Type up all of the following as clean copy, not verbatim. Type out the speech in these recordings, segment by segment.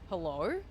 Hello?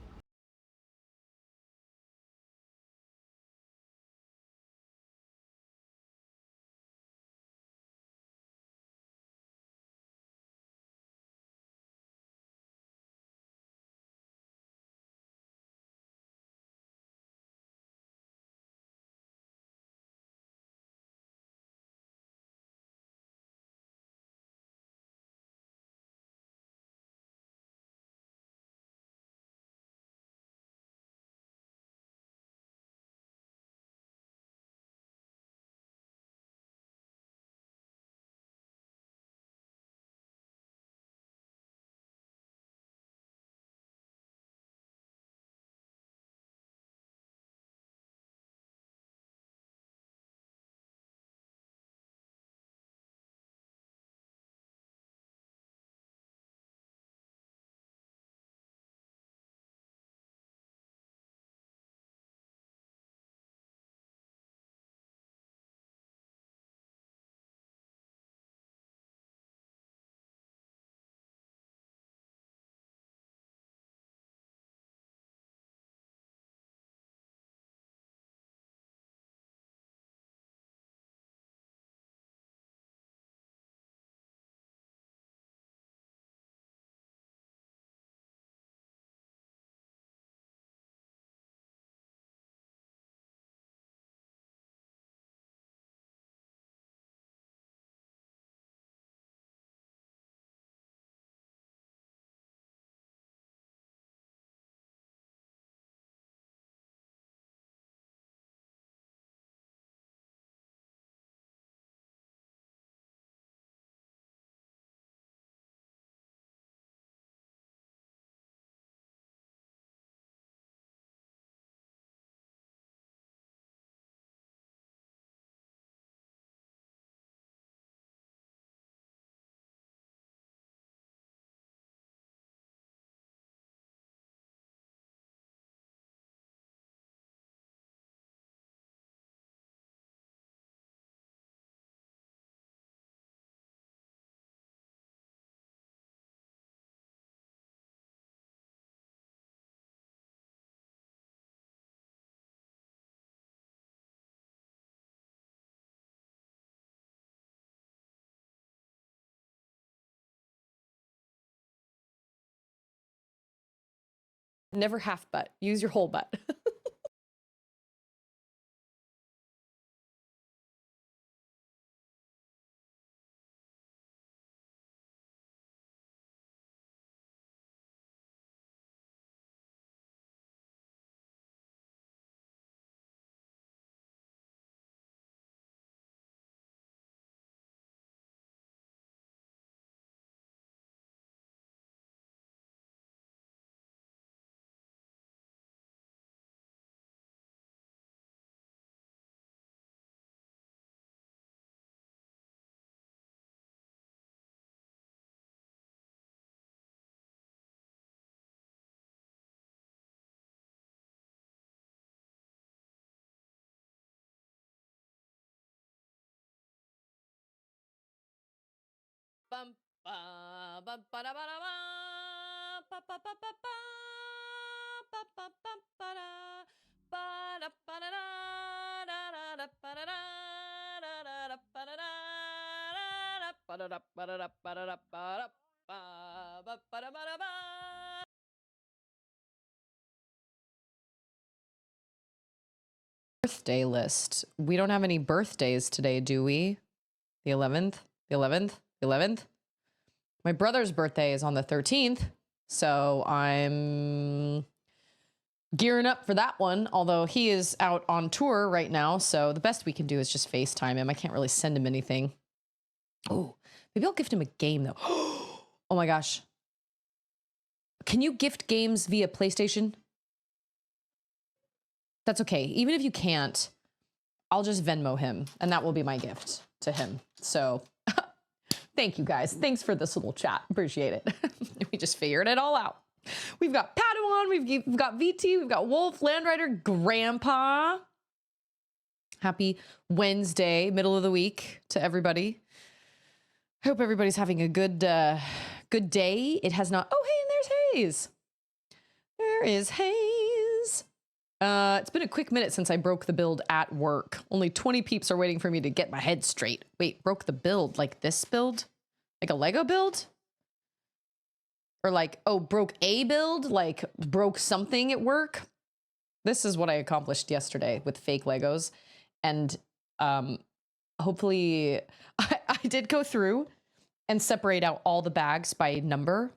Never half butt. Use your whole butt. Bum ba ba ba da ba da ba ba ba ba ba ba ba ba ba ba da ba da ba da da da da ba da da da da ba da da da ba da da ba da da ba da da ba da ba ba da ba da ba. Birthday list. We don't have any birthdays today, do we? The 11th? The 11th? The 11th? My brother's birthday is on the 13th, so I'm gearing up for that one, although he is out on tour right now, so the best we can do is just FaceTime him. I can't really send him anything. Oh, maybe I'll gift him a game, though. Oh my gosh. Can you gift games via PlayStation? That's okay. Even if you can't, I'll just Venmo him, and that will be my gift to him. So thank you guys. Thanks for this little chat. Appreciate it. We just figured it all out. We've got Padawan, we've got VT, we've got Wolf, Landrider, Grandpa. Happy Wednesday, middle of the week to everybody. I hope everybody's having a good day. It has not. Oh, hey, and there's Hayes. Where is Hayes? It's been a quick minute since I broke the build at work. Only 20 peeps are waiting for me to get my head straight. Wait, broke the build? Like this build? Like a Lego build? Or like, oh, broke a build? Like broke something at work? This is what I accomplished yesterday with fake Legos. And hopefully I did go through and separate out all the bags by number.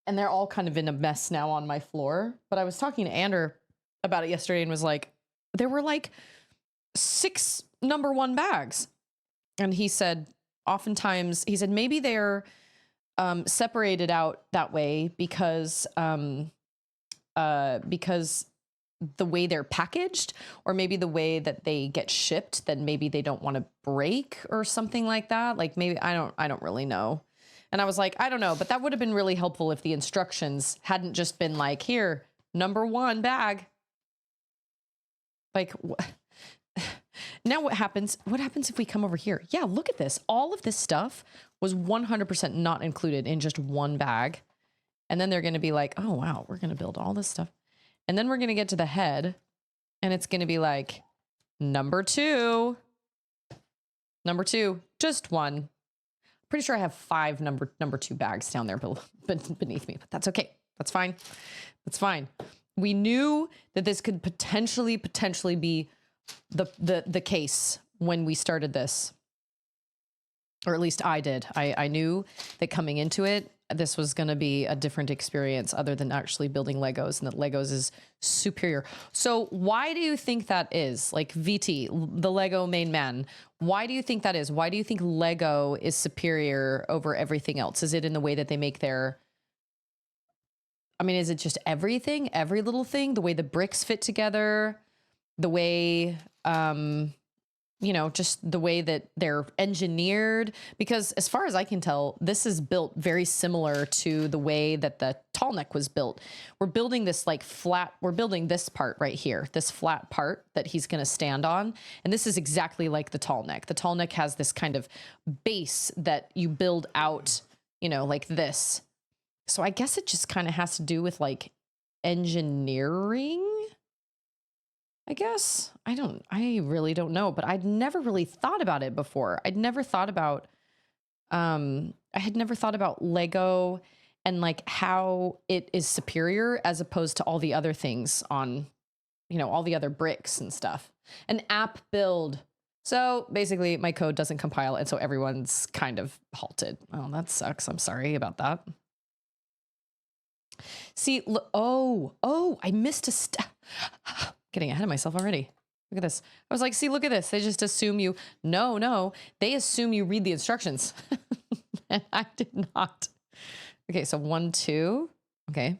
And they're all kind of in a mess now on my floor. But I was talking to Ander about it yesterday and was like, there were like 6 number 1 bags. And he said, oftentimes, he said, maybe they're separated out that way because the way they're packaged, or maybe the way that they get shipped, then maybe they don't want to break or something like that. Like maybe, I don't really know. And I was like, I don't know, but that would have been really helpful if the instructions hadn't just been like, here, number 1 bag. Like, now what happens? What happens if we come over here? Yeah, look at this. All of this stuff was 100% not included in just 1 bag. And then they're going to be like, oh, wow, we're going to build all this stuff. And then we're going to get to the head and it's going to be like, number 2, just 1. Pretty sure I have 5 number 2 bags down there beneath me, but that's okay. That's fine. That's fine. We knew that this could potentially be the case when we started this, or at least I did. I knew that coming into it, this was going to be a different experience other than actually building Legos, and that Legos is superior. So why do you think that is? Like VT, the Lego main man, why do you think that is? Why do you think Lego is superior over everything else? Is it in the way that they make their, I mean, is it just everything, every little thing, the way the bricks fit together, the way, you know, just the way that they're engineered? Because as far as I can tell, this is built very similar to the way that the tall neck was built. We're building this like flat, we're building this part right here, this flat part that he's going to stand on. And this is exactly like the tall neck. The tall neck has this kind of base that you build out, you know, like this. So I guess it just kind of has to do with like engineering, I guess. I really don't know, but I'd never really thought about it before. I'd never thought about, I had never thought about Lego and like how it is superior as opposed to all the other things on, you know, all the other bricks and stuff. An app build. So basically my code doesn't compile. And so everyone's kind of halted. Oh, that sucks. I'm sorry about that. See, I missed a step. Getting ahead of myself already. Look at this. I was like, see, look at this. They just assume you, no, they assume you read the instructions. And I did not. Okay, so 1, 2. Okay.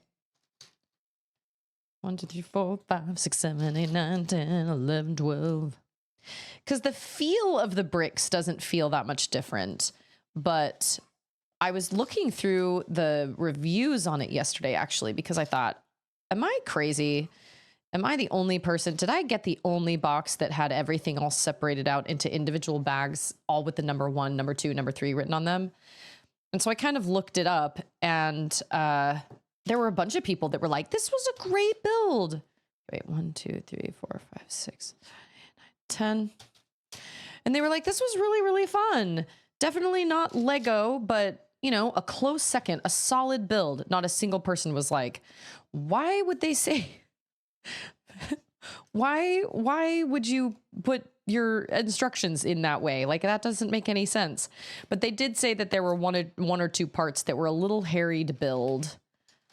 1, 2, 3, 4, 5, 6, 7, 8, 9, 10, 11, 12. Because the feel of the bricks doesn't feel that much different. But I was looking through the reviews on it yesterday, actually, because I thought, am I crazy? Am I the only person? Did I get the only box that had everything all separated out into individual bags, all with the number 1, number 2, number 3 written on them? And so I kind of looked it up, and there were a bunch of people that were like, this was a great build. Wait, 1, 2, 3, 4, 5, 6, 7, 8, 9, 10. And they were like, this was really, really fun. Definitely not Lego, but, you know, a close second, a solid build. Not a single person was like, why would they say... Why would you put your instructions in that way? Like, that doesn't make any sense. But they did say that there were one or 2 parts that were a little hairy to build.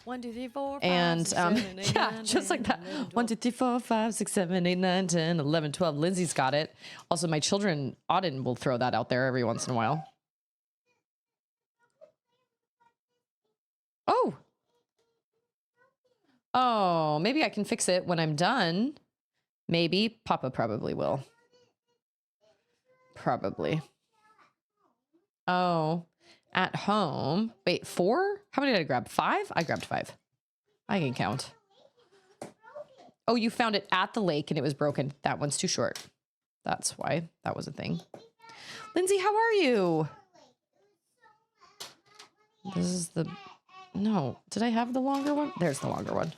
1, 2, 3, 4, 5, and 6, 7, 8, yeah, 9, just 10, like that. 11, 1, 2, 3, 4, 5, 6, 7, 8, 9, 10, 11, 12. Lindsay's got it. Also, my children, Auden will throw that out there every once in a while. Oh, maybe I can fix it when I'm done. Maybe. Papa probably will. Probably. Oh, at home. Wait, 4? How many did I grab? 5? I grabbed 5. I can count. Oh, you found it at the lake and it was broken. That one's too short. That's why that was a thing. Lindsay, how are you? This is the No, did I have the longer one? There's the longer one.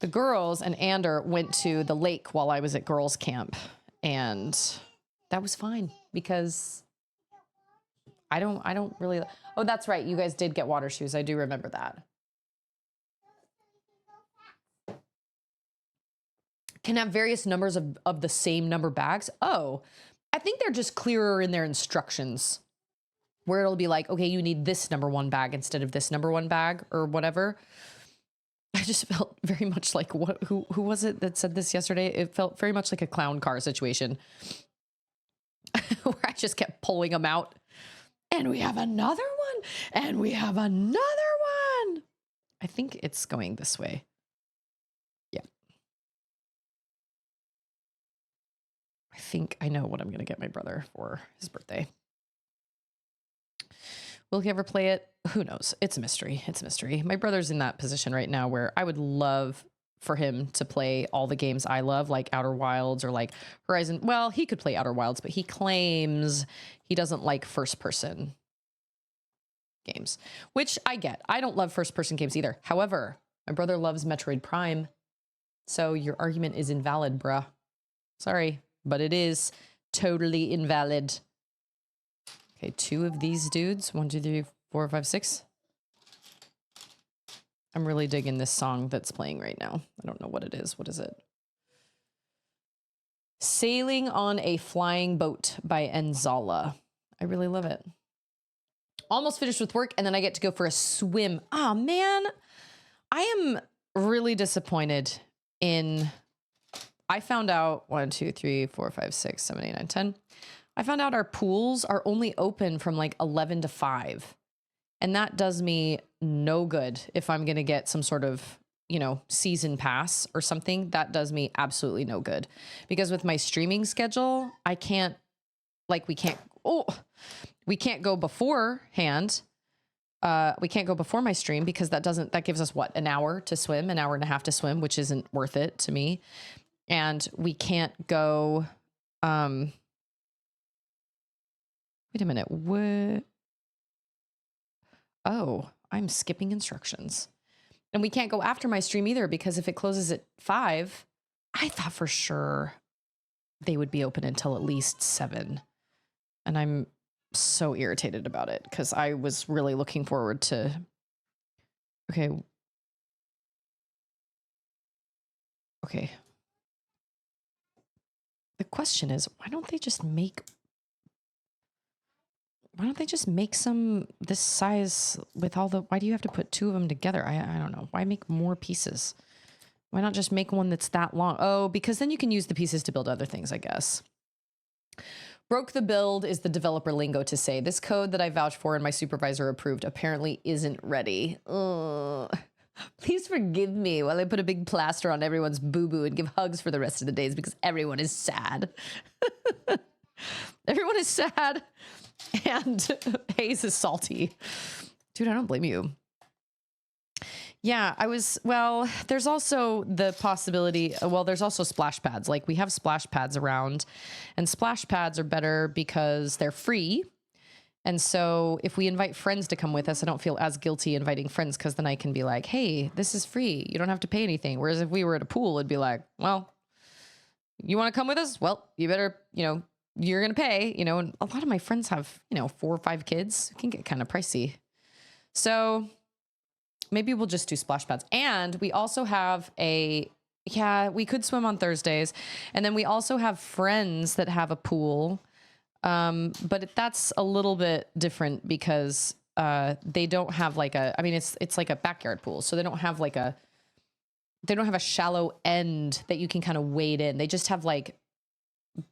The girls and Ander went to the lake while I was at girls' camp, and that was fine because I don't really. Oh, that's right. You guys did get water shoes. I do remember that. Can have various numbers of the same number bags. Oh, I think they're just clearer in their instructions, where it'll be like, okay, you need this number 1 bag instead of this number 1 bag or whatever. I just felt very much like who was it that said this yesterday? It felt very much like a clown car situation where I just kept pulling them out. And we have another one. And we have another one. I think it's going this way. Yeah. I think I know what I'm going to get my brother for his birthday. Will he ever play it? Who knows? It's a mystery. It's a mystery. My brother's in that position right now where I would love for him to play all the games I love, like Outer Wilds or like Horizon. Well, he could play Outer Wilds, but he claims he doesn't like first-person games, which I get. I don't love first-person games either. However, my brother loves Metroid Prime, so your argument is invalid, bruh. Sorry, but it is totally invalid. Okay, 2 of these dudes. 1, 2, 3, 4, 5, 6. I'm really digging this song that's playing right now. I don't know what it is. What is it? Sailing on a Flying Boat by Enzala. I really love it. Almost finished with work, and then I get to go for a swim. Ah, man. I am really disappointed in... I found out 1, 2, 3, 4, 5, 6, 7, 8, 9, 10. I found out our pools are only open from like 11 to 5. And that does me no good if I'm going to get some sort of, you know, season pass or something. That does me absolutely no good. Because with my streaming schedule, I can't, like, we can't go beforehand. We can't go before my stream because that gives us what, an hour to swim, an hour and a half to swim, which isn't worth it to me. And we can't go, wait a minute. What? Oh, I'm skipping instructions. And we can't go after my stream either because if it closes at 5, I thought for sure they would be open until at least 7. And I'm so irritated about it because I was really looking forward to... Okay. Okay. The question is, why don't they just make some this size with all the... Why do you have to put 2 of them together? I don't know. Why make more pieces? Why not just make one that's that long? Oh, because then you can use the pieces to build other things, I guess. Broke the build is the developer lingo to say this code that I vouched for and my supervisor approved apparently isn't ready. Ugh. Please forgive me while I put a big plaster on everyone's boo-boo and give hugs for the rest of the days because everyone is sad. Everyone is sad. And Hayes is salty. Dude, I don't blame you. Yeah, well, there's also the possibility, well, there's also splash pads. Like, we have splash pads around, and splash pads are better because they're free. And so if we invite friends to come with us, I don't feel as guilty inviting friends because then I can be like, hey, this is free. You don't have to pay anything. Whereas if we were at a pool, it'd be like, well, you want to come with us? Well, you better, you're going to pay, and a lot of my friends have, 4 or 5 kids. It can get kind of pricey. So maybe we'll just do splash pads. And we also have we could swim on Thursdays. And then we also have friends that have a pool. But that's a little bit different because, they don't have like it's like a backyard pool. So they don't have a shallow end that you can kind of wade in. They just have like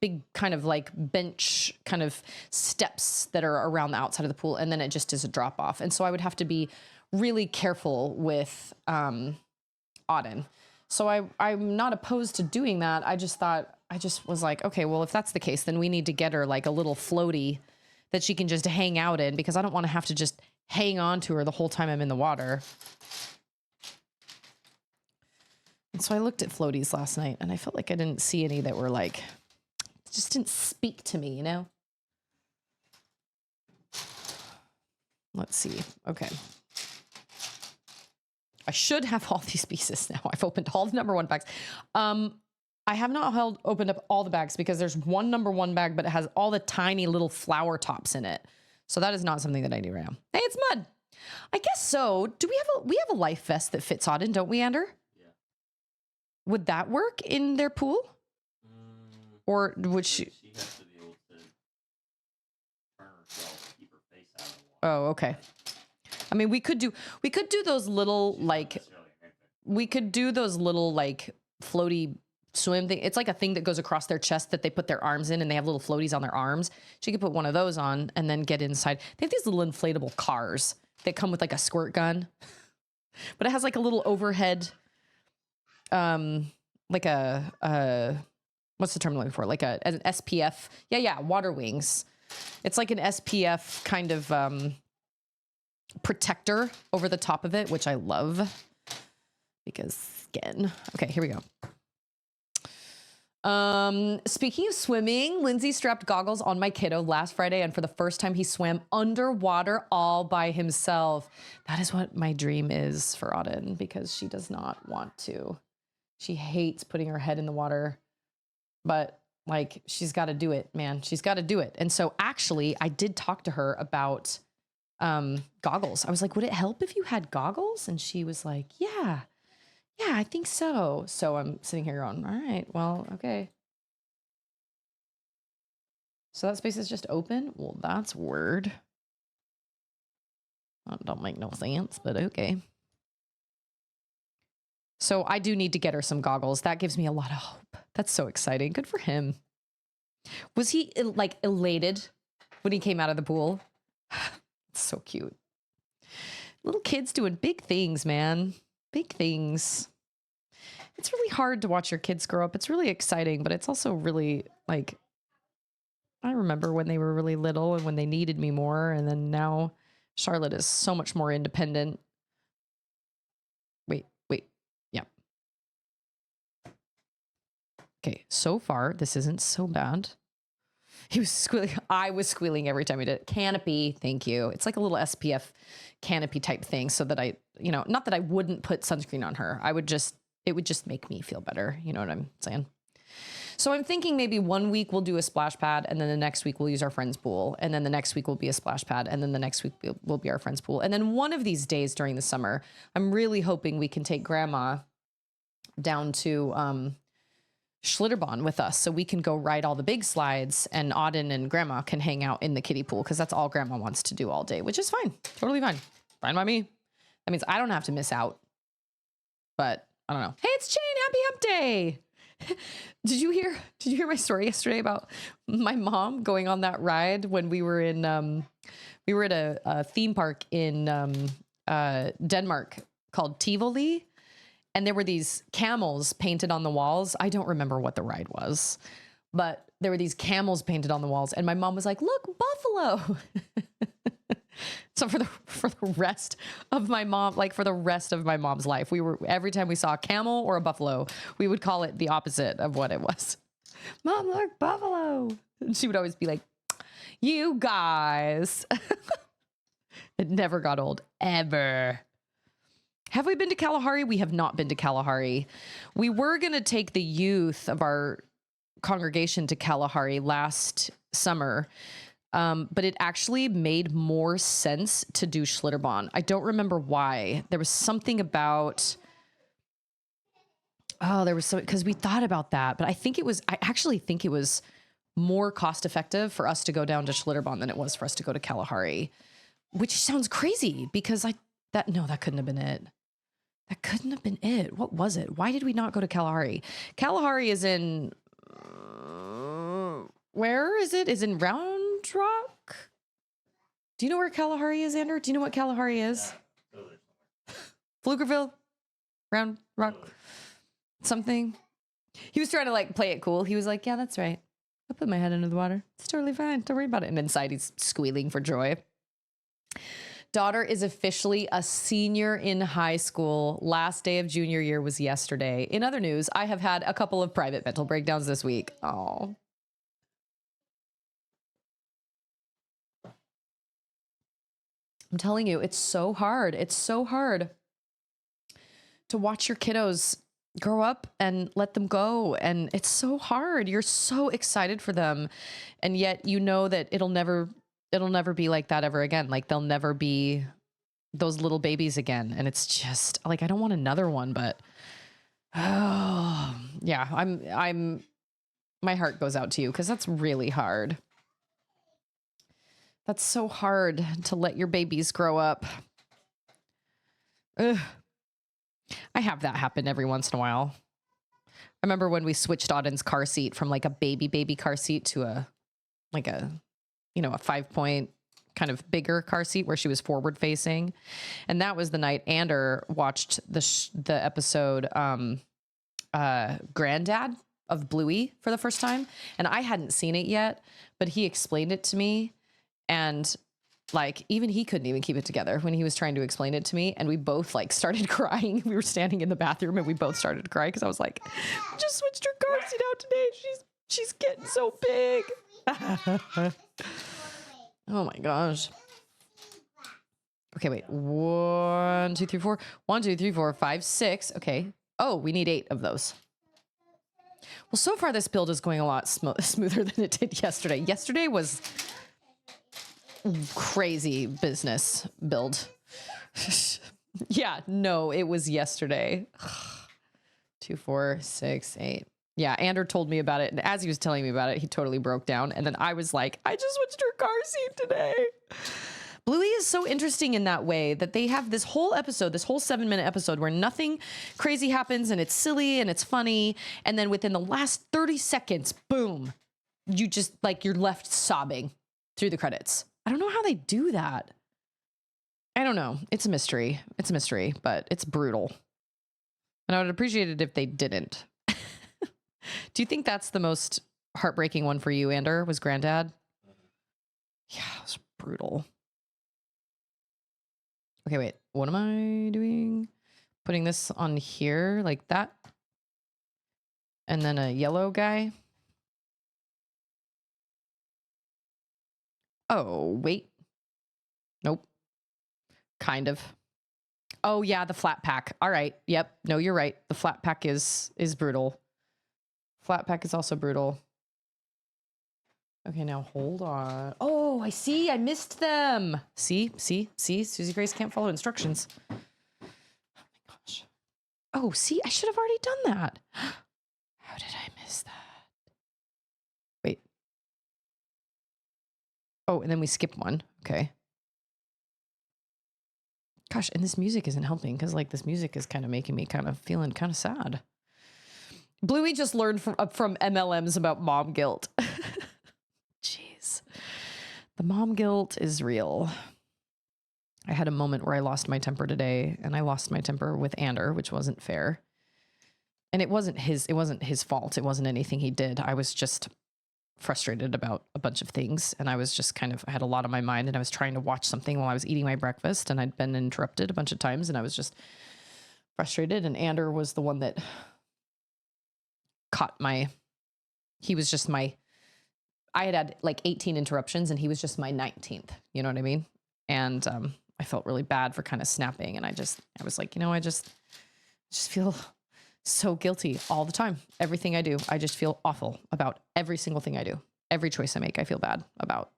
big kind of like bench kind of steps that are around the outside of the pool. And then it just is a drop off. And so I would have to be really careful with, Auden. So I'm not opposed to doing that. I just was like, okay, well, if that's the case, then we need to get her like a little floaty that she can just hang out in because I don't want to have to just hang on to her the whole time I'm in the water. And so I looked at floaties last night and I felt like I didn't see any that were like, just didn't speak to me, Let's see. Okay. I should have all these pieces now. I've opened all the number 1 bags. I have not opened up all the bags because there's one number 1 bag, but it has all the tiny little flower tops in it. So that is not something that I do right now. Hey, it's Mud. I guess so. Do we have a life vest that fits Auden, don't we, Ander? Yeah. Would that work in their pool? Or would she has to be able to turn herself, keep her face out of the water. Oh, okay. I mean, we could do those little floaty swim thing. It's like a thing that goes across their chest that they put their arms in, and they have little floaties on their arms. She could put one of those on and then get inside. They have these little inflatable cars that come with like a squirt gun, but it has like a little overhead, like a what's the term I'm looking for? Like an SPF. Yeah, water wings. It's like an SPF kind of protector over the top of it, which I love because skin. Okay, here we go. Speaking of swimming, Lindsay strapped goggles on my kiddo last Friday, and for the first time he swam underwater all by himself. That is what my dream is for Auden, because she does not want to. She hates putting her head in the water, but like, she's got to do it, man. She's got to do it. And so actually I did talk to her about goggles. I was like, would it help if you had goggles? And she was like, yeah, I think so. So I'm sitting here going, all right, well, okay. So that space is just open. Well, that's weird. That don't make no sense, but okay. So I do need to get her some goggles. That gives me a lot of hope. That's so exciting. Good for him. Was he like elated when he came out of the pool? It's so cute. Little kids doing big things, man. Big things. It's really hard to watch your kids grow up. It's really exciting, but it's also really like, I remember when they were really little and when they needed me more. And then now Charlotte is so much more independent. Wait. Yeah. Okay. So far, this isn't so bad. He was squealing. I was squealing every time he did it. Canopy. Thank you. It's like a little SPF canopy type thing so that I, not that I wouldn't put sunscreen on her. It would just make me feel better. You know what I'm saying? So I'm thinking maybe 1 week we'll do a splash pad, and then the next week we'll use our friend's pool, and then the next week will be a splash pad, and then the next week will be our friend's pool. And then one of these days during the summer, I'm really hoping we can take Grandma down to Schlitterbahn with us so we can go ride all the big slides, and Auden and Grandma can hang out in the kiddie pool because that's all Grandma wants to do all day, which is fine. Totally fine. Fine by me. That means I don't have to miss out. But I don't know. Hey, it's Jane. Happy Hump Day. Did you hear my story yesterday about my mom going on that ride when we were at a theme park in Denmark called Tivoli, and there were these camels painted on the walls. I don't remember what the ride was, but there were these camels painted on the walls, and my mom was like, "Look, buffalo." So for the rest of my mom's life, every time we saw a camel or a buffalo, we would call it the opposite of what it was. Mom, look, buffalo. And she would always be like, "You guys." It never got old, ever. Have we been to Kalahari? We have not been to Kalahari. We were going to take the youth of our congregation to Kalahari last summer. But it actually made more sense to do Schlitterbahn. I don't remember why. There was something about, because we thought about that, but I actually think it was more cost effective for us to go down to Schlitterbahn than it was for us to go to Kalahari, which sounds crazy because that couldn't have been it. That couldn't have been it. What was it? Why did we not go to Kalahari? Kalahari is in, where is it? Is in Round Rock? Do you know where Kalahari is, Andrew? Do you know what Kalahari is? Pflugerville? Round Rock? Something? He was trying to like play it cool. He was like, yeah, that's right. I'll put my head under the water. It's totally fine. Don't worry about it. And inside he's squealing for joy. Daughter is officially a senior in high school. Last day of junior year was yesterday. In other news, I have had a couple of private mental breakdowns this week. Oh. I'm telling you, it's so hard. It's so hard to watch your kiddos grow up and let them go. And it's so hard. You're so excited for them. And yet you know that it'll never be like that ever again. Like they'll never be those little babies again. And it's just like, I don't want another one, but oh yeah, my heart goes out to you because that's really hard. That's so hard to let your babies grow up. Ugh. I have that happen every once in a while. I remember when we switched Auden's car seat from like a baby car seat to a 5-point kind of bigger car seat where she was forward facing. And that was the night Ander watched the episode Granddad of Bluey for the first time. And I hadn't seen it yet, but he explained it to me. And like, even he couldn't even keep it together when he was trying to explain it to me. And we both like started crying. We were standing in the bathroom and we both started to cry because I was like, we just switched her car seat out today. She's getting so big. Oh my gosh. Okay, wait. 1, 2, 3, 4. 1, 2, 3, 4, 5, 6. Okay. Oh, we need 8 of those. Well, so far this build is going a lot smoother than it did yesterday. Yesterday was crazy business build. Yeah, no, it was yesterday. 2, 4, 6, 8. Yeah, Ander told me about it, and as he was telling me about it, he totally broke down. And then I was like, I just switched her car seat today. Bluey is so interesting in that way that they have this whole episode, this whole 7-minute episode where nothing crazy happens and it's silly and it's funny. And then within the last 30 seconds, boom, you just like you're left sobbing through the credits. I don't know how they do that. I don't know. It's a mystery. It's a mystery, but it's brutal. And I would appreciate it if they didn't. Do you think that's the most heartbreaking one for you, Ander, was Granddad? Yeah, it was brutal. Okay, wait. What am I doing? Putting this on here like that. And then a yellow guy. Oh, wait. Nope. Kind of. Oh, yeah, the flat pack. All right. Yep. No, you're right. The flat pack is brutal. Flat pack is also brutal. Okay, now hold on. Oh, I see. I missed them. See? Susie Grace can't follow instructions. Oh my gosh. Oh, see? I should have already done that. How did I miss that? Wait. Oh, and then we skip one. Okay. Gosh, and this music isn't helping because like this music is kind of making me kind of feeling kind of sad. Bluey just learned from MLMs about mom guilt. Jeez. The mom guilt is real. I had a moment where I lost my temper today, and I lost my temper with Ander, which wasn't fair. And it wasn't his fault. It wasn't anything he did. I was just frustrated about a bunch of things, and I was just I had a lot on my mind, and I was trying to watch something while I was eating my breakfast, and I'd been interrupted a bunch of times, and I was just frustrated, and Ander was the one that caught he was just I had like 18 interruptions and he was just my 19th, you know what I mean? And I felt really bad for kind of snapping, and I was like, I just feel so guilty all the time. Everything I do, I just feel awful about every single thing I do. Every choice I make, I feel bad about.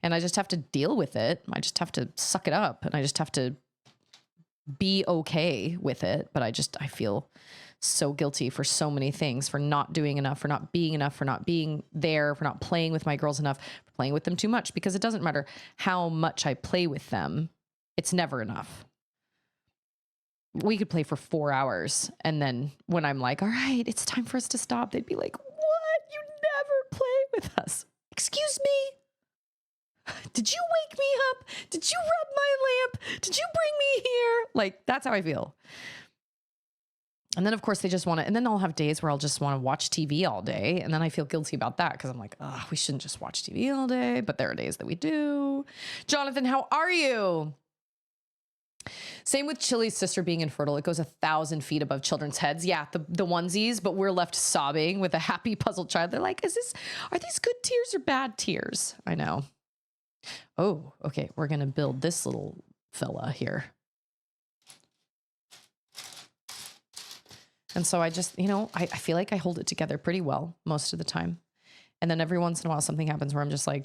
And I just have to deal with it. I just have to suck it up, and I just have to be okay with it. But I feel so guilty for so many things, for not doing enough, for not being enough, for not being there, for not playing with my girls enough, for playing with them too much, because it doesn't matter how much I play with them. It's never enough. We could play for 4 hours. And then when I'm like, all right, it's time for us to stop, they'd be like, what? You never play with us. Excuse me? Did you wake me up? Did you rub my lamp? Did you bring me here? Like, that's how I feel. And then, of course, they just want to, and then I'll have days where I'll just want to watch TV all day. And then I feel guilty about that because I'm like, oh, we shouldn't just watch TV all day. But there are days that we do. Jonathan, how are you? Same with Chili's sister being infertile. It goes 1,000 feet above children's heads. Yeah, the onesies, but we're left sobbing with a happy, puzzled child. They're like, are these good tears or bad tears? I know. Oh, okay. We're going to build this little fella here. And so I just, I feel like I hold it together pretty well most of the time. And then every once in a while, something happens where I'm just like,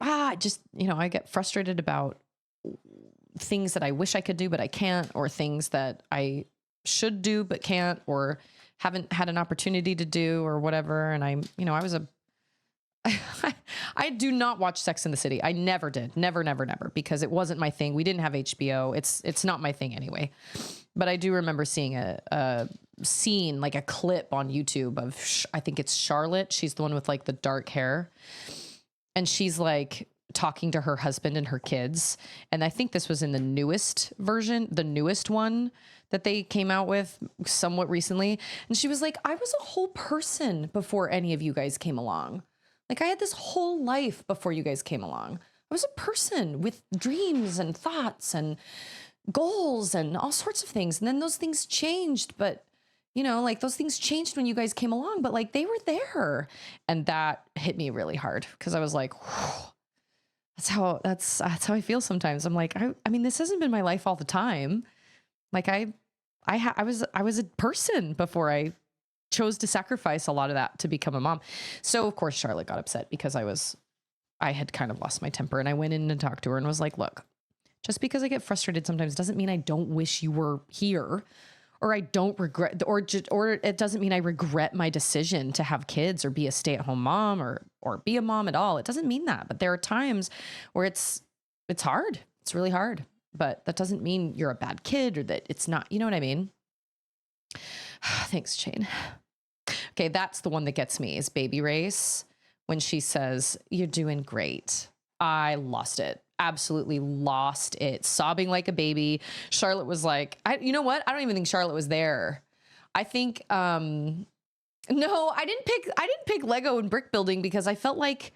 I get frustrated about things that I wish I could do, but I can't, or things that I should do, but can't, or haven't had an opportunity to do or whatever. And I do not watch Sex and the City. I never did. Never, because it wasn't my thing. We didn't have HBO. It's not my thing anyway. But I do remember seeing a scene, like a clip on YouTube of, I think it's Charlotte. She's the one with like the dark hair. And she's like talking to her husband and her kids. And I think this was in the newest version, the newest one that they came out with somewhat recently. And she was like, I was a whole person before any of you guys came along. Like I had this whole life before you guys came along. I was a person with dreams and thoughts and goals and all sorts of things. And then those things changed, but like those things changed when you guys came along, but like they were there. And that hit me really hard because I was like, that's how I feel sometimes. I'm like, I mean, this hasn't been my life all the time. Like I was a person before I chose to sacrifice a lot of that to become a mom. So of course Charlotte got upset because I had kind of lost my temper, and I went in and talked to her and was like, look, just because I get frustrated sometimes doesn't mean I don't wish you were here, or I don't regret, or it doesn't mean I regret my decision to have kids or be a stay-at-home mom or be a mom at all. It doesn't mean that. But there are times where it's hard. It's really hard. But that doesn't mean you're a bad kid or that it's not, you know what I mean? Thanks, Shane. Okay, that's the one that gets me is Baby Race. When she says, you're doing great. I lost it. Absolutely lost it. Sobbing like a baby. Charlotte was like, you know what? I don't even think Charlotte was there. I think, no, I didn't pick Lego and brick building because I felt like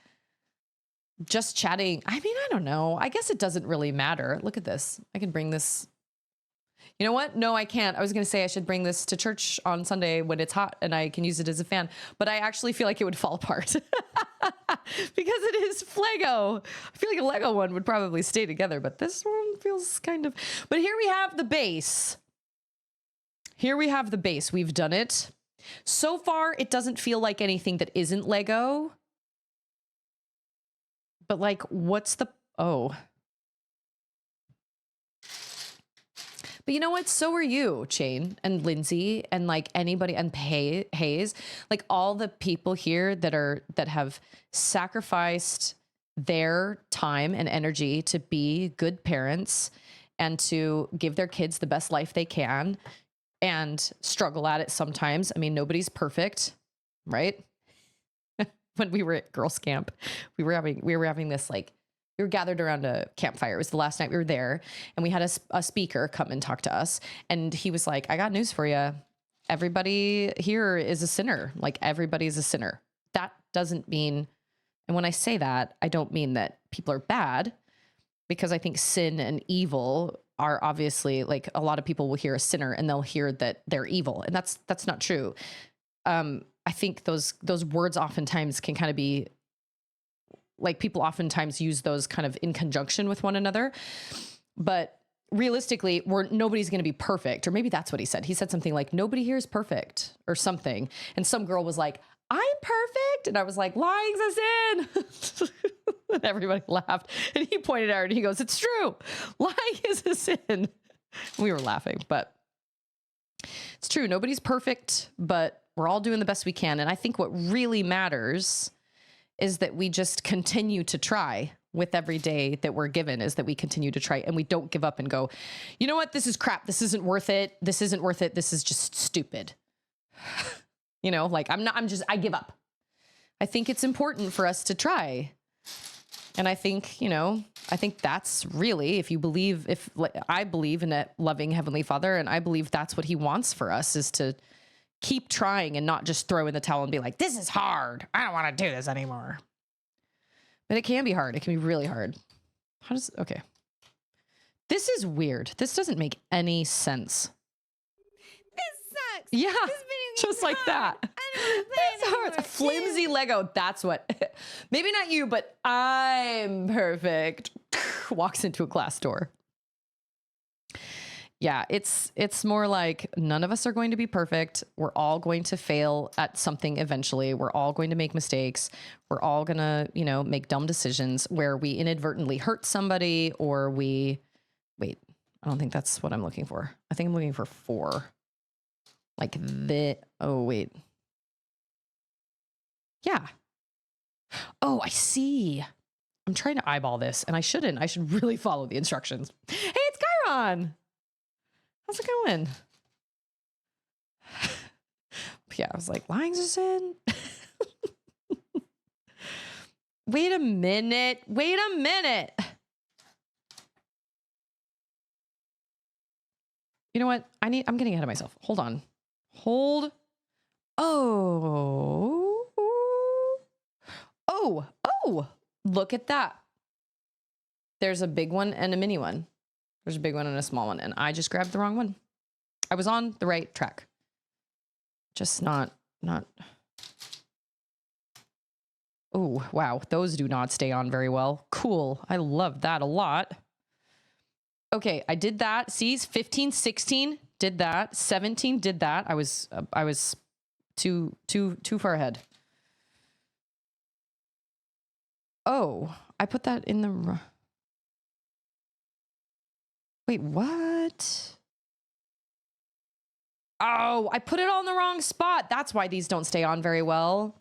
just chatting. I mean, I don't know. I guess it doesn't really matter. Look at this. I can bring this. You know what? No, I can't. I was going to say I should bring this to church on Sunday when it's hot and I can use it as a fan, but I actually feel like it would fall apart because it is Lego. I feel like a Lego one would probably stay together, but this one feels kind of, but here we have the base. Here we have the base. We've done it. So far, it doesn't feel like anything that isn't Lego, but like, what's the, oh, but you know what? So are you, Shane and Lindsay, and like anybody, and Hayes, like all the people here that have sacrificed their time and energy to be good parents and to give their kids the best life they can and struggle at it sometimes. I mean, nobody's perfect, right? When we were at girls camp, we were having this like, we were gathered around a campfire. It was the last night we were there, and we had a speaker come and talk to us. And he was like, I got news for you. Everybody here is a sinner. Like everybody's a sinner. That doesn't mean, and when I say that, I don't mean that people are bad, because I think sin and evil are obviously, like, a lot of people will hear a sinner and they'll hear that they're evil. And that's not true. I think those words oftentimes can kind of be, like, people oftentimes use those kind of in conjunction with one another, but realistically, nobody's going to be perfect. Or maybe that's what he said. He said something like, nobody here is perfect or something. And some girl was like, I'm perfect. And I was like, lying's a sin. And everybody laughed. And he pointed out and he goes, it's true. Lying is a sin. We were laughing, but it's true. Nobody's perfect, but we're all doing the best we can. And I think what really matters is that we just continue to try with every day that we're given, is that we continue to try and we don't give up and go, you know what? This is crap. This isn't worth it. This isn't worth it. This is just stupid. You know, like I give up. I think it's important for us to try. And I think, I think that's really, I believe in a loving Heavenly Father, and I believe that's what he wants for us, is to keep trying and not just throw in the towel and be like, this is hard. I don't want to do this anymore. But it can be hard. It can be really hard. Okay. This is weird. This doesn't make any sense. This sucks. Yeah, This video just game's like hard. that. I don't want to play It's hard. it It's a flimsy Lego. That's what. Maybe not you, but I'm perfect. Walks into a glass door. Yeah, it's more like none of us are going to be perfect. We're all going to fail at something eventually. We're all going to make mistakes. We're all going to, you know, make dumb decisions where we inadvertently hurt somebody or we wait, I don't think that's what I'm looking for. I think I'm looking for 4. Like oh wait. Yeah. Oh, I see. I'm trying to eyeball this and I shouldn't. I should really follow the instructions. Hey, it's Chiron. How's it going? Yeah, I was like, lying's a sin. Wait a minute. Wait a minute. You know what? I'm getting ahead of myself. Hold on. Hold. Oh. Oh. Oh. Look at that. There's a big one and a mini one. There's a big one and a small one, and I just grabbed the wrong one. I was on the right track. Just not. Oh, wow. Those do not stay on very well. Cool. I love that a lot. Okay, I did that. See, 15, 16 did that. 17 did that. I was too far ahead. Oh, I put that in the... Wait, what? Oh, I put it on the wrong spot. That's why these don't stay on very well.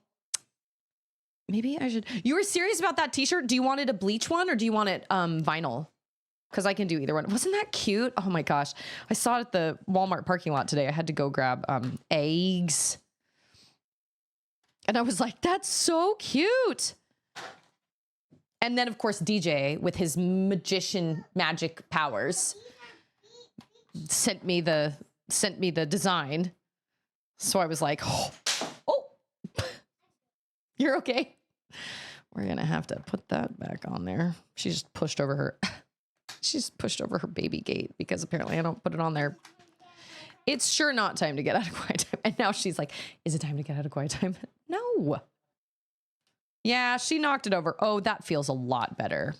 Maybe I should... You were serious about that t-shirt? Do you want it a bleach one or do you want it vinyl? Because I can do either one. Wasn't that cute? Oh my gosh. I saw it at the Walmart parking lot today. I had to go grab eggs. And I was like, that's so cute. And then, of course, DJ, with his magician magic powers, sent me the design. So I was like, oh, you're okay. We're gonna have to put that back on there. She's pushed over her baby gate because apparently I don't put it on there. It's sure not time to get out of quiet time. And now she's like, is it time to get out of quiet time? No. Yeah, she knocked it over. Oh, that feels a lot better.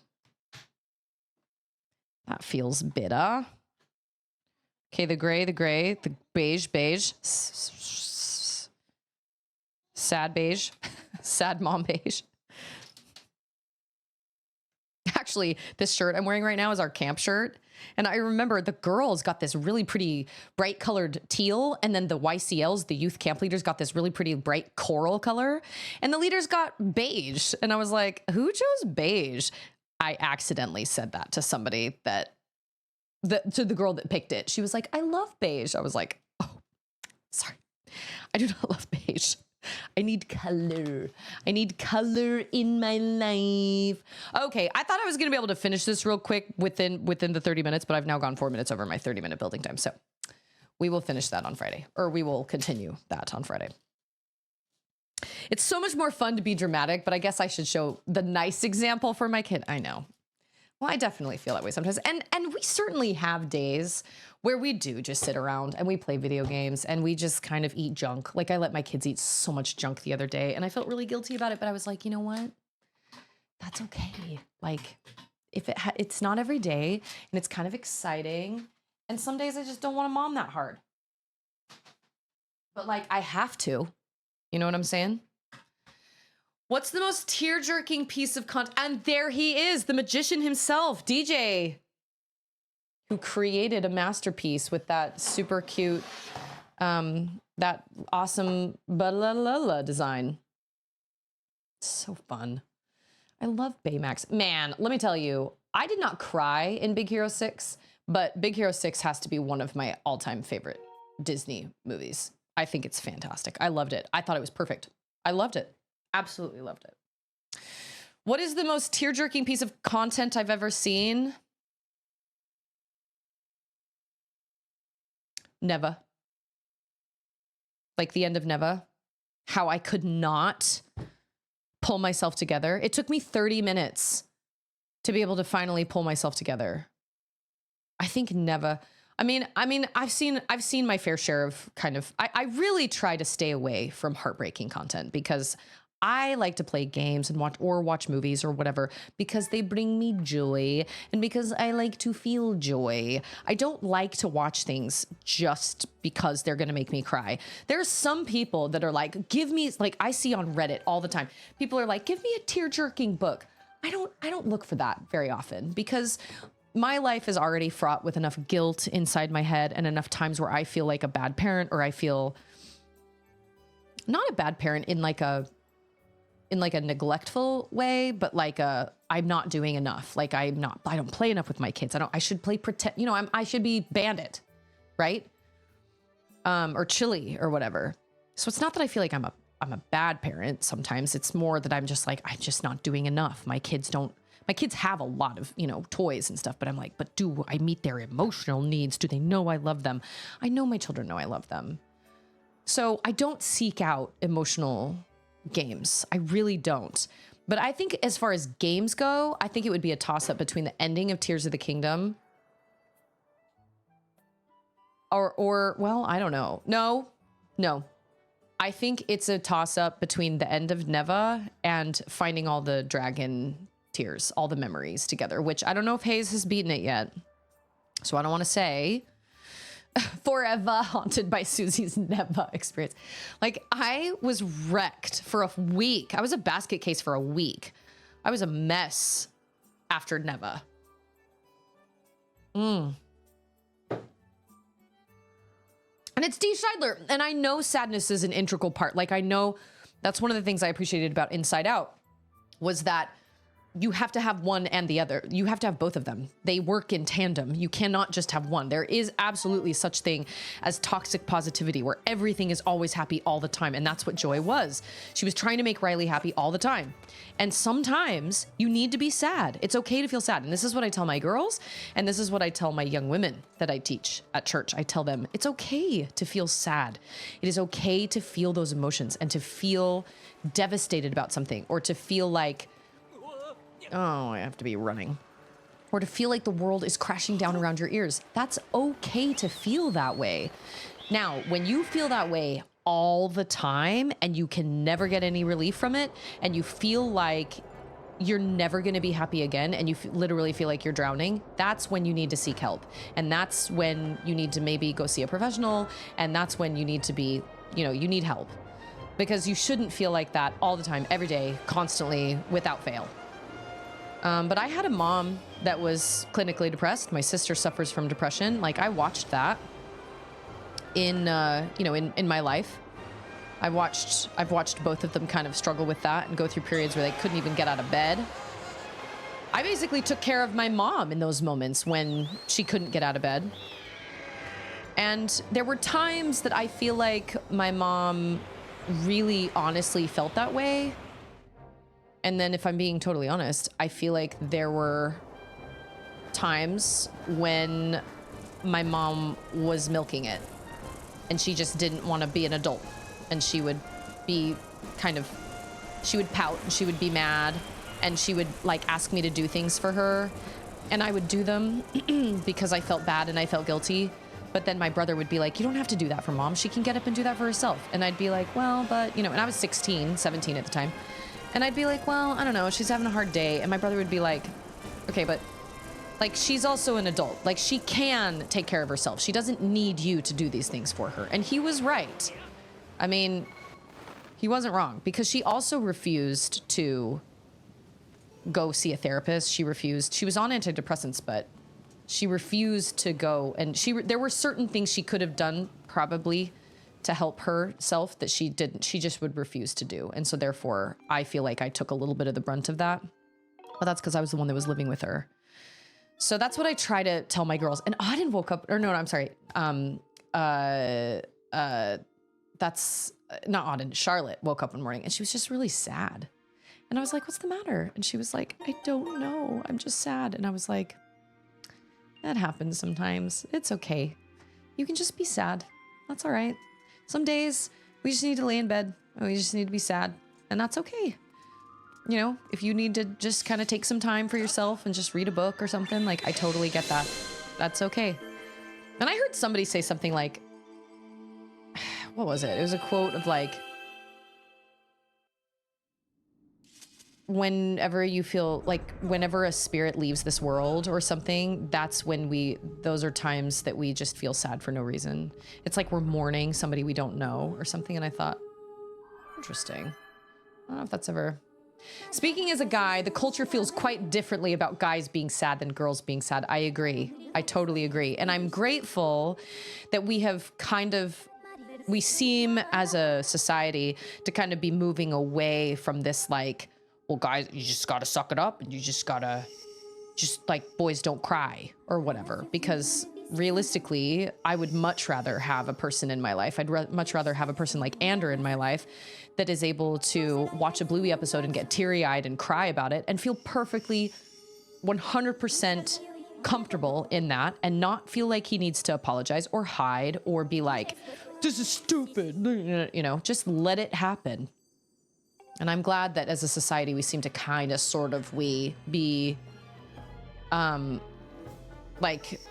That feels better. Okay, the gray, the beige. Sad beige. Sad mom beige. Actually, this shirt I'm wearing right now is our camp shirt. And I remember the girls got this really pretty bright colored teal. And then the YCLs, the youth camp leaders, got this really pretty bright coral color. And the leaders got beige. And I was like, who chose beige? I accidentally said that to somebody to the girl that picked it. She was like, I love beige. I was like, oh, sorry. I do not love beige. I need color. I need color in my life. Okay, I thought I was going to be able to finish this real quick within the 30 minutes, but I've now gone 4 minutes over my 30-minute building time. So we will finish that on Friday, or we will continue that on Friday. It's so much more fun to be dramatic, but I guess I should show the nice example for my kid. I know. Well, I definitely feel that way sometimes. And we certainly have days where we do just sit around and we play video games and we just kind of eat junk. Like I let my kids eat so much junk the other day and I felt really guilty about it, but I was like, you know what? That's okay. Like if it's not every day and it's kind of exciting. And some days I just don't want to mom that hard. But like I have to, you know what I'm saying? What's the most tear-jerking piece of content? And there he is, the magician himself, DJ, who created a masterpiece with that super cute, that awesome ba-la-la-la design. So fun. I love Baymax. Man, let me tell you, I did not cry in Big Hero 6, but Big Hero 6 has to be one of my all-time favorite Disney movies. I think it's fantastic. I loved it. I thought it was perfect. I loved it. Absolutely loved it. What is the most tear-jerking piece of content I've ever seen? Neva. Like the end of Neva. How I could not pull myself together. It took me 30 minutes to be able to finally pull myself together. I think Neva. I've seen my fair share of kind of, I really try to stay away from heartbreaking content because I like to play games and watch movies or whatever because they bring me joy and because I like to feel joy. I don't like to watch things just because they're going to make me cry. There's some people that are like, give me, like I see on Reddit all the time. People are like, give me a tear-jerking book. I don't look for that very often because my life is already fraught with enough guilt inside my head and enough times where I feel like a bad parent, or I feel not a bad parent in like a neglectful way, but like I'm not doing enough. Like I don't play enough with my kids. I should play pretend, I should be Bandit, right? Or Chili or whatever. So it's not that I feel like I'm a bad parent. Sometimes it's more that I'm just like, I'm just not doing enough. My kids have a lot of, toys and stuff, but I'm like, but do I meet their emotional needs? Do they know I love them? I know my children know I love them. So I don't seek out emotional games. I really don't. But I think as far as games go, I think it would be a toss-up between the ending of Tears of the Kingdom or well, I don't know. No. I think it's a toss-up between the end of Neva and finding all the dragon tears, all the memories together, which I don't know if Hayes has beaten it yet. So I don't want to say forever haunted by Susie's Neva experience. Like I was wrecked for a week. I was a basket case for a week. I was a mess after Neva. And it's Dee Scheidler. And I know sadness is an integral part. Like I know that's one of the things I appreciated about Inside Out was that you have to have one and the other. You have to have both of them. They work in tandem. You cannot just have one. There is absolutely such thing as toxic positivity where everything is always happy all the time. And that's what Joy was. She was trying to make Riley happy all the time. And sometimes you need to be sad. It's okay to feel sad. And this is what I tell my girls. And this is what I tell my young women that I teach at church. I tell them it's okay to feel sad. It is okay to feel those emotions and to feel devastated about something or to feel like, oh, I have to be running. Or to feel like the world is crashing down around your ears. That's okay to feel that way. Now, when you feel that way all the time and you can never get any relief from it and you feel like you're never going to be happy again and you literally feel like you're drowning, that's when you need to seek help. And that's when you need to maybe go see a professional. And that's when you need to be, you need help. Because you shouldn't feel like that all the time, every day, constantly, without fail. But I had a mom that was clinically depressed. My sister suffers from depression. Like I watched that in my life. I've watched both of them kind of struggle with that and go through periods where they couldn't even get out of bed. I basically took care of my mom in those moments when she couldn't get out of bed. And there were times that I feel like my mom really honestly felt that way. And then if I'm being totally honest, I feel like there were times when my mom was milking it and she just didn't want to be an adult. And she would be she would pout and she would be mad and she would like ask me to do things for her. And I would do them because I felt bad and I felt guilty. But then my brother would be like, you don't have to do that for mom. She can get up and do that for herself. And I'd be like, well, but and I was 17 at the time. And I'd be like, well, I don't know, she's having a hard day. And my brother would be like, okay, but like, she's also an adult. Like, she can take care of herself. She doesn't need you to do these things for her. And he was right. I mean, he wasn't wrong because she also refused to go see a therapist. She refused. She was on antidepressants, but she refused to go. And there were certain things she could have done probably to help herself that she didn't. She just would refuse to do. And so therefore, I feel like I took a little bit of the brunt of that. But that's because I was the one that was living with her. So that's what I try to tell my girls. And Auden woke up, or no, I'm sorry. That's not Auden. Charlotte woke up one morning and she was just really sad. And I was like, what's the matter? And she was like, I don't know. I'm just sad. And I was like, that happens sometimes. It's okay. You can just be sad. That's all right. Some days we just need to lay in bed and we just need to be sad, and that's okay. If you need to just kind of take some time for yourself and just read a book or something, like I totally get that. That's okay. And I heard somebody say something like, what was it? It was a quote of like, whenever you feel like, whenever a spirit leaves this world or something, that's when those are times that we just feel sad for no reason. It's like we're mourning somebody we don't know or something. And I thought, interesting. I don't know if that's ever... Speaking as a guy, the culture feels quite differently about guys being sad than girls being sad. I agree. I totally agree. And I'm grateful that we have we seem as a society to kind of be moving away from this, like, well, guys, you just gotta suck it up and you just gotta, like, boys don't cry or whatever. Because realistically, I would much rather have a person in my life. I'd much rather have a person like Ander in my life that is able to watch a Bluey episode and get teary-eyed and cry about it and feel perfectly 100% comfortable in that and not feel like he needs to apologize or hide or be like, this is stupid, you know, just let it happen. And I'm glad that as a society, we seem to kind of sort of be, like,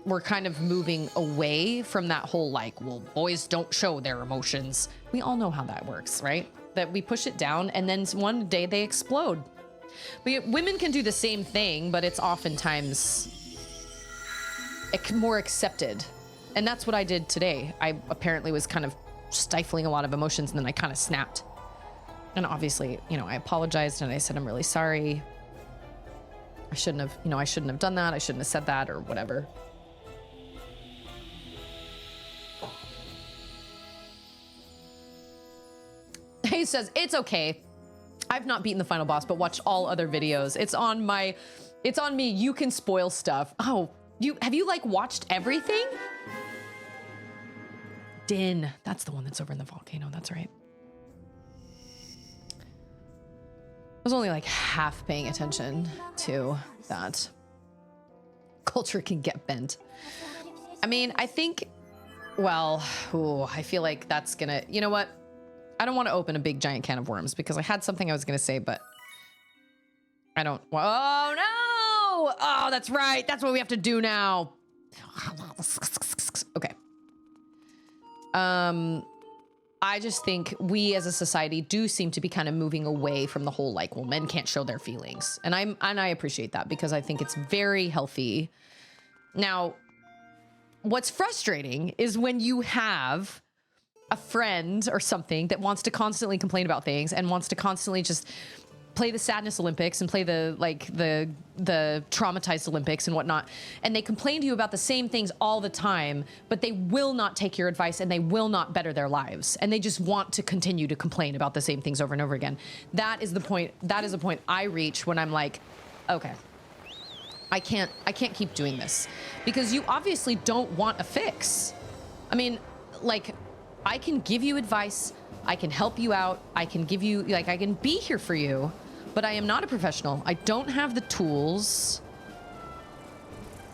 we're kind of moving away from that whole, like, well, boys don't show their emotions. We all know how that works, right? That we push it down and then one day they explode. But women can do the same thing, but it's oftentimes more accepted. And that's what I did today. I apparently was kind of stifling a lot of emotions and then I kind of snapped. And obviously, you know, I apologized and I said, I'm really sorry. I shouldn't have done that. I shouldn't have said that or whatever. He says, it's okay. I've not beaten the final boss, but watched all other videos. It's on me. You can spoil stuff. Oh, have you like watched everything? Din, that's the one that's over in the volcano. That's right. I was only like half paying attention to that. Culture can get bent. I mean, I think, well, I feel like that's gonna, you know what? I don't want to open a big giant can of worms because I had something I was gonna say, but I don't, oh no! Oh, that's right. That's what we have to do now. Okay. I just think we as a society do seem to be kind of moving away from the whole, like, well, men can't show their feelings. And I appreciate that because I think it's very healthy. Now, what's frustrating is when you have a friend or something that wants to constantly complain about things and wants to constantly just play the sadness Olympics and play the traumatized Olympics and whatnot. And they complain to you about the same things all the time, but they will not take your advice and they will not better their lives. And they just want to continue to complain about the same things over and over again. That is the point. That is the point I reach when I'm like, okay, I can't keep doing this because you obviously don't want a fix. I mean, like, I can give you advice. I can help you out. I can give you, like, I can be here for you, but I am not a professional. I don't have the tools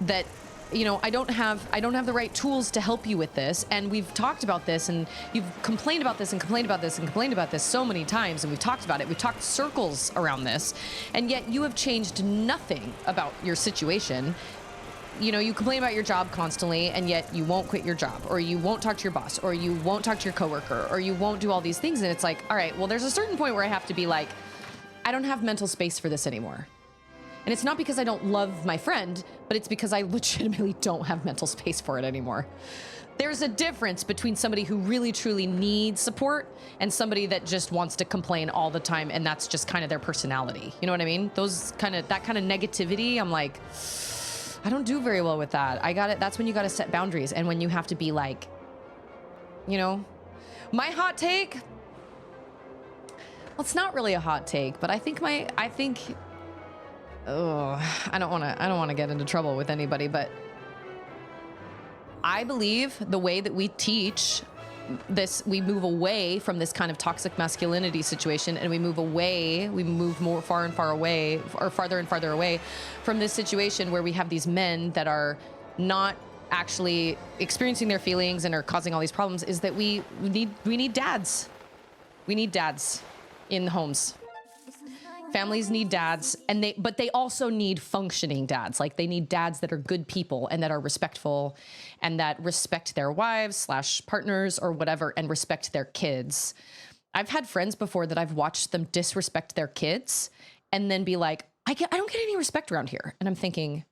that, you know, I don't have the right tools to help you with this. And we've talked about this and you've complained about this and complained about this and complained about this so many times. And we've talked about it. We've talked circles around this. And yet you have changed nothing about your situation. You know, you complain about your job constantly and yet you won't quit your job or you won't talk to your boss or you won't talk to your coworker or you won't do all these things. And it's like, all right, well, there's a certain point where I have to be like, I don't have mental space for this anymore. And it's not because I don't love my friend, but it's because I legitimately don't have mental space for it anymore. There's a difference between somebody who really truly needs support and somebody that just wants to complain all the time. And that's just kind of their personality. You know what I mean? That kind of negativity. I'm like, I don't do very well with that. That's when you got to set boundaries. And when you have to be like, you know, my hot take, well, it's not really a hot take, but I don't want to get into trouble with anybody, but I believe the way that we teach this, we move away from this kind of toxic masculinity situation and we move more farther and farther away from this situation where we have these men that are not actually experiencing their feelings and are causing all these problems, is that we need dads. We need dads in homes. Families need dads, but they also need functioning dads. Like, they need dads that are good people and that are respectful and that respect their wives / partners or whatever and respect their kids. I've had friends before that I've watched them disrespect their kids and then be like, I don't get any respect around here. And I'm thinking,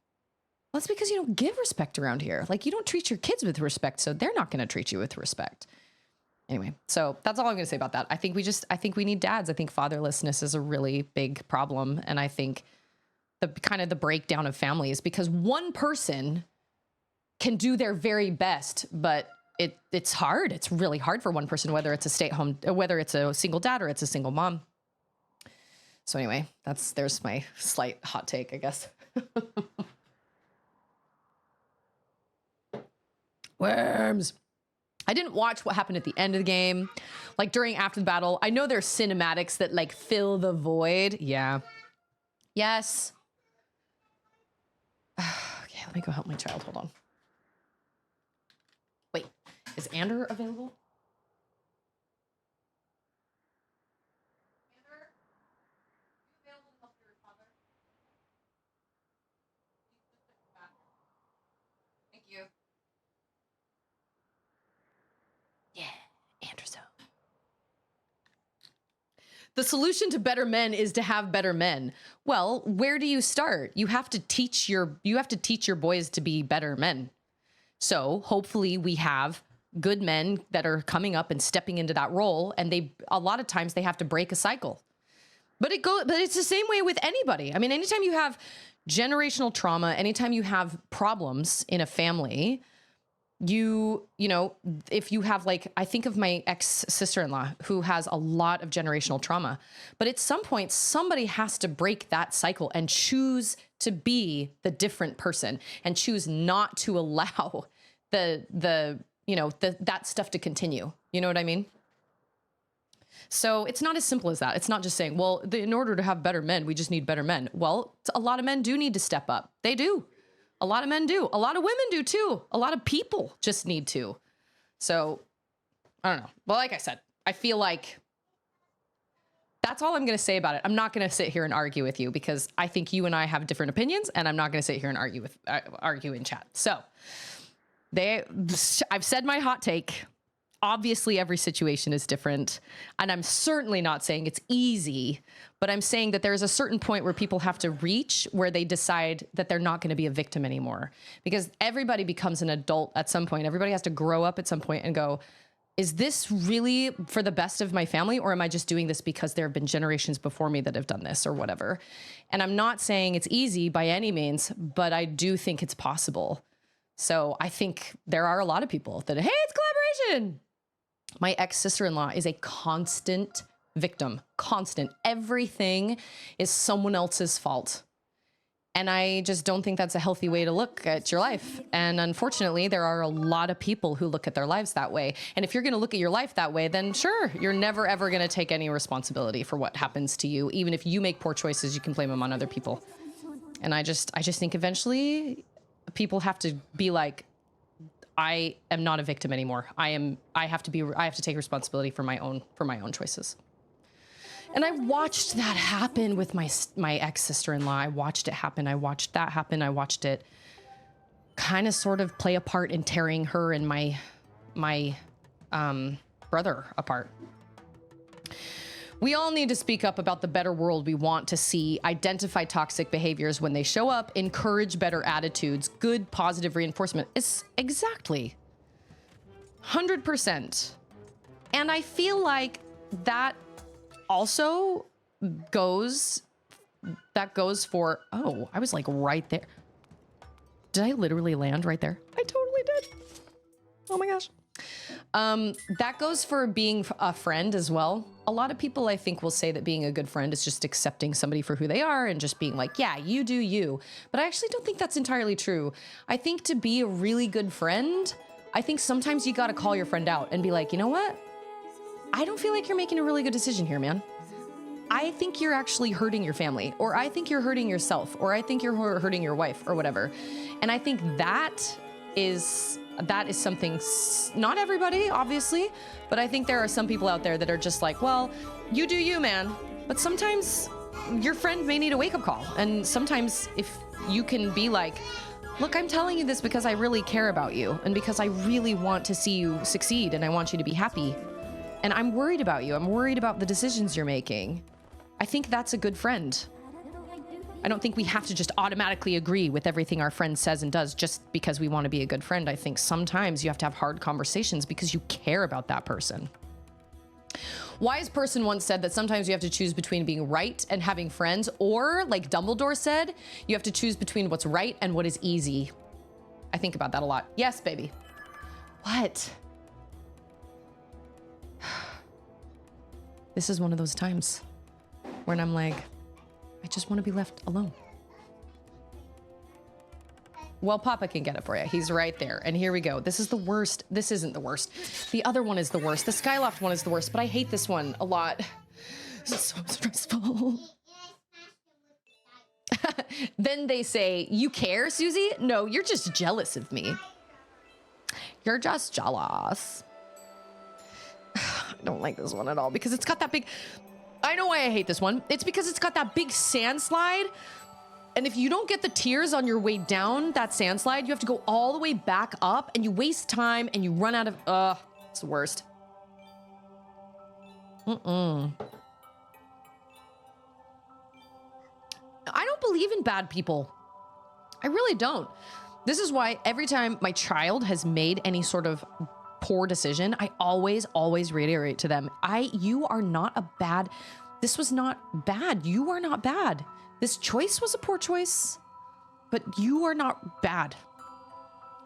well, it's because you don't give respect around here. Like, you don't treat your kids with respect, so they're not going to treat you with respect. Anyway, so that's all I'm going to say about that. I think we need dads. I think fatherlessness is a really big problem. And I think the breakdown of families, because one person can do their very best, but it's hard. It's really hard for one person, whether it's a stay-at-home, whether it's a single dad or it's a single mom. So anyway, there's my slight hot take, I guess. Worms. I didn't watch what happened at the end of the game, like after the battle. I know there's cinematics that like fill the void. Yeah. Yes. Okay, let me go help my child. Hold on. Wait, is Ander available? Ander, are you available to help your father? Thank you. Yeah, Anderson. The solution to better men is to have better men. Well, where do you start? You have to teach your boys to be better men. So hopefully we have good men that are coming up and stepping into that role, and a lot of times they have to break a cycle. But it's the same way with anybody. I mean, anytime you have generational trauma, anytime you have problems in a family, you know, if you have, like, I think of my ex-sister-in-law who has a lot of generational trauma, but at some point somebody has to break that cycle and choose to be the different person and choose not to allow that stuff to continue. You know what I mean? So it's not as simple as that. It's not just saying, well, in order to have better men, we just need better men. Well, a lot of men do need to step up. They do. A lot of men do. A lot of women do too. A lot of people just need to. So I don't know. Well, like I said, I feel like that's all I'm going to say about it. I'm not going to sit here and argue with you because I think you and I have different opinions, and I'm not going to sit here and argue in chat. So I've said my hot take. Obviously, every situation is different, and I'm certainly not saying it's easy, but I'm saying that there's a certain point where people have to reach where they decide that they're not going to be a victim anymore, because everybody becomes an adult at some point. Everybody has to grow up at some point and go, is this really for the best of my family, or am I just doing this because there have been generations before me that have done this or whatever? And I'm not saying it's easy by any means, but I do think it's possible. So I think there are a lot of people that, hey, it's collaboration. My ex-sister-in-law is a constant victim, constant. Everything is someone else's fault. And I just don't think that's a healthy way to look at your life. And unfortunately, there are a lot of people who look at their lives that way. And if you're going to look at your life that way, then sure, you're never, ever going to take any responsibility for what happens to you. Even if you make poor choices, you can blame them on other people. And I just think eventually people have to be like, I am not a victim anymore. I have to take responsibility for my own choices. And I watched that happen with my ex-sister-in-law. I watched it happen. I watched that happen. I watched it kind of sort of play a part in tearing her and my brother apart. We all need to speak up about the better world we want to see, identify toxic behaviors when they show up, encourage better attitudes, good positive reinforcement. It's exactly 100%. And I feel like that also goes for, oh, I was like right there. Did I literally land right there? I totally did. Oh my gosh. That goes for being a friend as well. A lot of people, I think, will say that being a good friend is just accepting somebody for who they are and just being like, yeah, you do you. But I actually don't think that's entirely true. I think to be a really good friend, I think sometimes you got to call your friend out and be like, you know what? I don't feel like you're making a really good decision here, man. I think you're actually hurting your family, or I think you're hurting yourself, or I think you're hurting your wife or whatever. And I think that is something, not everybody, obviously, but I think there are some people out there that are just like, well, you do you, man. But sometimes your friend may need a wake-up call. And sometimes if you can be like, look, I'm telling you this because I really care about you and because I really want to see you succeed and I want you to be happy. And I'm worried about you. I'm worried about the decisions you're making. I think that's a good friend. I don't think we have to just automatically agree with everything our friend says and does just because we want to be a good friend. I think sometimes you have to have hard conversations because you care about that person. Wise person once said that sometimes you have to choose between being right and having friends, or like Dumbledore said, you have to choose between what's right and what is easy. I think about that a lot. Yes, baby. What? This is one of those times when I'm like, I just want to be left alone. Well, Papa can get it for you. He's right there. And here we go. This is the worst. This isn't the worst. The other one is the worst. The Skyloft one is the worst, but I hate this one a lot. This is so stressful. Then they say, you care, Susie? No, you're just jealous of me. You're just jealous. I don't like this one at all because it's got that big... I know why I hate this one. It's because it's got that big sand slide. And if you don't get the tears on your way down that sand slide, you have to go all the way back up and you waste time and you run out of... it's the worst. I don't believe in bad people. I really don't. This is why every time my child has made any sort of poor decision, I always reiterate to them, you are not a bad... This was not bad. You are not bad. This choice was a poor choice, but you are not bad.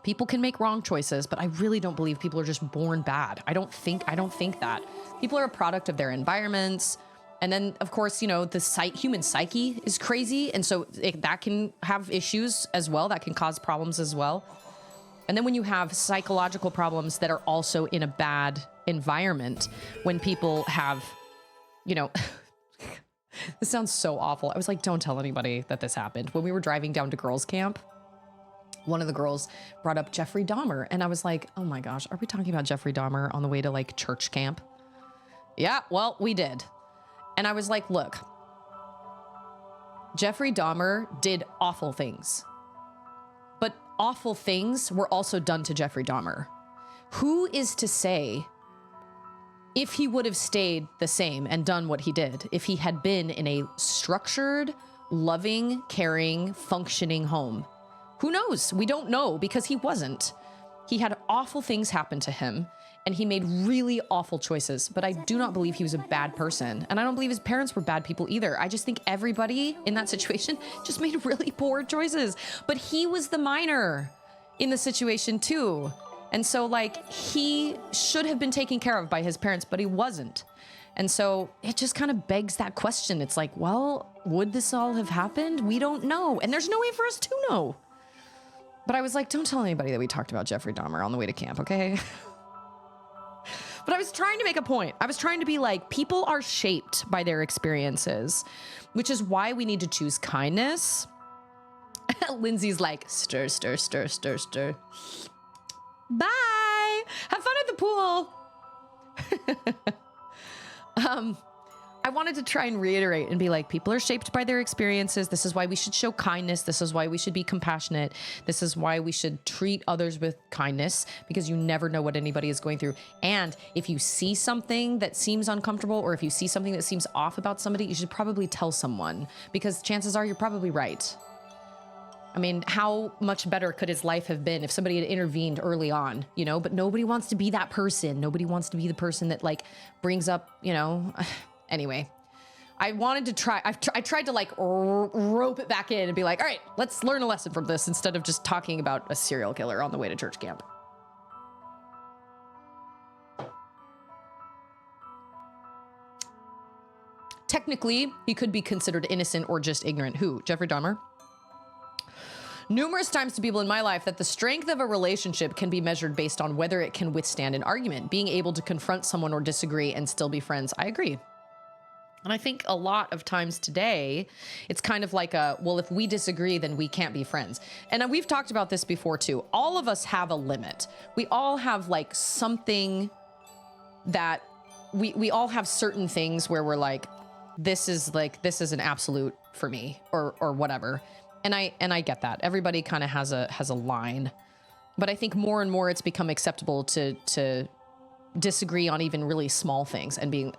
People can make wrong choices, but I really don't believe people are just born bad. I don't think that. People are a product of their environments. And then, of course, you know, the human psyche is crazy. And so that can have issues as well. That can cause problems as well. And then when you have psychological problems that are also in a bad environment, when people have, you know... This sounds so awful. I was like, don't tell anybody that this happened. When we were driving down to girls' camp, one of the girls brought up Jeffrey Dahmer. And I was like, oh my gosh, are we talking about Jeffrey Dahmer on the way to like church camp? Yeah, well, we did. And I was like, look, Jeffrey Dahmer did awful things. But awful things were also done to Jeffrey Dahmer. Who is to say... if he would have stayed the same and done what he did, if he had been in a structured, loving, caring, functioning home. Who knows? We don't know because he wasn't. He had awful things happen to him and he made really awful choices, but I do not believe he was a bad person. And I don't believe his parents were bad people either. I just think everybody in that situation just made really poor choices, but he was the minor in the situation too. And so, like, he should have been taken care of by his parents, but he wasn't. And so it just kind of begs that question. It's like, well, would this all have happened? We don't know. And there's no way for us to know. But I was like, don't tell anybody that we talked about Jeffrey Dahmer on the way to camp, okay? But I was trying to make a point. I was trying to be like, people are shaped by their experiences, which is why we need to choose kindness. Lindsay's like, stir, stir, stir, stir, stir. Bye. Have fun at the pool. I wanted to try and reiterate and be like, people are shaped by their experiences. This is why we should show kindness. This is why we should be compassionate. This is why we should treat others with kindness, because you never know what anybody is going through. And if you see something that seems uncomfortable, or if you see something that seems off about somebody, you should probably tell someone, because chances are you're probably right. I mean, how much better could his life have been if somebody had intervened early on, you know? But nobody wants to be that person. Nobody wants to be the person that, like, brings up, you know... Anyway, I wanted to try... I tried to, like, rope it back in and be like, all right, let's learn a lesson from this instead of just talking about a serial killer on the way to church camp. Technically, he could be considered innocent or just ignorant. Who? Jeffrey Dahmer? Numerous times to people in my life that the strength of a relationship can be measured based on whether it can withstand an argument, being able to confront someone or disagree and still be friends. I agree. And I think a lot of times today, it's kind of like a, well, if we disagree, then we can't be friends. And we've talked about this before too. All of us have a limit. We all have like something that we all have certain things where we're like, this is an absolute for me or whatever. And I get that. Everybody kind of has a line. But I think more and more it's become acceptable to disagree on even really small things and be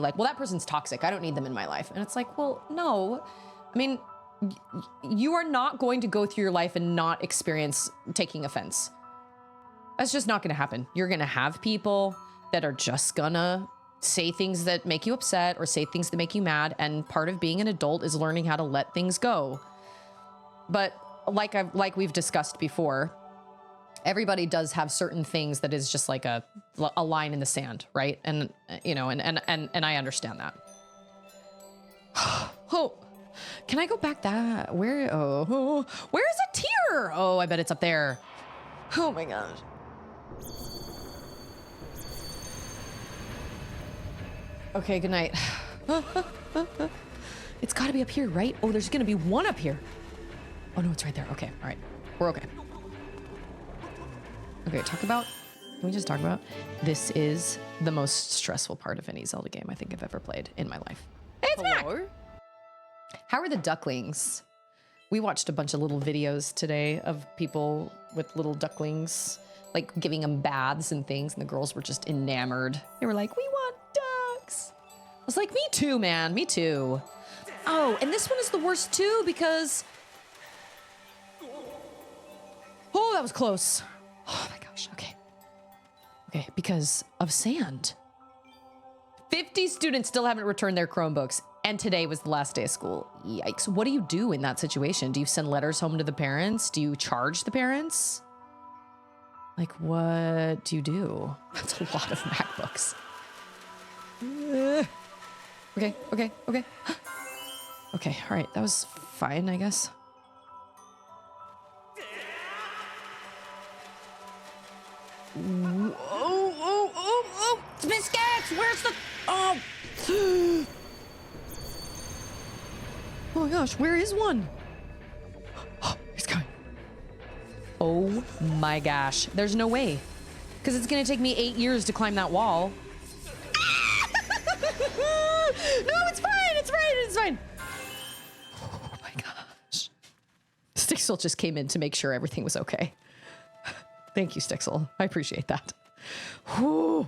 like, well, that person's toxic. I don't need them in my life. And it's like, well, no. I mean, you are not going to go through your life and not experience taking offense. That's just not going to happen. You're going to have people that are just gonna say things that make you upset or say things that make you mad. And part of being an adult is learning how to let things go. But like we've discussed before, everybody does have certain things that is just like a line in the sand, right? And you know, and I understand that. Oh, can I go back that? Where? Oh, where is a tear? Oh, I bet it's up there. Oh my gosh. Okay, good night. It's got to be up here, right? Oh, there's going to be one up here. Oh no, it's right there. Okay, all right, we're okay. Okay, can we just talk about? This is the most stressful part of any Zelda game I think I've ever played in my life. Hey, it's Mac! How are the ducklings? We watched a bunch of little videos today of people with little ducklings, like giving them baths and things, and the girls were just enamored. They were like, we want ducks. I was like, me too, man, me too. Oh, and this one is the worst too because... Oh, that was close. Oh my gosh, okay. Okay, because of sand. 50 students still haven't returned their Chromebooks, and today was the last day of school. Yikes. What do you do in that situation? Do you send letters home to the parents? Do you charge the parents? Like, what do you do? That's a lot of MacBooks. Okay. Okay, all right, that was fine, I guess. Oh, biscuits! Where's the... Oh! Oh my gosh, where is one? Oh, he's coming. Oh my gosh, there's no way. Because it's gonna take me 8 years to climb that wall. No, it's fine, it's fine. Oh my gosh. Stixel just came in to make sure everything was okay. Thank you, Stixel. I appreciate that. Whew.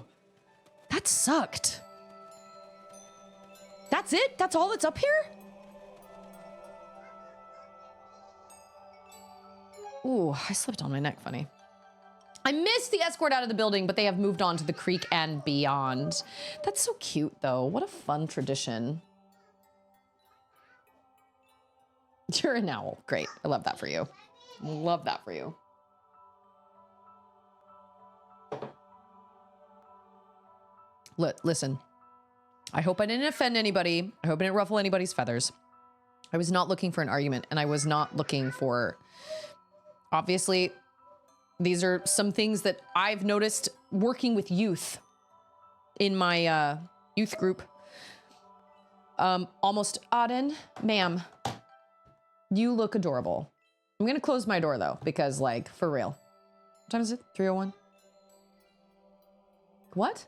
That sucked. That's it? That's all that's up here? Ooh, I slipped on my neck, funny. I missed the escort out of the building, but they have moved on to the creek and beyond. That's so cute, though. What a fun tradition. You're an owl. Great. I love that for you. Love that for you. Listen, I hope I didn't offend anybody. I hope I didn't ruffle anybody's feathers. I was not looking for an argument, and I was not looking for... Obviously, these are some things that I've noticed working with youth in my youth group. Almost Auden, ma'am, you look adorable. I'm gonna close my door though, because like, for real. What time is it? 3:01? What?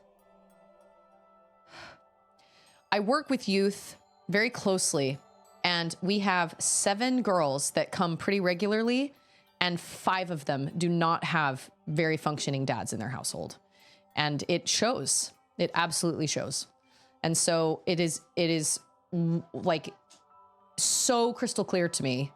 I work with youth very closely, and we have 7 girls that come pretty regularly, and 5 of them do not have very functioning dads in their household. And it shows. It absolutely shows. And so it is like so crystal clear to me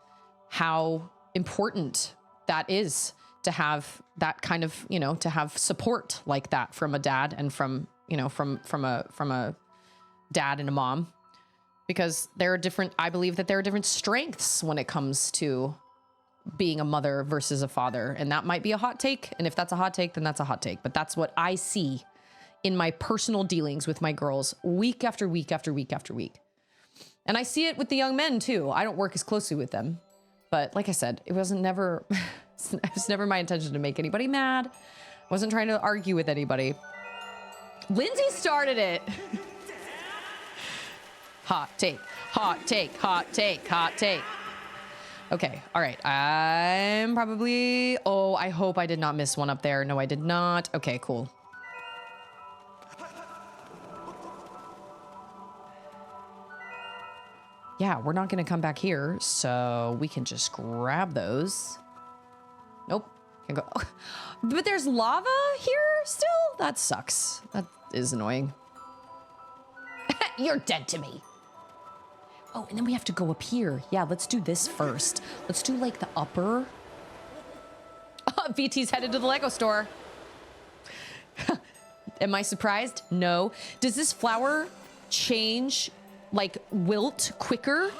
how important that is to have that kind of, you know, to have support like that from a dad and from, you know, from a dad and a mom, because there are different, I believe that there are different strengths when it comes to being a mother versus a father. And that might be a hot take. And if that's a hot take, then that's a hot take. But that's what I see in my personal dealings with my girls week after week after week after week. And I see it with the young men too. I don't work as closely with them, but like I said, it was never my intention to make anybody mad. I wasn't trying to argue with anybody. Lindsay started it. Hot take, hot take, hot take, hot take. Okay, all right. I'm probably... Oh, I hope I did not miss one up there. No, I did not. Okay, cool. Yeah, we're not going to come back here, so we can just grab those. Nope. Can't go. But there's lava here still? That sucks. That is annoying. You're dead to me. Oh, and then we have to go up here. Yeah, let's do this first. Let's do like the upper. Oh, VT's headed to the Lego store. Am I surprised? No. Does this flower change, like wilt quicker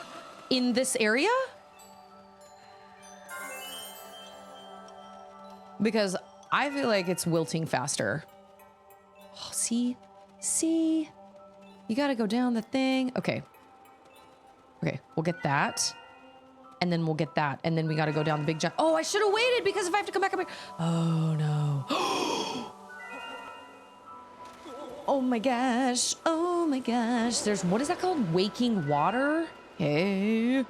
in this area? Because I feel like it's wilting faster. Oh, see? See? You gotta go down the thing. Okay. Okay, we'll get that. And then we'll get that. And then we gotta go down the big giant. Oh, I should have waited because if I have to come back, I'm like, oh no. Oh my gosh. Oh my gosh. There's, what is that called? Waking water? Hey.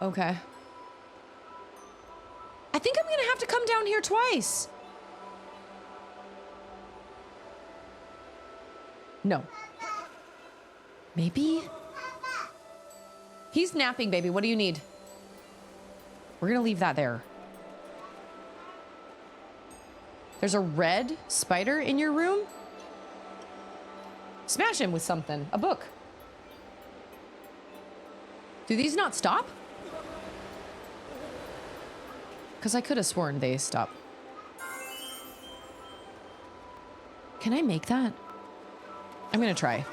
Okay. I think I'm gonna have to come down here twice. No. Maybe? He's napping, baby. What do you need? We're gonna leave that there. There's a red spider in your room? Smash him with something. A book. Do these not stop? Because I could have sworn they stop. Can I make that? I'm gonna try.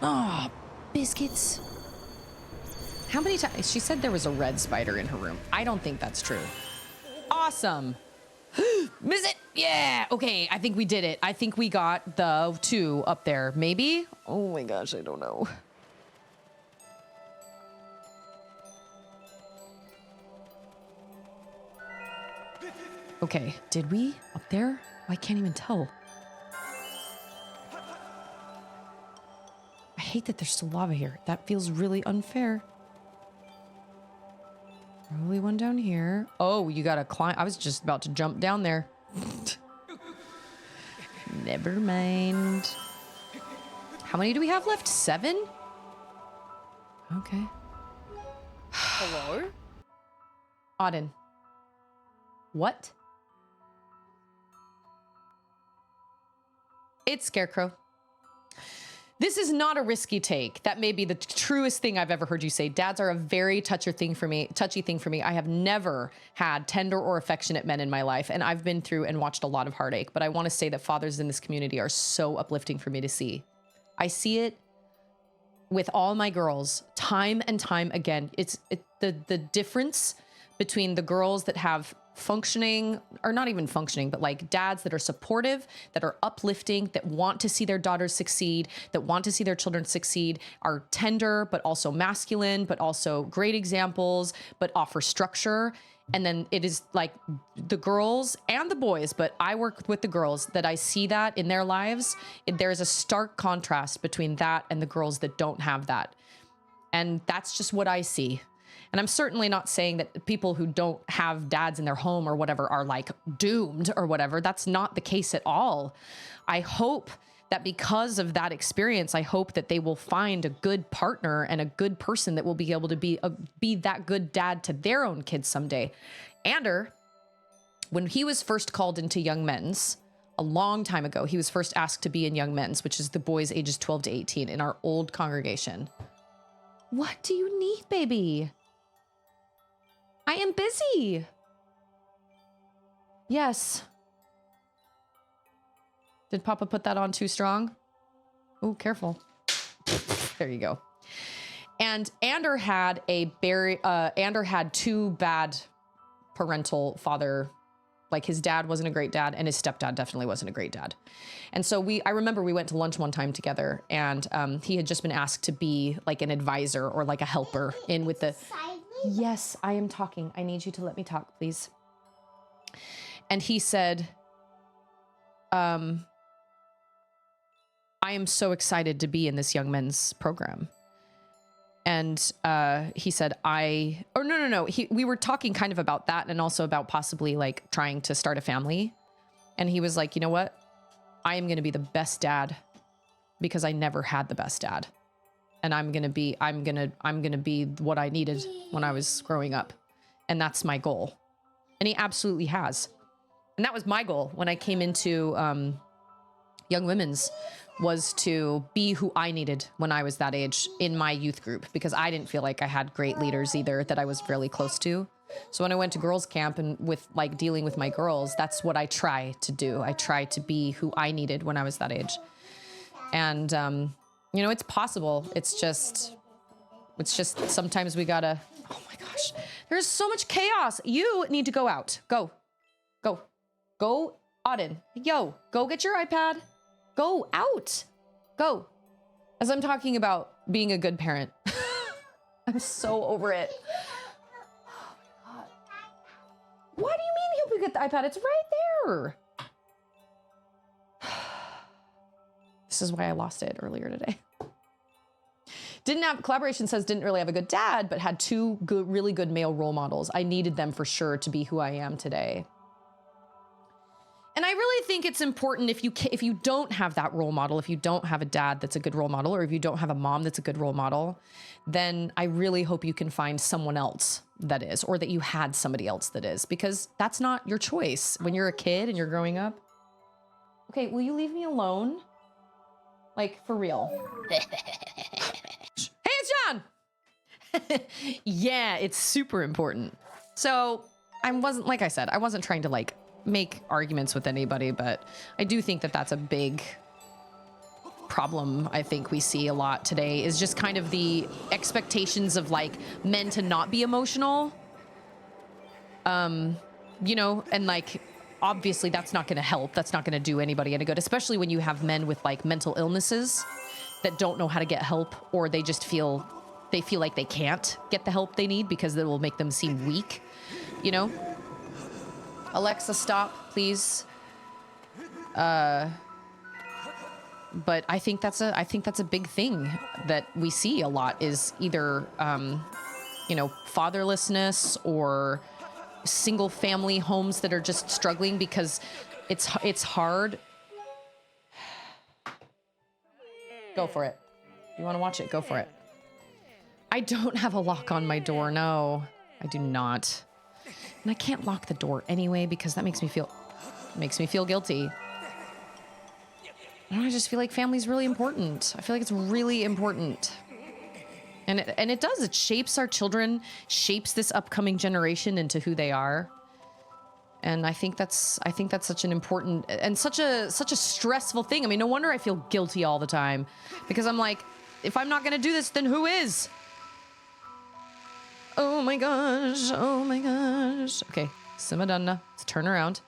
Oh, biscuits. How many times? She said there was a red spider in her room. I don't think that's true. Awesome. Miss it. Yeah. Okay. I think we did it. I think we got the 2 up there. Maybe? Oh my gosh. I don't know. Okay. Did we? Up there? I can't even tell. I hate that there's still lava here. That feels really unfair. Probably one down here. Oh, you gotta climb. I was just about to jump down there. Never mind. How many do we have left? 7? Okay. Hello? Auden. What? It's Scarecrow. This is not a risky take. That may be the truest thing I've ever heard you say. Dads are a very touchy thing for me. I have never had tender or affectionate men in my life, and I've been through and watched a lot of heartache. But I want to say that fathers in this community are so uplifting for me to see. I see it with all my girls time and time again. It's the difference between the girls that have functioning, or not even functioning, but like dads that are supportive, that are uplifting, that want to see their daughters succeed, that want to see their children succeed, are tender, but also masculine, but also great examples, but offer structure. And then it is like the girls and the boys, but I work with the girls that I see that in their lives. There's a stark contrast between that and the girls that don't have that. And that's just what I see. And I'm certainly not saying that people who don't have dads in their home or whatever are like doomed or whatever. That's not the case at all. I hope that because of that experience, I hope that they will find a good partner and a good person that will be able to be that good dad to their own kids someday. Ander, when he was first called into Young Men's, a long time ago, he was first asked to be in Young Men's, which is the boys ages 12 to 18 in our old congregation. What do you need, baby? I am busy. Yes. Did Papa put that on too strong? Oh, careful. There you go. And Ander had Ander had 2 bad parental father. Like his dad wasn't a great dad, and his stepdad definitely wasn't a great dad. And so I remember we went to lunch one time together, and he had just been asked to be like an advisor or like a helper in with the. Yes, I am talking. I need you to let me talk, please. And he said, I am so excited to be in this Young Men's program. And he said, no. We were talking kind of about that and also about possibly like trying to start a family. And he was like, you know what? I am going to be the best dad because I never had the best dad. And I'm going to be what I needed when I was growing up. And that's my goal. And he absolutely has. And that was my goal when I came into Young Women's, was to be who I needed when I was that age in my youth group, because I didn't feel like I had great leaders either that I was fairly close to. So when I went to girls camp and with like dealing with my girls, that's what I try to do. I try to be who I needed when I was that age. And, you know, it's possible. It's just sometimes we gotta, oh my gosh, there's so much chaos. You need to go out. Go, Auden. Yo, go get your iPad. Go out. Go. As I'm talking about being a good parent. I'm so over it. Oh my God. What do you mean help you get the iPad? It's right there. This is why I lost it earlier today. Collaboration says didn't really have a good dad, but had two really good male role models. I needed them for sure to be who I am today. And I really think it's important if you don't have that role model, if you don't have a dad that's a good role model, or if you don't have a mom that's a good role model, then I really hope you can find someone else that is, or that you had somebody else that is, because that's not your choice when you're a kid and you're growing up. Okay, will you leave me alone? Like, for real. Hey, it's John! Yeah, it's super important. So I wasn't trying to like make arguments with anybody, but I do think that that's a big problem. I think we see a lot today is just kind of the expectations of like men to not be emotional. You know, and like, obviously that's not going to help. That's not going to do anybody any good, especially when you have men with like mental illnesses that don't know how to get help, or they just feel like they can't get the help they need because it will make them seem weak, you know? Alexa, stop, please. But I think that's a big thing that we see a lot is either, you know, fatherlessness or single family homes that are just struggling because it's hard. Go for it. You want to watch it? Go for it. I don't have a lock on my door. No, I do not. And I can't lock the door anyway because that makes me feel guilty. I just feel like family's really important. I feel like it's really important. And it does. It shapes our children, shapes this upcoming generation into who they are. And I think that's such an important and such a stressful thing. I mean, no wonder I feel guilty all the time, because I'm like, if I'm not going to do this, then who is? Oh my gosh. Oh my gosh. Okay. Simadunna. Let's turn around.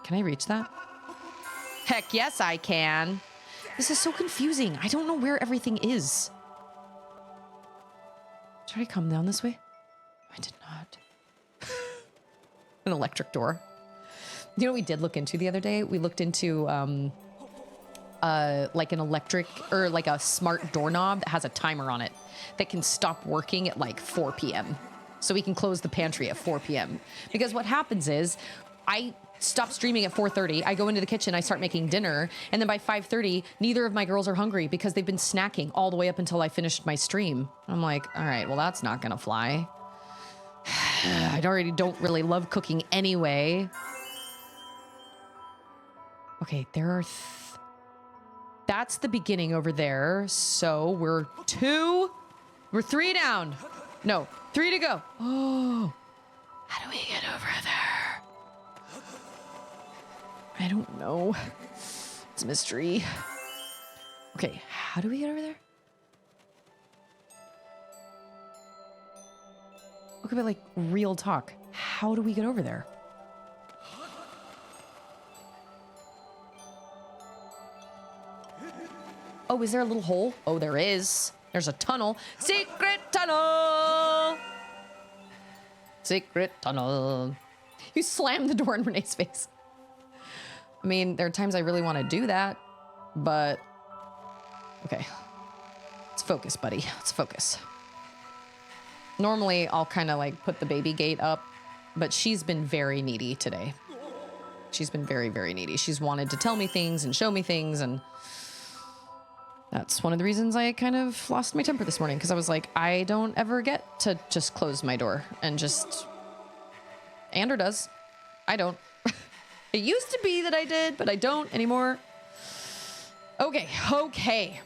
Can I reach that? Heck yes, I can. This is so confusing. I don't know where everything is. Did I come down this way? I did not. An electric door. You know what we did look into the other day? We looked into like an electric or like a smart doorknob that has a timer on it that can stop working at like 4 p.m. So we can close the pantry at 4 p.m. Because what happens is I stop streaming at 4:30. I go into the kitchen, I start making dinner, and then by 5:30, neither of my girls are hungry because they've been snacking all the way up until I finished my stream. I'm like, all right, well, that's not gonna fly. I already don't really love cooking anyway. Okay, there are... That's the beginning over there. So we're 3 down. No, 3 to go. Oh, how do we get over there? I don't know. It's a mystery. Okay, how do we get over there? Okay, but like real talk. How do we get over there? Oh, is there a little hole? Oh, there is. There's a tunnel. Secret tunnel! Secret tunnel. You slammed the door in Renee's face. I mean, there are times I really want to do that, but... Okay. Let's focus, buddy. Let's focus. Normally, I'll kind of like put the baby gate up, but she's been very needy today. She's been very, very needy. She's wanted to tell me things and show me things, and that's one of the reasons I kind of lost my temper this morning, because I was like, I don't ever get to just close my door and just... Ander does. I don't. It used to be that I did, but I don't anymore. Okay, okay.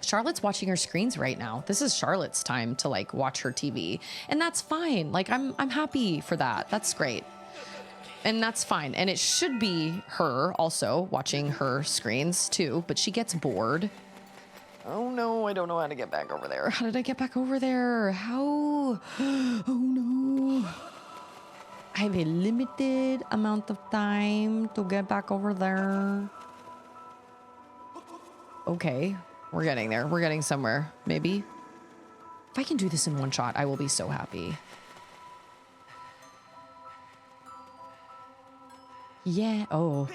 Charlotte's watching her screens right now. This is Charlotte's time to like watch her TV, and that's fine. Like I'm happy for that. That's great. And that's fine. And it should be her also watching her screens too, but she gets bored. Oh no, I don't know how to get back over there. How did I get back over there? How? Oh no. I have a limited amount of time to get back over there. Okay, we're getting there. We're getting somewhere, maybe. If I can do this in one shot, I will be so happy. Yeah, oh.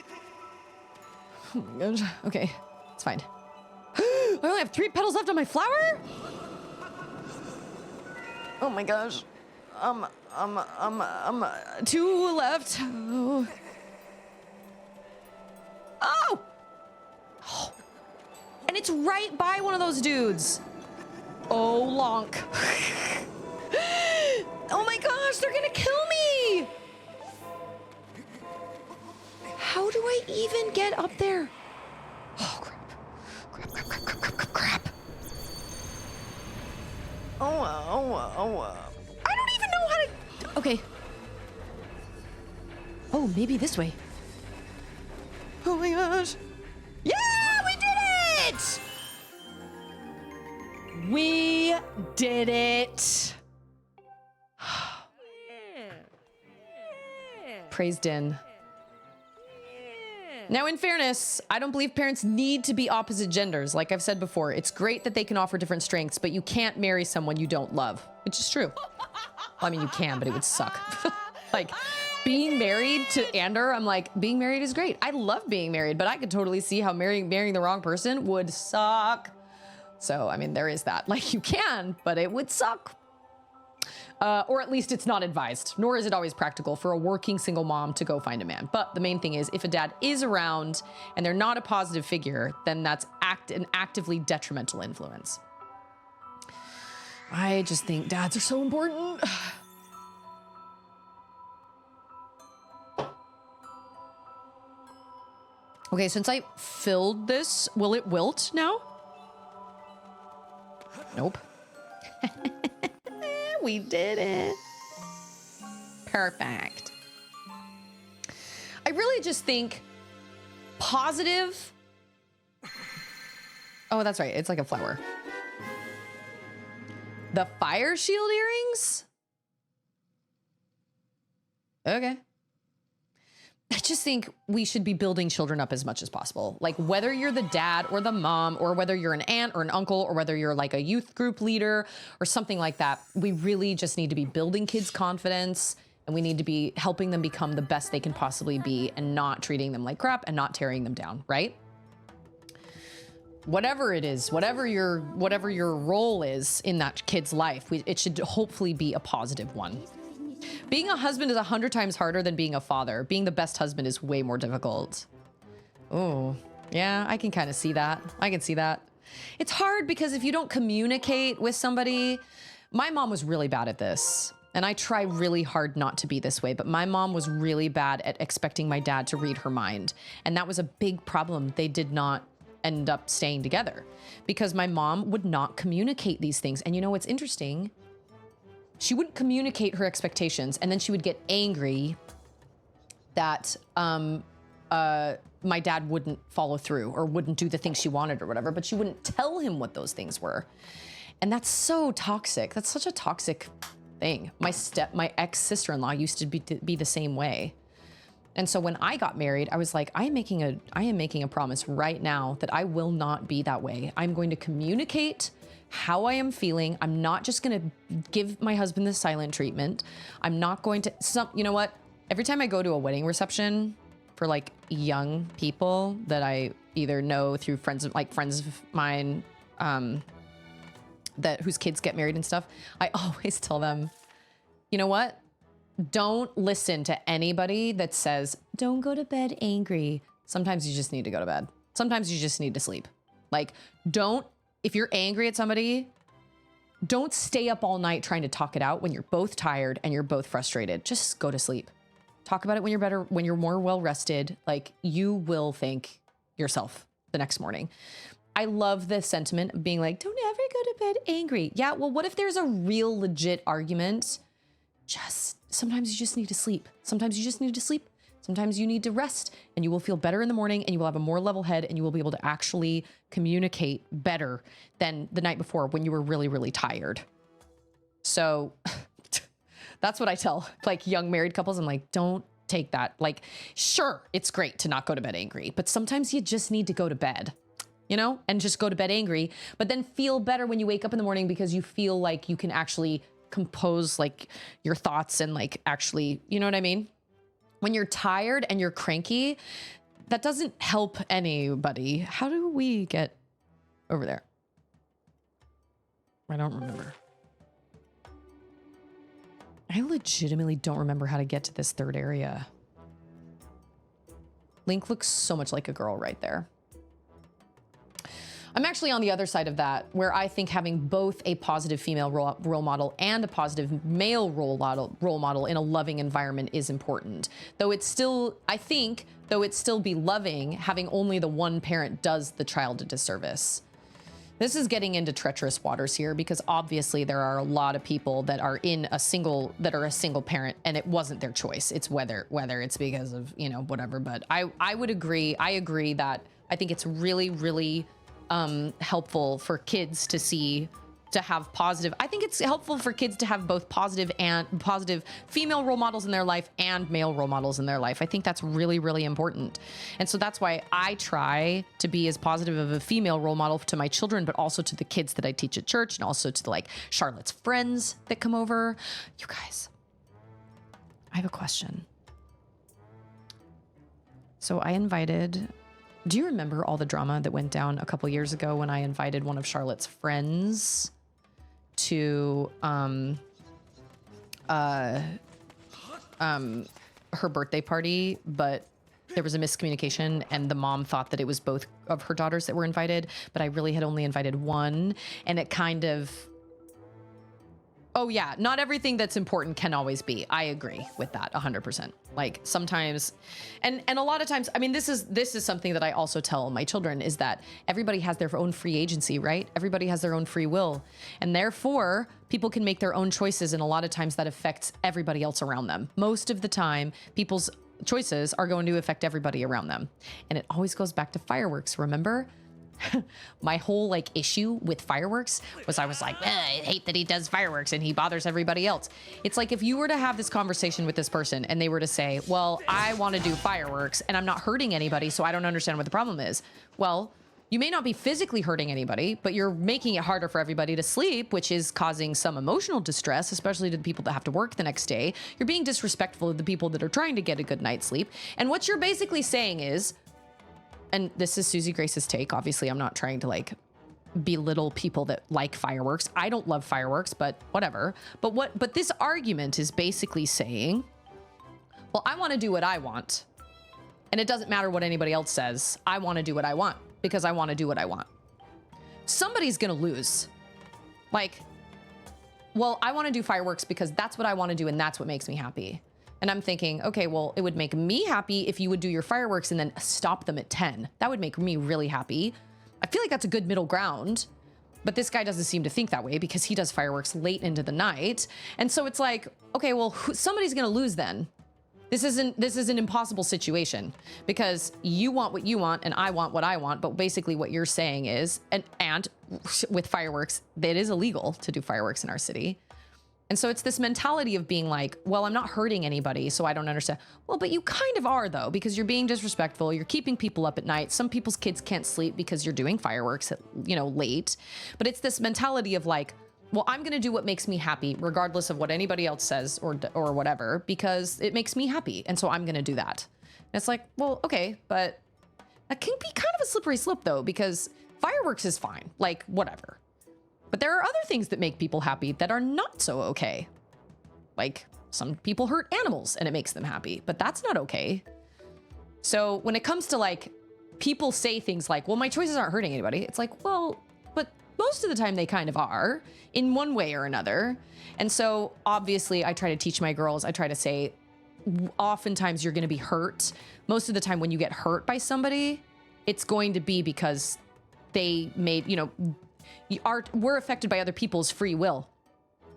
Oh my gosh, okay, it's fine. I only have 3 petals left on my flower? Oh my gosh. 2 left. Oh. Oh! Oh. And it's right by one of those dudes. Oh, lonk. Oh my gosh, they're gonna kill me! How do I even get up there? Oh, crap. Crap. Oh. I don't even know how to... Okay. Oh, maybe this way. Oh my gosh. Yeah, we did it! We did it. Praise Din. Now, in fairness, I don't believe parents need to be opposite genders. Like I've said before, it's great that they can offer different strengths, but you can't marry someone you don't love, which is true. Well, I mean, you can, but it would suck. Like, being married to Ander, I'm like, being married is great. I love being married, but I could totally see how marrying the wrong person would suck. So, I mean, there is that. Like, you can, but it would suck. Or at least it's not advised, nor is it always practical for a working single mom to go find a man. But the main thing is, if a dad is around and they're not a positive figure, then that's an actively detrimental influence. I just think dads are so important. Okay, since I filled this, will it wilt now? Nope. We did it. Perfect. I really just think positive. Oh, that's right. It's like a flower. The fire shield earrings? Okay. I just think we should be building children up as much as possible. Like whether you're the dad or the mom, or whether you're an aunt or an uncle, or whether you're like a youth group leader or something like that, we really just need to be building kids' confidence, and we need to be helping them become the best they can possibly be and not treating them like crap and not tearing them down, right? Whatever it is, whatever your role is in that kid's life, it should hopefully be a positive one. Being a husband is 100 times harder than being a father. Being the best husband is way more difficult. Oh, yeah, I can kind of see that. I can see that. It's hard because if you don't communicate with somebody, my mom was really bad at this. And I try really hard not to be this way, but my mom was really bad at expecting my dad to read her mind. And that was a big problem. They did not end up staying together because my mom would not communicate these things. And you know what's interesting? She wouldn't communicate her expectations, and then she would get angry that my dad wouldn't follow through or wouldn't do the things she wanted or whatever, but she wouldn't tell him what those things were. And that's so toxic. That's such a toxic thing. My ex-sister-in-law used to be the same way. And so when I got married, I was like, I am making a promise right now that I will not be that way. I'm going to communicate how I am feeling. I'm not just going to give my husband the silent treatment. I'm not going to, you know what? Every time I go to a wedding reception for like young people that I either know through friends of mine, whose kids get married and stuff, I always tell them, you know what? don't listen to anybody that says, don't go to bed angry. Sometimes you just need to go to bed. Sometimes you just need to sleep. Like, if you're angry at somebody, don't stay up all night trying to talk it out when you're both tired and you're both frustrated. Just go to sleep. Talk about it when you're better, when you're more well rested. Like, you will thank yourself the next morning. I love the sentiment of being like, don't ever go to bed angry. Yeah, well, what if there's a real legit argument? Sometimes you just need to sleep. Sometimes you just need to sleep. Sometimes you need to rest, and you will feel better in the morning, and you will have a more level head, and you will be able to actually communicate better than the night before when you were really, really tired. So that's what I tell like young married couples. I'm like, don't take that. Like, sure, it's great to not go to bed angry, but sometimes you just need to go to bed, you know, and just go to bed angry, but then feel better when you wake up in the morning because you feel like you can actually compose like your thoughts and like actually, you know what I mean? When you're tired and you're cranky, that doesn't help anybody. How do we get over there? I don't remember. I legitimately don't remember how to get to this third area. Link looks so much like a girl right there. I'm actually on the other side of that, where I think having both a positive female role model and a positive male role model in a loving environment is important. Though it's still, I think, though it still be loving, having only the one parent does the child a disservice. This is getting into treacherous waters here because obviously there are a lot of people that are a single parent and it wasn't their choice. It's whether it's because of, you know, whatever. But I would agree. I agree that I think it's really, really helpful for kids to have positive. I think it's helpful for kids to have both positive female role models in their life and male role models in their life. I think that's really, really important. And so that's why I try to be as positive of a female role model to my children, but also to the kids that I teach at church and also to like Charlotte's friends that come over. You guys, I have a question. So do you remember all the drama that went down a couple years ago when I invited one of Charlotte's friends to her birthday party, but there was a miscommunication and the mom thought that it was both of her daughters that were invited, but I really had only invited one, and it kind of... Oh yeah, not everything that's important can always be. I agree with that 100%. Like sometimes, and a lot of times, I mean, this is something that I also tell my children is that everybody has their own free agency, right? Everybody has their own free will. And therefore people can make their own choices. And a lot of times that affects everybody else around them. Most of the time, people's choices are going to affect everybody around them. And it always goes back to fireworks. Remember? My whole like issue with fireworks was I was like, I hate that he does fireworks and he bothers everybody else. It's like if you were to have this conversation with this person and they were to say, well, I want to do fireworks and I'm not hurting anybody, so I don't understand what the problem is. Well, you may not be physically hurting anybody, but you're making it harder for everybody to sleep, which is causing some emotional distress, especially to the people that have to work the next day. You're being disrespectful to the people that are trying to get a good night's sleep. And what you're basically saying is, and this is Susie Grace's take. Obviously, I'm not trying to like belittle people that like fireworks. I don't love fireworks, but whatever. But this argument is basically saying, well, I want to do what I want. And it doesn't matter what anybody else says. I want to do what I want because I want to do what I want. Somebody's going to lose. Like, well, I want to do fireworks because that's what I want to do and that's what makes me happy. And I'm thinking, okay, well, it would make me happy if you would do your fireworks and then stop them at 10. That would make me really happy. I feel like that's a good middle ground, but this guy doesn't seem to think that way because he does fireworks late into the night. And so it's like, okay, well, somebody's going to lose then. This is an impossible situation because you want what you want and I want what I want. But basically what you're saying is, and with fireworks, it is illegal to do fireworks in our city. And so it's this mentality of being like, well, I'm not hurting anybody, so I don't understand. Well, but you kind of are, though, because you're being disrespectful. You're keeping people up at night. Some people's kids can't sleep because you're doing fireworks at, late. But it's this mentality of like, well, I'm going to do what makes me happy, regardless of what anybody else says or whatever, because it makes me happy. And so I'm going to do that. And it's like, well, okay, but that can be kind of a slippery slope, though, because fireworks is fine. Like, whatever. But there are other things that make people happy that are not so okay. Like Some people hurt animals and it makes them happy, but that's not okay. So when it comes to like, people say things like, well, my choices aren't hurting anybody. It's like, well, but most of the time they kind of are in one way or another. And so obviously I try to teach my girls, I try to say, oftentimes you're going to be hurt. Most of the time when you get hurt by somebody, it's going to be because they made, you know, we're affected by other people's free will.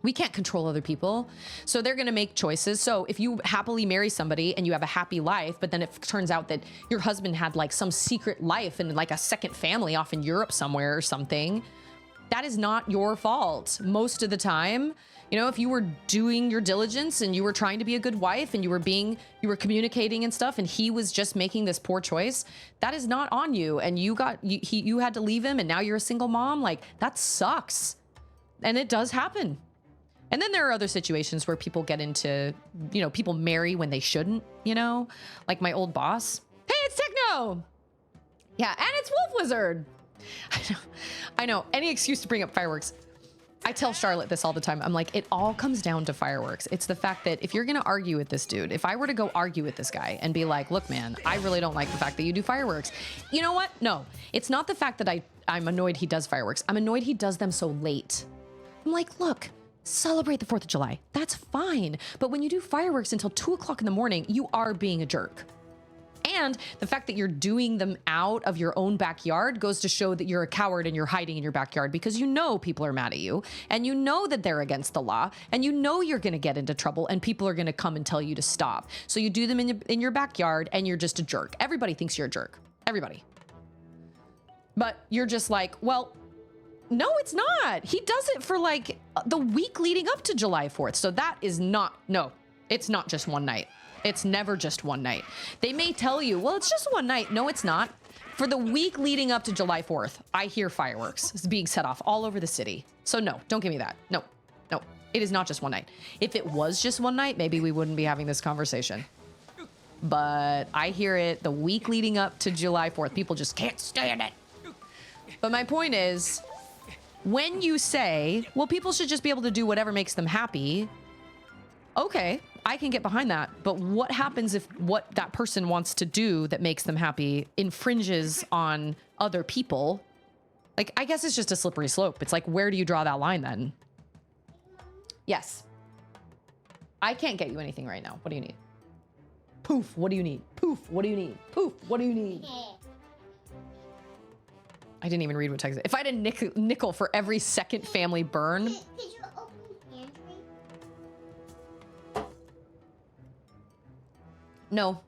We can't control other people. So they're going to make choices. So if you happily marry somebody and you have a happy life, but then it turns out that your husband had like some secret life and like a second family off in Europe somewhere or something, that is not your fault. Most of the time, you know, if you were doing your diligence and you were trying to be a good wife and you were communicating and stuff, and he was just making this poor choice, that is not on you. And you had to leave him and now you're a single mom. Like, that sucks. And it does happen. And then there are other situations where people get into, you know, people marry when they shouldn't, you know, like my old boss. Hey, it's Techno. Yeah, and it's Wolf Wizard. I know, any excuse to bring up fireworks. I tell Charlotte this all the time. I'm like, it all comes down to fireworks. It's the fact that if you're going to argue with this dude, if I were to go argue with this guy and be like, look, man, I really don't like the fact that you do fireworks. You know what? No, it's not the fact that I'm annoyed he does fireworks. I'm annoyed he does them so late. I'm like, look, celebrate the 4th of July. That's fine. But when you do fireworks until 2 o'clock in the morning, you are being a jerk. And the fact that you're doing them out of your own backyard goes to show that you're a coward and you're hiding in your backyard because you know people are mad at you and you know that they're against the law and you know you're going to get into trouble and people are going to come and tell you to stop. So you do them in your backyard and you're just a jerk. Everybody thinks you're a jerk. Everybody. But you're just like, well, no, it's not. He does it for like the week leading up to July 4th. So that is not, no, it's not just one night. It's never just one night. They may tell you, well, it's just one night. No, it's not. For the week leading up to July 4th, I hear fireworks being set off all over the city. So no, don't give me that. No, no, it is not just one night. If it was just one night, maybe we wouldn't be having this conversation. But I hear it the week leading up to July 4th. People just can't stand it. But my point is, when you say, well, people should just be able to do whatever makes them happy, okay, I can get behind that. But what happens if what that person wants to do that makes them happy infringes on other people? Like, I guess it's just a slippery slope. It's like, where do you draw that line then? Yes. I can't get you anything right now. What do you need? Poof, what do you need? Poof, what do you need? Poof, what do you need? I didn't even read what text. If I had a nickel for every second family burn. Did you open the pantry? No.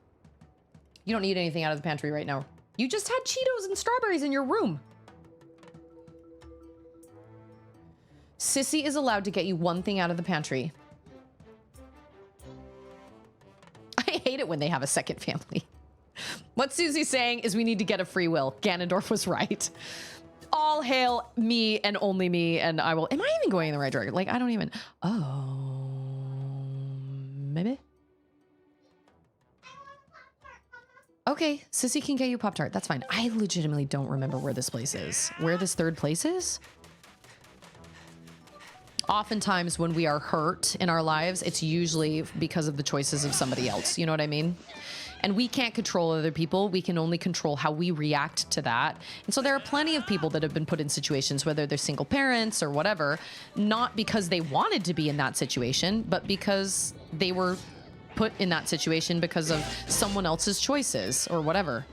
You don't need anything out of the pantry right now. You just had Cheetos and strawberries in your room. Sissy is allowed to get you one thing out of the pantry. I hate it when they have a second family. What Susie's saying is we need to get a free will. Ganondorf was right. All hail me and only me, and I will. Am I even going in the right direction? Like, I don't even. Oh, maybe. Okay, Sissy can get you Pop-Tart. That's fine. I legitimately don't remember where this place is. Where this third place is? Oftentimes when we are hurt in our lives, it's usually because of the choices of somebody else. You know what I mean? And we can't control other people. We can only control how we react to that. And so there are plenty of people that have been put in situations, whether they're single parents or whatever, not because they wanted to be in that situation, but because they were put in that situation because of someone else's choices or whatever.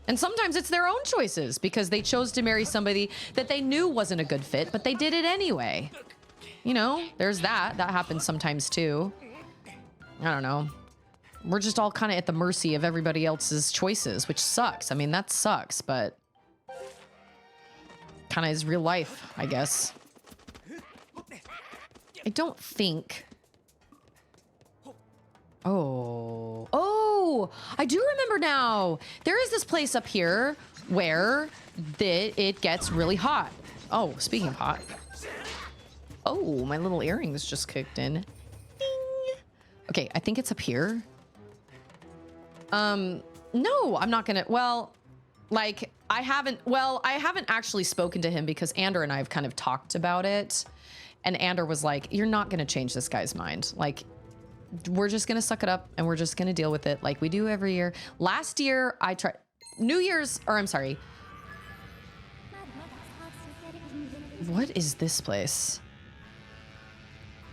And sometimes it's their own choices because they chose to marry somebody that they knew wasn't a good fit, but they did it anyway. You know, there's that. That happens sometimes too. I don't know. We're just all kind of at the mercy of everybody else's choices, which sucks. I mean, that sucks, but kind of is real life, I guess. I don't think... Oh, I do remember now. There is this place up here where it gets really hot. Oh, speaking of hot. Oh, my little earrings just kicked in. Ding. Okay, I think it's up here. No, I'm not gonna, well, like, I haven't actually spoken to him because Ander and I have kind of talked about it. And Ander was like, you're not gonna change this guy's mind. Like, we're just gonna suck it up and we're just gonna deal with it like we do every year. Last year, I tried New Year's, or I'm sorry. What is this place?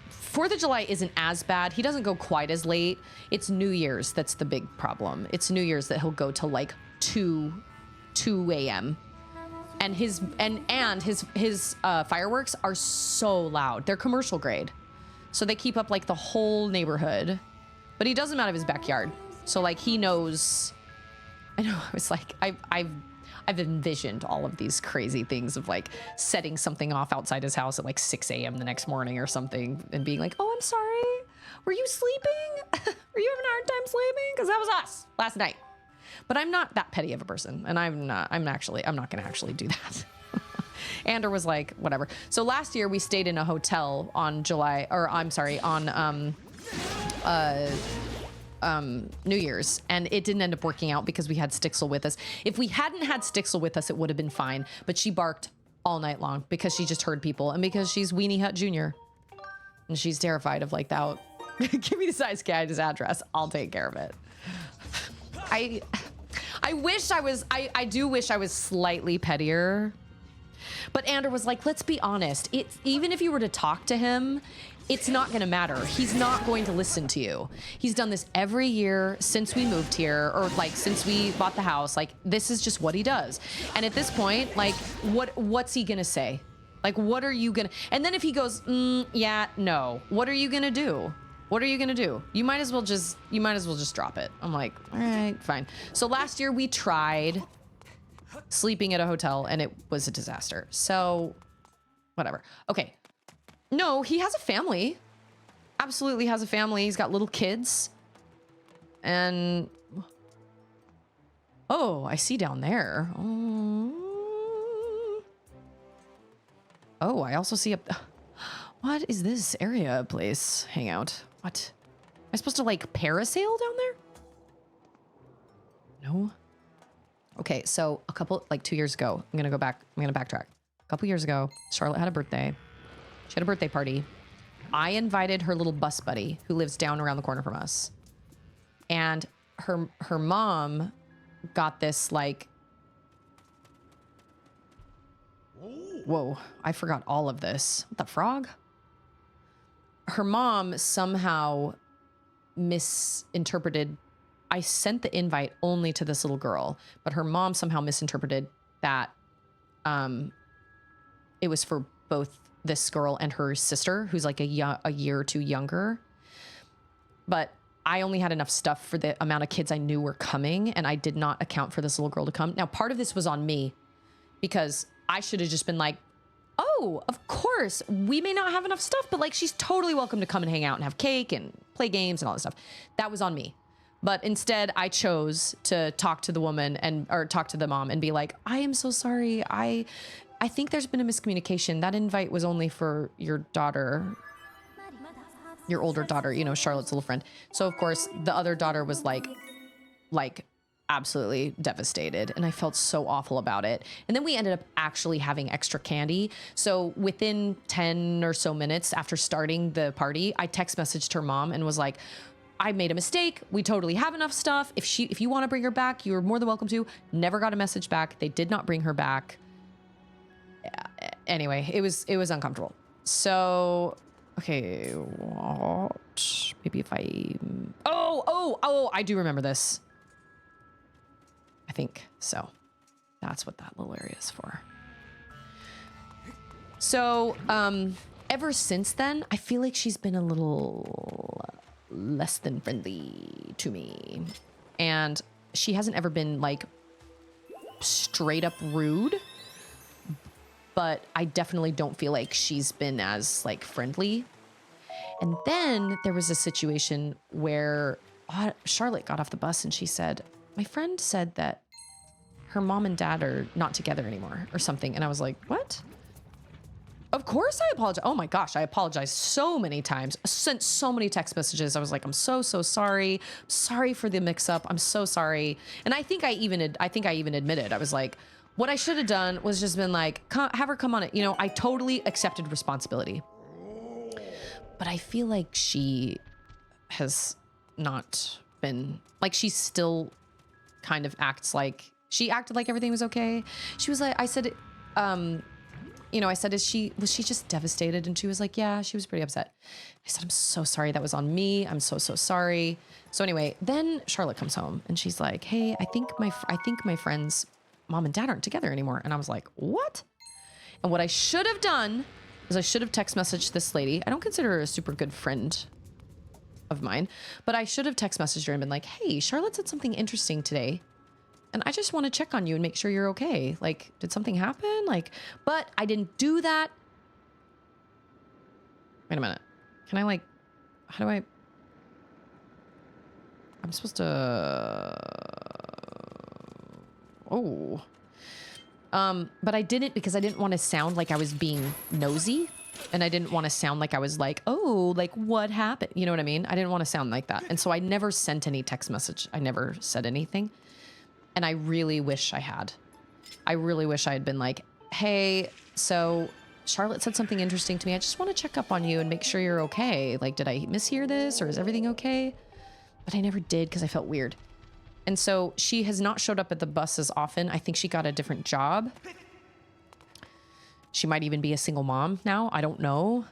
4th of July isn't as bad. He doesn't go quite as late. It's New Year's that's the big problem. It's New Year's that he'll go till like 2 a.m. And his fireworks are so loud. They're commercial grade. So they keep up like the whole neighborhood. But he does them out of his backyard. So like he knows. I know, I was like, I've envisioned all of these crazy things of like setting something off outside his house at like 6 a.m. the next morning or something and being like, oh, I'm sorry. Were you sleeping? Were you having a hard time sleeping? Because that was us last night. But I'm not that petty of a person. And I'm not going to actually do that. Ander was like, whatever. So last year we stayed in a hotel on New Year's, and it didn't end up working out because we had Stixel with us. If we hadn't had Stixel with us, it would have been fine. But she barked all night long because she just heard people, and because she's Weenie Hut Jr. and she's terrified of like that. Give me the size guy's address. I'll take care of it. I wish I was. I do wish I was slightly pettier. But Ander was like, let's be honest. Even if you were to talk to him, it's not going to matter. He's not going to listen to you. He's done this every year since we moved here, or like since we bought the house. Like, this is just what he does. And at this point, like, what's he going to say? Like, what are you going to... And then if he goes, yeah, no. What are you going to do? What are you going to do? You might as well just drop it. I'm like, all right, fine. So last year we tried sleeping at a hotel and it was a disaster. So whatever. Okay. No, he has a family. Absolutely has a family. He's got little kids. And oh, I see down there. Oh, I also see a... What is this area place? Hangout. What? Am I supposed to like parasail down there? No. Okay, so a couple, like 2 years ago, I'm gonna backtrack. A couple years ago, Charlotte had a birthday. She had a birthday party. I invited her little bus buddy who lives down around the corner from us. And her mom got this like... Whoa, I forgot all of this. What the frog? Her mom somehow misinterpreted... I sent the invite only to this little girl, but her mom somehow misinterpreted that it was for both this girl and her sister, who's like a year or two younger. But I only had enough stuff for the amount of kids I knew were coming, and I did not account for this little girl to come. Now, part of this was on me, because I should have just been like, oh, of course, we may not have enough stuff, but like, she's totally welcome to come and hang out and have cake and play games and all this stuff. That was on me. But instead, I chose to talk to the woman or talk to the mom and be like, I am so sorry. I think there's been a miscommunication. That invite was only for your daughter, your older daughter, you know, Charlotte's little friend. So of course, the other daughter was like absolutely devastated. And I felt so awful about it. And then we ended up actually having extra candy. So within 10 or so minutes after starting the party, I text messaged her mom and was like, I made a mistake. We totally have enough stuff. If you want to bring her back, you're more than welcome to. Never got a message back. They did not bring her back. Anyway, it was uncomfortable. So, okay, what? Maybe if I... Oh, I do remember this. I think so. That's what that little area is for. So, ever since then, I feel like she's been a little... less than friendly to me, and she hasn't ever been like straight up rude, but I definitely don't feel like she's been as like friendly. And then there was a situation where Charlotte got off the bus and she said, my friend said that her mom and dad are not together anymore or something. And I was like, what? Of course I apologize. Oh my gosh, I apologized so many times. I sent so many text messages. I was like, I'm so sorry. Sorry for the mix up. I'm so sorry. And I think I even admitted, I was like, what I should have done was just been like, have her come on it. You know, I totally accepted responsibility. But I feel like she has not been like, she still kind of acts like she acted like everything was okay. She was like, I said, you know, I said, was she just devastated? And she was like, yeah, she was pretty upset. I said, I'm so sorry. That was on me. I'm so sorry. So anyway, then Charlotte comes home and she's like, hey, I think my friend's mom and dad aren't together anymore. And I was like, what? And what I should have done is I should have text messaged this lady. I don't consider her a super good friend of mine, but I should have text messaged her and been like, hey, Charlotte said something interesting today. And I just want to check on you and make sure you're okay. Like, did something happen? Like, but I didn't do that. Wait a minute. Can I, like, how do I? I'm supposed to. Oh. But I didn't because I didn't want to sound like I was being nosy. And I didn't want to sound like I was like, oh, like what happened? You know what I mean? I didn't want to sound like that. And so I never sent any text message. I never said anything. And I really wish I had. I really wish I had been like, hey, so Charlotte said something interesting to me. I just want to check up on you and make sure you're okay. Like, did I mishear this or is everything okay? But I never did because I felt weird. And so she has not showed up at the bus as often. I think she got a different job. She might even be a single mom now. I don't know.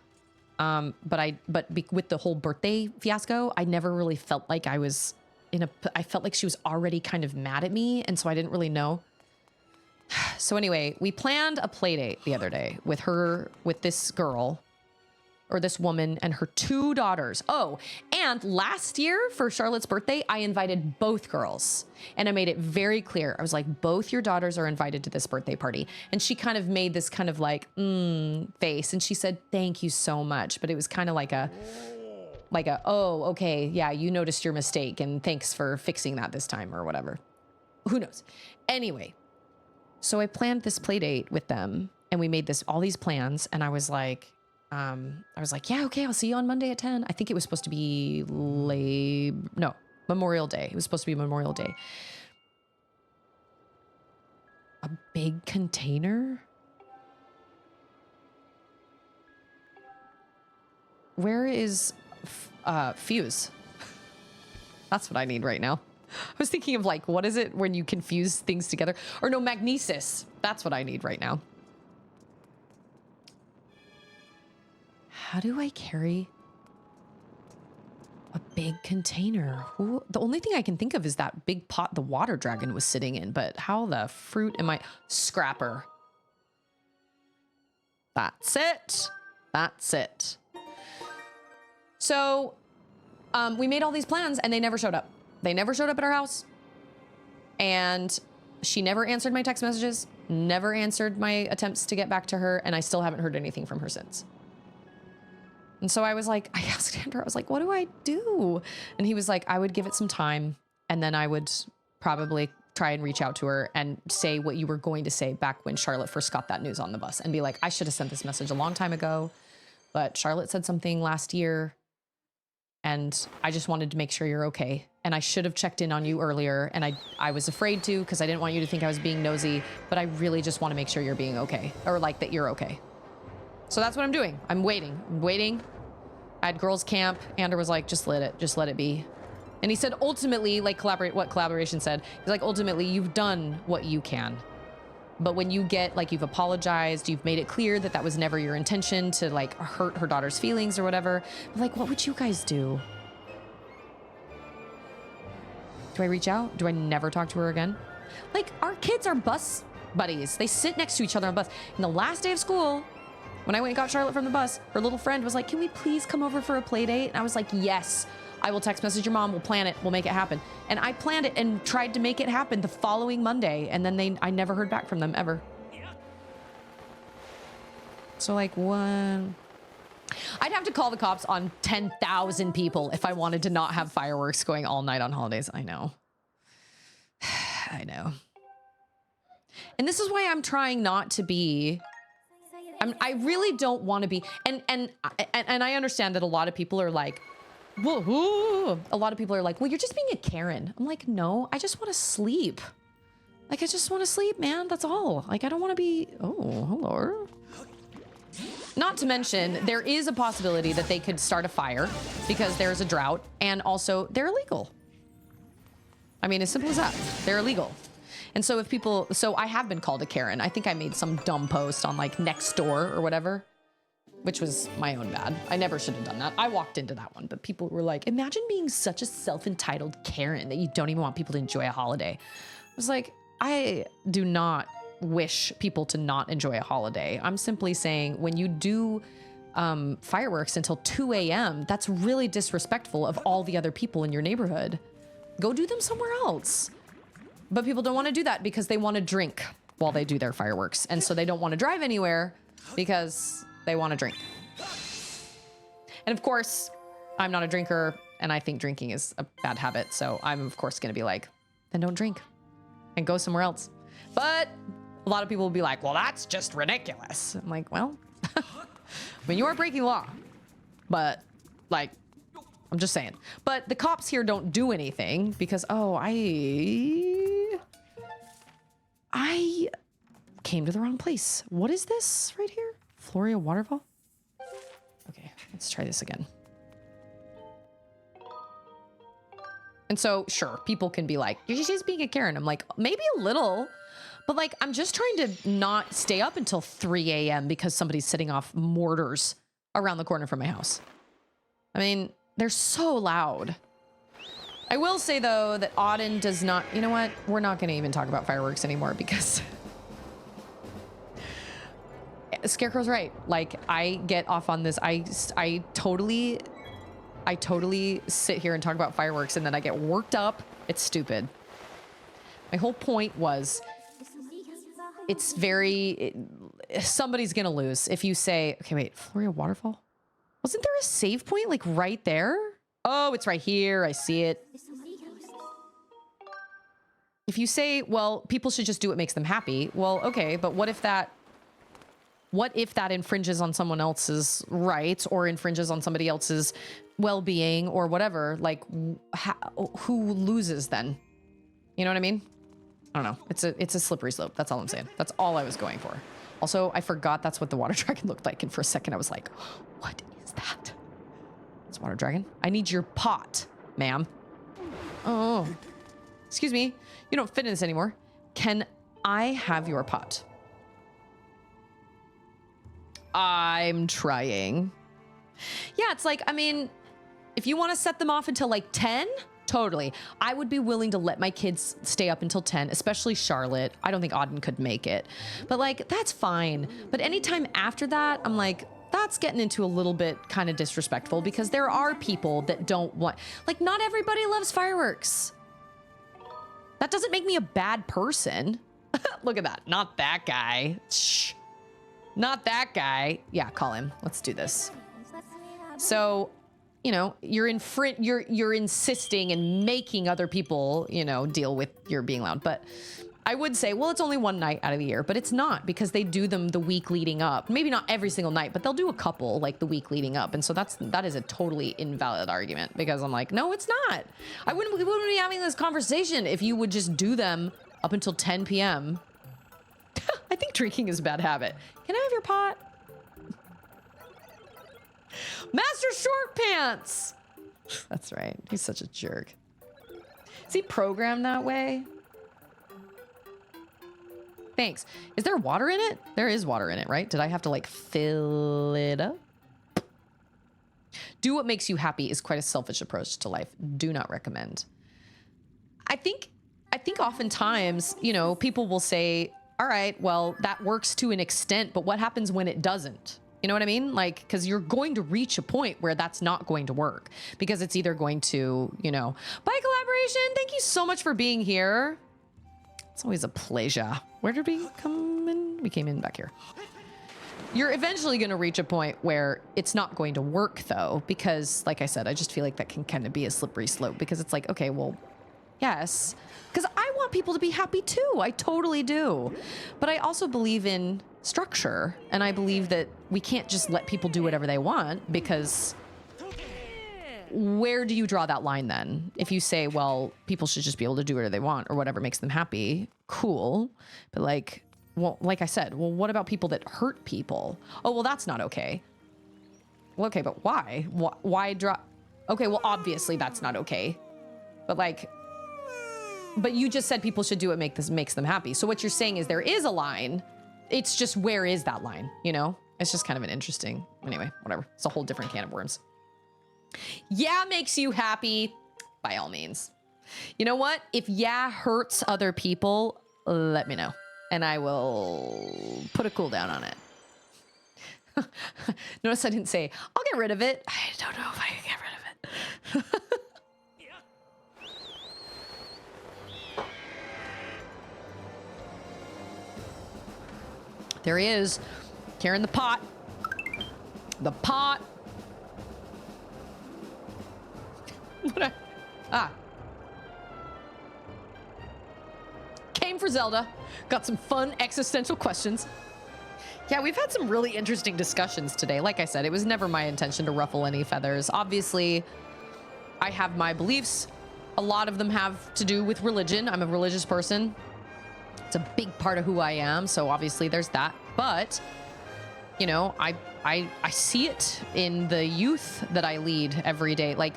But with the whole birthday fiasco, I never really felt like I was I felt like she was already kind of mad at me. And so I didn't really know. So anyway, we planned a play date the other day with this girl or this woman and her 2 daughters. Oh, and last year for Charlotte's birthday, I invited both girls and I made it very clear. I was like, both your daughters are invited to this birthday party. And she kind of made this kind of like, face. And she said, thank you so much. But it was kind of like oh, okay. Yeah. You noticed your mistake and thanks for fixing that this time or whatever. Who knows? Anyway. So I planned this play date with them and we made all these plans. And I was like, yeah, okay, I'll see you on Monday at 10. I think it was supposed to be Memorial Day. It was supposed to be Memorial Day. A big container? Where is fuse? That's what I need right now. I was thinking of like, what is it when you confuse things together? Or no, magnesis. That's what I need right now. How do I carry a big container? Ooh, the only thing I can think of is that big pot the water dragon was sitting in, but how the fruit am I? Scrapper. That's it. That's it. So we made all these plans and they never showed up. They never showed up at our house. And she never answered my text messages, never answered my attempts to get back to her, and I still haven't heard anything from her since. And so I was like, I asked Andrew, I was like, what do I do? And he was like, I would give it some time and then I would probably try and reach out to her and say what you were going to say back when Charlotte first got that news on the bus and be like, I should have sent this message a long time ago, but Charlotte said something last year and I just wanted to make sure you're okay. And I should have checked in on you earlier. And I was afraid to because I didn't want you to think I was being nosy, but I really just want to make sure you're being okay or like that you're okay. So that's what I'm doing. I'm waiting. I had girls camp. Andrew was like, just let it be. And he said, ultimately, like what collaboration said, he's like, ultimately you've done what you can. But when you get like, you've apologized, you've made it clear that that was never your intention to like hurt her daughter's feelings or whatever. But like, what would you guys do? Do I reach out? Do I never talk to her again? Like our kids are bus buddies. They sit next to each other on the bus. And the last day of school, when I went and got Charlotte from the bus, her little friend was like, can we please come over for a play date? And I was like, yes, I will text message your mom. We'll plan it. We'll make it happen. And I planned it and tried to make it happen the following Monday. And then I never heard back from them ever. So like one, I'd have to call the cops on 10,000 people if I wanted to not have fireworks going all night on holidays. I know. I know. And this is why I'm trying not to be, I really don't want to be, and I understand that a lot of people are like, whoa, a lot of people are like, well, you're just being a Karen. I'm like, no, I just want to sleep. Like, I just want to sleep, man. That's all. Like, I don't want to be, oh, hello. Not to mention, there is a possibility that they could start a fire because there's a drought, and also they're illegal. I mean, as simple as that. They're illegal. And so if people, so I have been called a Karen. I think I made some dumb post on like Nextdoor or whatever, which was my own bad. I never should have done that. I walked into that one, but people were like, imagine being such a self-entitled Karen that you don't even want people to enjoy a holiday. I was like, I do not wish people to not enjoy a holiday. I'm simply saying when you do fireworks until 2 a.m., that's really disrespectful of all the other people in your neighborhood. Go do them somewhere else. But people don't want to do that because they want to drink while they do their fireworks. And so they don't want to drive anywhere because they want to drink. And of course, I'm not a drinker and I think drinking is a bad habit. So I'm of course going to be like, then don't drink and go somewhere else. But a lot of people will be like, well, that's just ridiculous. I'm like, well, I mean, you are breaking law, but like, I'm just saying. But the cops here don't do anything because, oh, I came to the wrong place. What is this right here? Floria waterfall? Okay, let's try this again. And so, sure, people can be like, you're just being a Karen. I'm like, maybe a little, but like, I'm just trying to not stay up until 3 a.m. because somebody's setting off mortars around the corner from my house. I mean, they're so loud. I will say, though, that Auden does not... You know what? We're not going to even talk about fireworks anymore because... Scarecrow's right. Like, I get off on this. I totally sit here and talk about fireworks and then I get worked up. It's stupid. My whole point was... It's very... somebody's going to lose if you say... Okay, wait. Floria Waterfall? Wasn't there a save point, like, right there? Oh, it's right here. I see it. If you say, well, people should just do what makes them happy. Well, okay, but what if that infringes on someone else's rights or infringes on somebody else's well-being or whatever? Like, who loses then? You know what I mean? I don't know. It's a slippery slope. That's all I'm saying. That's all I was going for. Also, I forgot that's what the water dragon looked like. And for a second, I was like, what is that? It's water dragon. I need your pot, ma'am. Oh, excuse me. You don't fit in this anymore. Can I have your pot? I'm trying. Yeah, it's like, I mean, if you want to set them off until like 10, totally. I would be willing to let my kids stay up until 10, especially Charlotte. I don't think Auden could make it, but like, that's fine. But anytime after that, I'm like, that's getting into a little bit kind of disrespectful because there are people that don't want, like, not everybody loves fireworks. That doesn't make me a bad person. Look at that. Not that guy. Shh. Not that guy. Yeah, call him. Let's do this. So, you know, you're insisting and making other people, you know, deal with your being loud. But I would say, well, it's only one night out of the year, but it's not because they do them the week leading up. Maybe not every single night, but they'll do a couple like the week leading up. And so that is a totally invalid argument because I'm like, no, it's not. We wouldn't be having this conversation if you would just do them up until 10 p.m. I think drinking is a bad habit. Can I have your pot? Master Short Pants! That's right. He's such a jerk. Is he programmed that way? Thanks. Is there water in it? There is water in it, right? Did I have to like fill it up? Do what makes you happy is quite a selfish approach to life. Do not recommend. I think oftentimes, you know, people will say, all right, well, that works to an extent, but what happens when it doesn't? You know what I mean? Like, because you're going to reach a point where that's not going to work because it's either going to, you know, by collaboration. Thank you so much for being here. It's always a pleasure. Where did we come in? We came in back here. You're eventually going to reach a point where it's not going to work though, because like I said, I just feel like that can kind of be a slippery slope because it's like, okay, well, yes, because I want people to be happy too. I totally do. But I also believe in structure and I believe that we can't just let people do whatever they want because where do you draw that line then? If you say, well, people should just be able to do whatever they want or whatever makes them happy, cool. But like, well, like I said, well, what about people that hurt people? Oh, well, that's not okay. Well, okay, but why? Why drop? Okay, well, obviously that's not okay. But like, but you just said people should do what makes them happy. So what you're saying is there is a line. It's just, where is that line? You know, it's just kind of an interesting, anyway, whatever. It's a whole different can of worms. Yeah, makes you happy, by all means. You know what? If yeah hurts other people, let me know. And I will put a cooldown on it. Notice I didn't say, I'll get rid of it. I don't know if I can get rid of it. There he is, carrying the pot. The pot. Came for Zelda. Got some fun existential questions. Yeah, we've had some really interesting discussions today. Like I said, it was never my intention to ruffle any feathers. Obviously, I have my beliefs. A lot of them have to do with religion. I'm a religious person. It's a big part of who I am, so obviously there's that. But, you know, I see it in the youth that I lead every day. Like,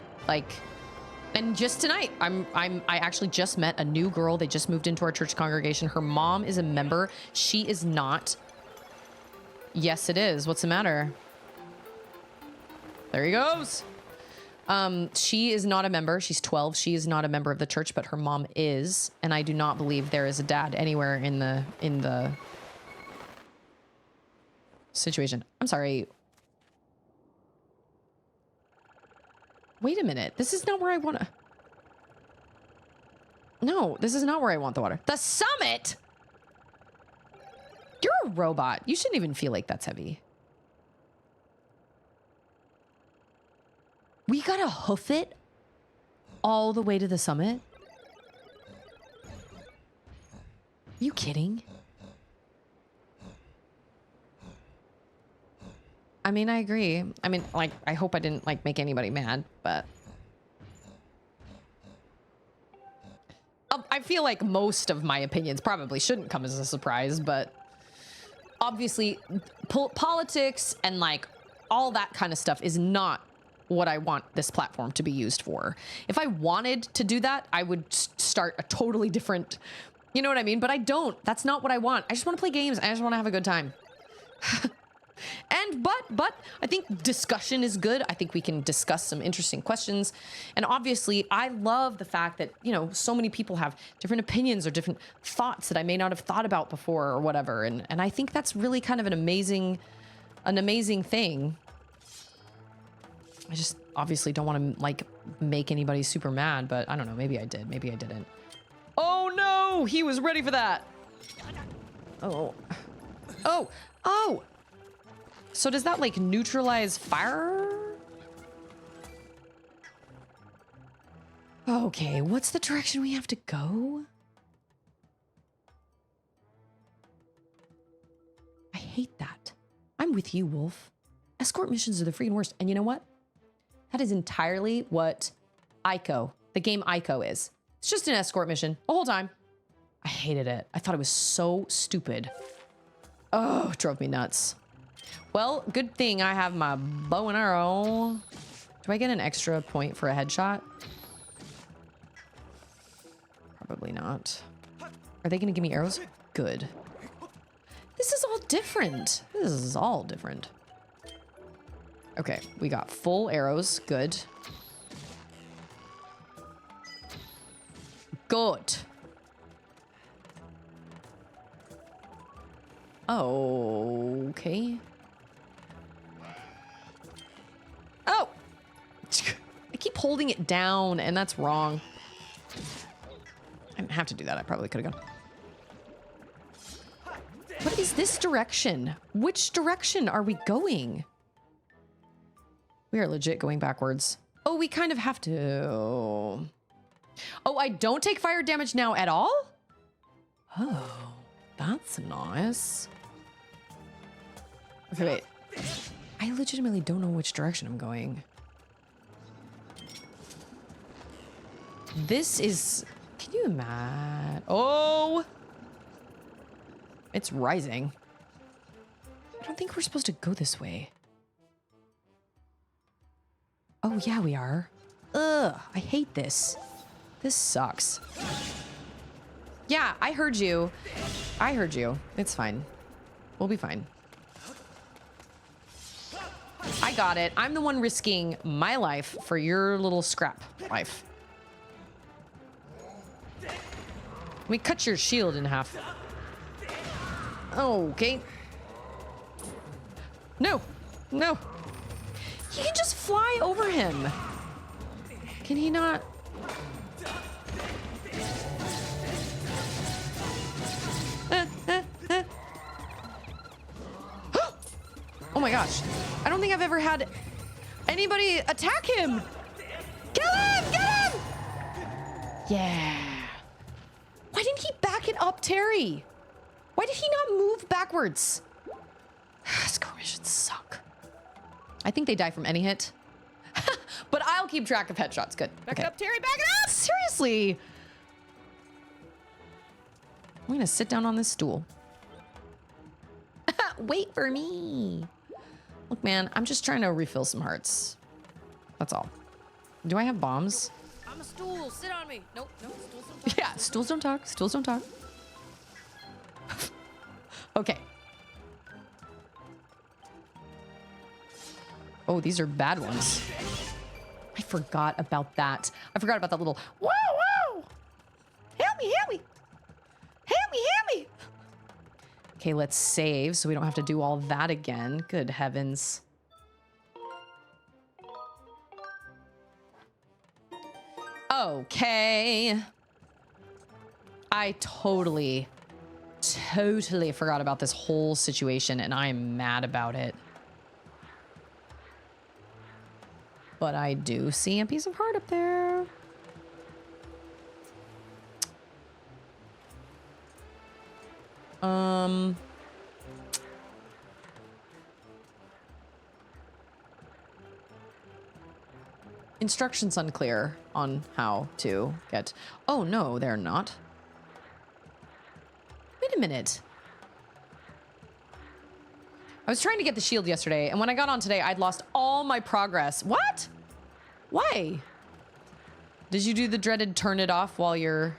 and just tonight, I actually just met a new girl. They just moved into our church congregation. Her mom is a member. She is not. Yes, it is. What's the matter? There he goes. She is not a member. She's 12. She is not a member of the church, but her mom is. And I do not believe there is a dad anywhere in the situation. I'm sorry. Wait a minute. This is not where I want to. No, this is not where I want the water. The summit? You're a robot. You shouldn't even feel like that's heavy. We gotta hoof it all the way to the summit? Are you kidding? I mean, I agree. I mean, like, I hope I didn't, like, make anybody mad, but... I feel like most of my opinions probably shouldn't come as a surprise, but... Obviously, politics and, like, all that kind of stuff is not what I want this platform to be used for. If I wanted to do that, I would start a totally different... You know what I mean? But I don't. That's not what I want. I just want to play games. I just want to have a good time. But I think discussion is good. I think we can discuss some interesting questions. And obviously, I love the fact that, you know, so many people have different opinions or different thoughts that I may not have thought about before or whatever. And I think that's really kind of an amazing thing. I just obviously don't want to, like, make anybody super mad, but I don't know. Maybe I did. Maybe I didn't. Oh, no! He was ready for that. Oh. Oh! Oh! So does that, like, neutralize fire? Okay, what's the direction we have to go? I hate that. I'm with you, Wolf. Escort missions are the freaking worst. And you know what? That is entirely what Ico, the game Ico is. It's just an escort mission the whole time. I hated it. I thought it was so stupid. Oh, it drove me nuts. Well, good thing I have my bow and arrow. Do I get an extra point for a headshot? Probably not. Are they going to give me arrows? Good. This is all different. This is all different. Okay, we got full arrows. Good. Good. Okay. Oh! I keep holding it down, and that's wrong. I didn't have to do that. I probably could have gone. What is this direction? Which direction are we going? We are legit going backwards. Oh, we kind of have to. Oh, I don't take fire damage now at all? Oh, that's nice. Okay, wait. I legitimately don't know which direction I'm going. This is... Can you imagine? Oh! It's rising. I don't think we're supposed to go this way. Oh, yeah, we are. Ugh, I hate this. This sucks. Yeah, I heard you. I heard you. It's fine. We'll be fine. I got it. I'm the one risking my life for your little scrap life. Let me cut your shield in half. Okay. No. No. He can just fly over him. Can he not? Oh my gosh. I don't think I've ever had anybody attack him. Kill him! Get him! Yeah. Why didn't he back it up, Terry? Why did he not move backwards? Skirmishes suck. I think they die from any hit. But I'll keep track of headshots. Good. Back it up, Terry. Back it up! Seriously. I'm gonna sit down on this stool. Wait for me. Look, man, I'm just trying to refill some hearts. That's all. Do I have bombs? I'm a stool. Sit on me. Nope. Nope. Stools don't talk. Yeah, stools don't talk. Stools don't talk. Okay. Oh, these are bad ones. I forgot about that. I forgot about that little, whoa, whoa. Help me, help me. Help me, help me. Okay, let's save so we don't have to do all that again. Good heavens. Okay. I totally forgot about this whole situation and I'm mad about it. But I do see a piece of heart up there. Instructions unclear on how to get... Oh, no, they're not. Wait a minute. I was trying to get the shield yesterday, and when I got on today, I'd lost all my progress. What? Why? Did you do the dreaded turn it off while you're...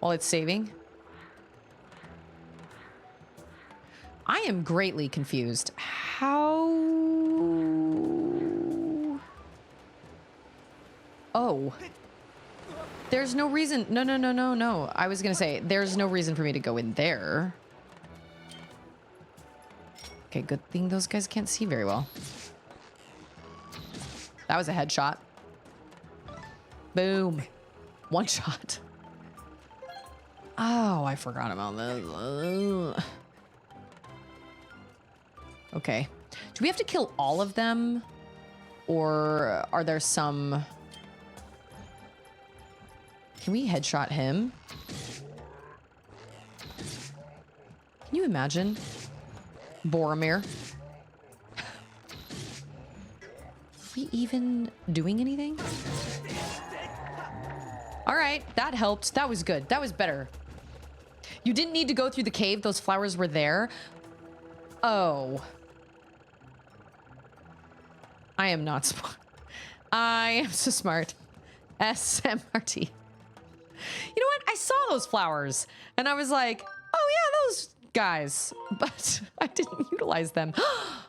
while it's saving? I am greatly confused. How... Oh. There's no reason... No, no, no, no, no. I was gonna say, there's no reason for me to go in there. Okay, good thing those guys can't see very well. That was a headshot. Boom. One shot. Oh, I forgot about this. Okay. Do we have to kill all of them? Or are there some... Can we headshot him? Can you imagine? Boromir. Are we even doing anything? All right, that helped. That was good. That was better. You didn't need to go through the cave. Those flowers were there. Oh. I am not smart. I am so smart. SMRT. You know what? I saw those flowers and I was like, oh yeah, those guys, but I didn't utilize them.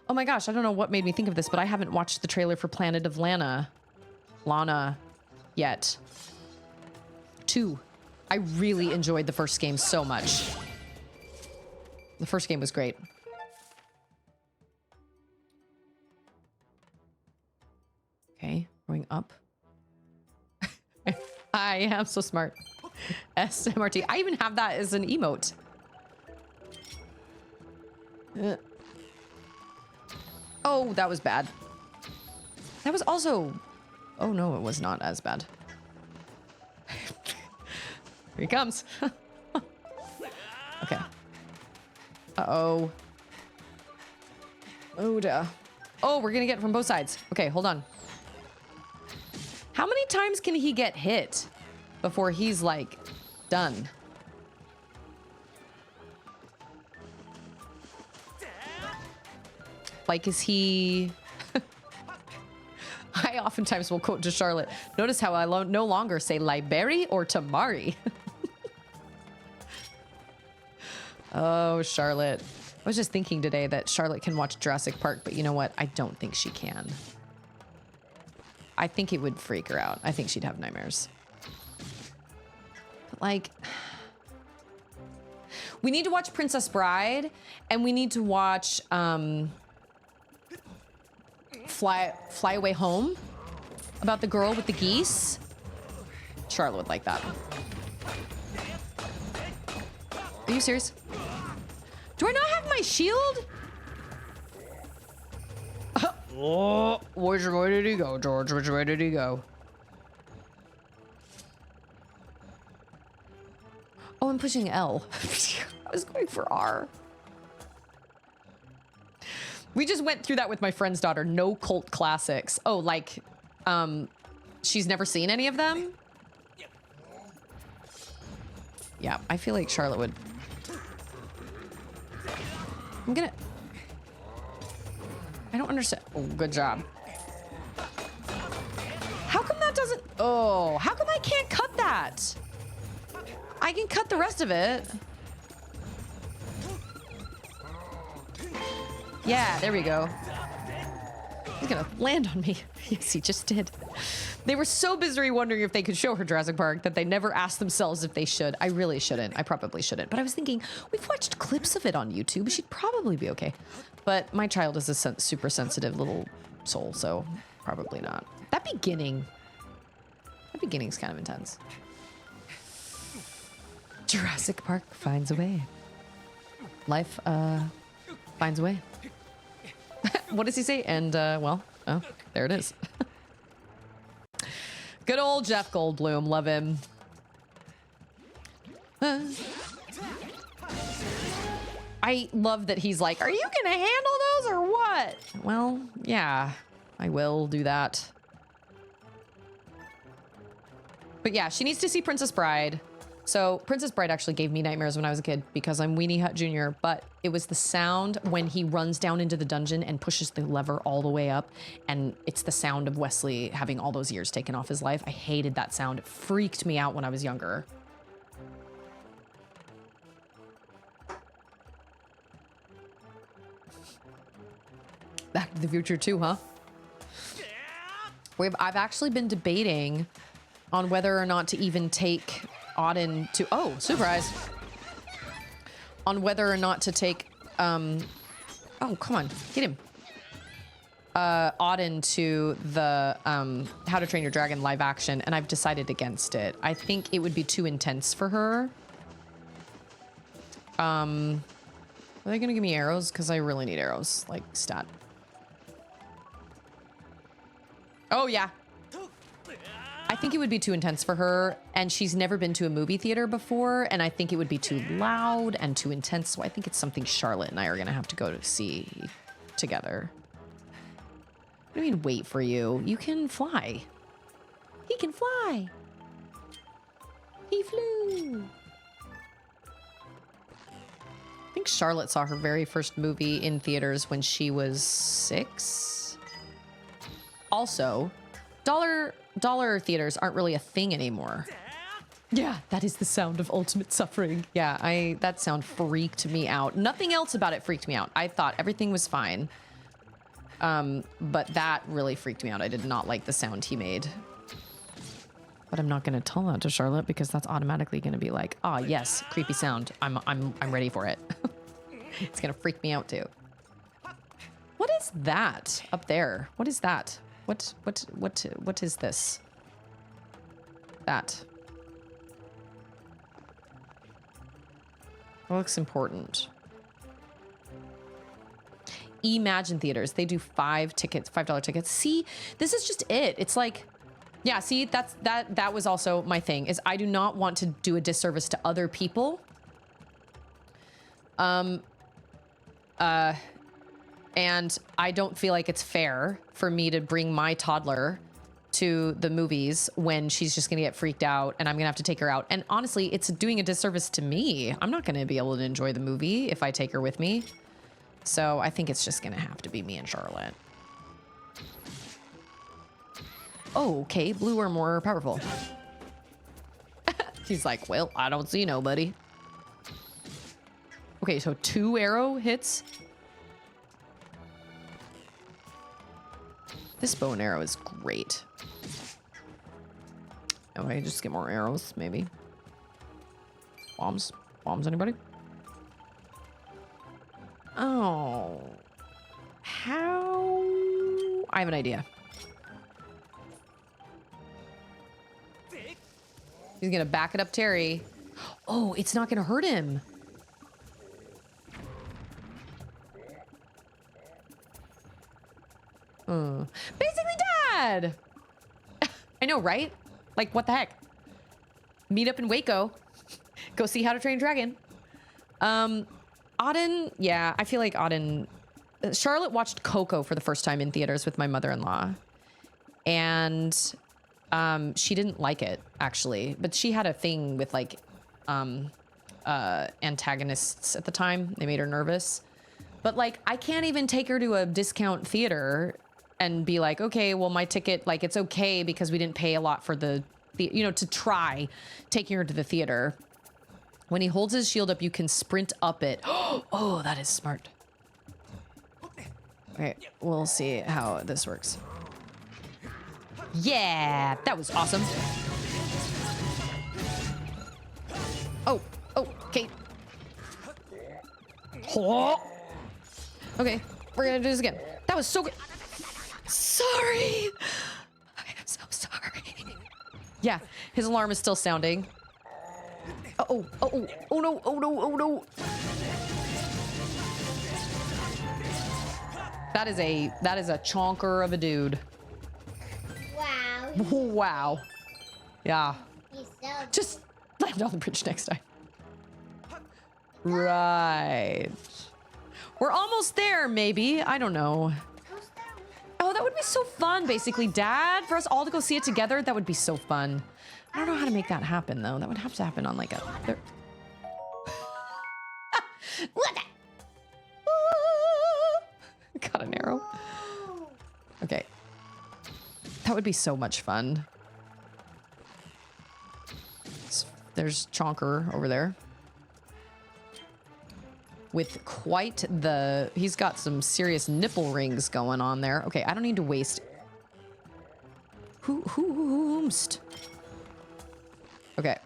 Oh my gosh, I don't know what made me think of this, but I haven't watched the trailer for Planet of Lana yet. 2. I really enjoyed the first game so much. The first game was great. Okay, going up. I am so smart. SMRT. I even have that as an emote. Oh, that was bad. That was also... Oh no, it was not as bad. Here he comes. Okay. Uh-oh. Oh, duh. Oh, we're gonna get it from both sides. Okay, hold on. How many times can he get hit before he's like done? Like, is he... I oftentimes will quote to Charlotte, notice how I no longer say Libery or Tamari. Oh, Charlotte. I was just thinking today that Charlotte can watch Jurassic Park, but you know what? I don't think she can. I think it would freak her out. I think she'd have nightmares. But like, we need to watch Princess Bride, and we need to watch Fly Away Home, about the girl with the geese. Charlotte would like that. Are you serious? Do I not have my shield? Oh, which way did he go, George? Which way did he go? Oh, I'm pushing L. I was going for R. We just went through that with my friend's daughter. No cult classics. Oh, like, she's never seen any of them? Yeah, I feel like Charlotte would. I don't understand. Oh, good job. How come that doesn't... Oh, how come I can't cut that? I can cut the rest of it. Yeah, there we go. He's gonna land on me. Yes, he just did. They were so busy wondering if they could show her Jurassic Park that they never asked themselves if they should. I really shouldn't. I probably shouldn't. But I was thinking, we've watched clips of it on YouTube. She'd probably be okay. But my child is a super sensitive little soul, so probably not. That beginning's kind of intense. Jurassic Park finds a way. Life, finds a way. What does he say? And, well, oh, there it is. Good old Jeff Goldblum. Love him. I love that he's like, are you gonna handle those or what? Well, yeah, I will do that. But yeah, she needs to see Princess Bride. So Princess Bride actually gave me nightmares when I was a kid because I'm Weenie Hut Jr., but it was the sound when he runs down into the dungeon and pushes the lever all the way up, and it's the sound of Wesley having all those years taken off his life. I hated that sound. It freaked me out when I was younger. Back to the Future 2, huh? I've actually been debating on whether or not to even take Auden to... Oh, surprise. On whether or not to take... Oh, come on. Get him. Auden to the How to Train Your Dragon live action, and I've decided against it. I think it would be too intense for her. Are they going to give me arrows? Because I really need arrows, like stat. Oh, yeah. I think it would be too intense for her, and she's never been to a movie theater before, and I think it would be too loud and too intense, so I think it's something Charlotte and I are going to have to go to see together. What do you mean, wait for you? You can fly. He can fly. He flew. I think Charlotte saw her very first movie in theaters when she was 6. Also, dollar theaters aren't really a thing anymore. Yeah, that is the sound of ultimate suffering. Yeah, that sound freaked me out. Nothing else about it freaked me out. I thought everything was fine. But that really freaked me out. I did not like the sound he made. But I'm not going to tell that to Charlotte because that's automatically going to be like, ah, yes, creepy sound. I'm ready for it. It's going to freak me out too. What is that up there? What is that? What is this? That. That looks important. Imagine Theaters. They do $5 tickets. See, this is just it. It's like, yeah, see, that was also my thing, is I do not want to do a disservice to other people. And I don't feel like it's fair for me to bring my toddler to the movies when she's just gonna get freaked out and I'm gonna have to take her out. And honestly, it's doing a disservice to me. I'm not gonna be able to enjoy the movie if I take her with me. So I think it's just gonna have to be me and Charlotte. Oh, okay, blue are more powerful. He's like, well, I don't see nobody. Okay, so 2 arrow hits. This bow and arrow is great. Okay, just get more arrows, maybe. Bombs? Bombs, anybody? Oh. How? I have an idea. He's gonna back it up Terry. Oh, it's not gonna hurt him. Basically Dad! I know, right? Like, what the heck? Meet up in Waco. Go see How to Train a Dragon. Auden, yeah, I feel like Auden... Charlotte watched Coco for the first time in theaters with my mother-in-law. And she didn't like it, actually. But she had a thing with, like, antagonists at the time. They made her nervous. But, like, I can't even take her to a discount theater and be like, okay, well, my ticket, like, it's okay because we didn't pay a lot for the you know, to try taking her to the theater. When he holds his shield up, you can sprint up it. Oh, that is smart. Okay, we'll see how this works. Yeah, that was awesome. Oh, okay. Okay, we're gonna do this again. That was so good. Sorry. I am so sorry. Yeah, his alarm is still sounding. Oh no. That is a chonker of a dude. Wow. Wow. Yeah. He's so Just land on the bridge next time. Right. We're almost there, maybe. I don't know. Oh, that would be so fun, basically, Dad. For us all to go see it together, that would be so fun. I don't know how to make that happen, though. That would have to happen on, like, a... What the... Got an arrow. Okay. That would be so much fun. There's Chonker over there. With quite the... He's got some serious nipple rings going on there. Okay, I don't need to waste... Whomst? Okay.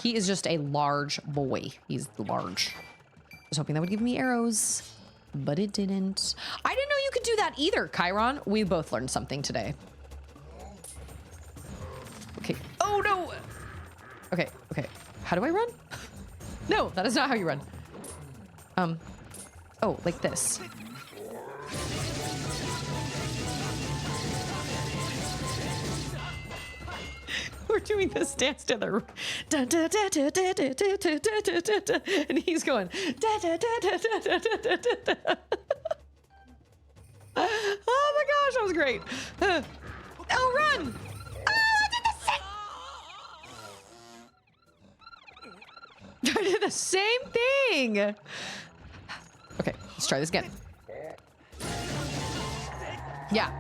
He is just a large boy. He's large. I was hoping that would give me arrows, but it didn't. I didn't know you could do that either, Chiron. We both learned something today. Okay. Oh, no. Okay. How do I run? No, that is not how you run. Oh, like this. We're doing this dance together. And he's going. Oh my gosh, that was great. Oh, run. I did the same thing. Okay, let's try this again. Yeah.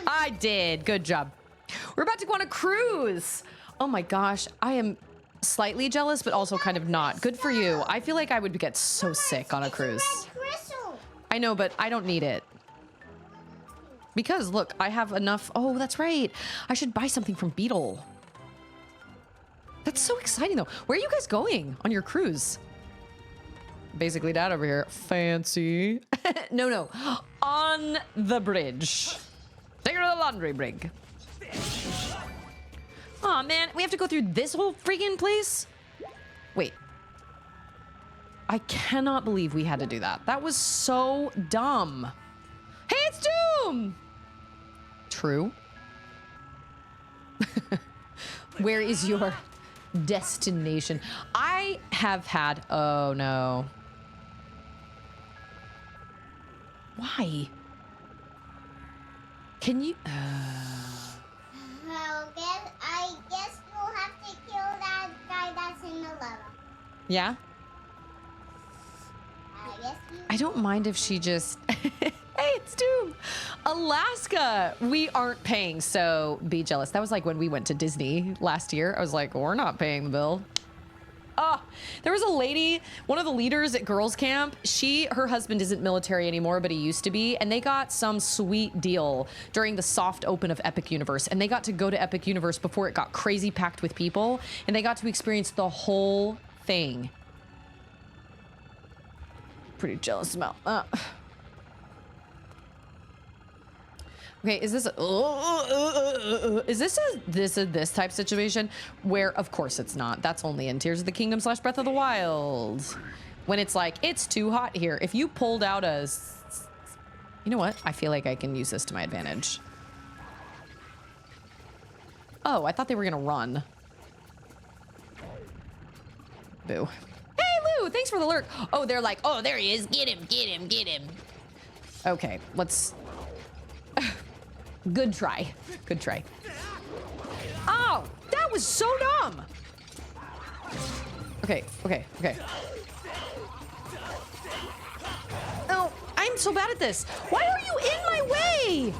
I did. Good job. We're about to go on a cruise. Oh my gosh. I am slightly jealous, but also kind of not. Good for you. I feel like I would get so sick on a cruise. I know, but I don't need it. Because look, I have enough. Oh, that's right. I should buy something from Beetle. That's so exciting, though. Where are you guys going on your cruise? Basically, Dad over here. Fancy. No. On the bridge. Take her to the laundry brig. Aw, man. We have to go through this whole freaking place? Wait. I cannot believe we had to do that. That was so dumb. Hey, it's Doom! True. Where is your... destination? I have had... Oh, no. Why? Can you... Well, I guess you'll have to kill that guy that's in the lava. Yeah? guess. I don't mind if she just... Hey, it's Doom. Alaska, we aren't paying, so be jealous. That was like when we went to Disney last year. I was like, we're not paying the bill. Oh, there was a lady, one of the leaders at girls camp. Her husband isn't military anymore, but he used to be. And they got some sweet deal during the soft open of Epic Universe. And they got to go to Epic Universe before it got crazy packed with people. And they got to experience the whole thing. Pretty jealous about that. Okay, is this this type situation where, of course it's not. That's only in Tears of the Kingdom / Breath of the Wild. When it's like, it's too hot here. If you pulled out you know what? I feel like I can use this to my advantage. Oh, I thought they were gonna run. Boo. Hey, Lou, thanks for the lurk. Oh, they're like, oh, there he is. Get him, get him, get him. Okay, let's... Good try. Good try. Oh, that was so dumb. Okay, okay, okay. Oh, I'm so bad at this. Why are you in my way?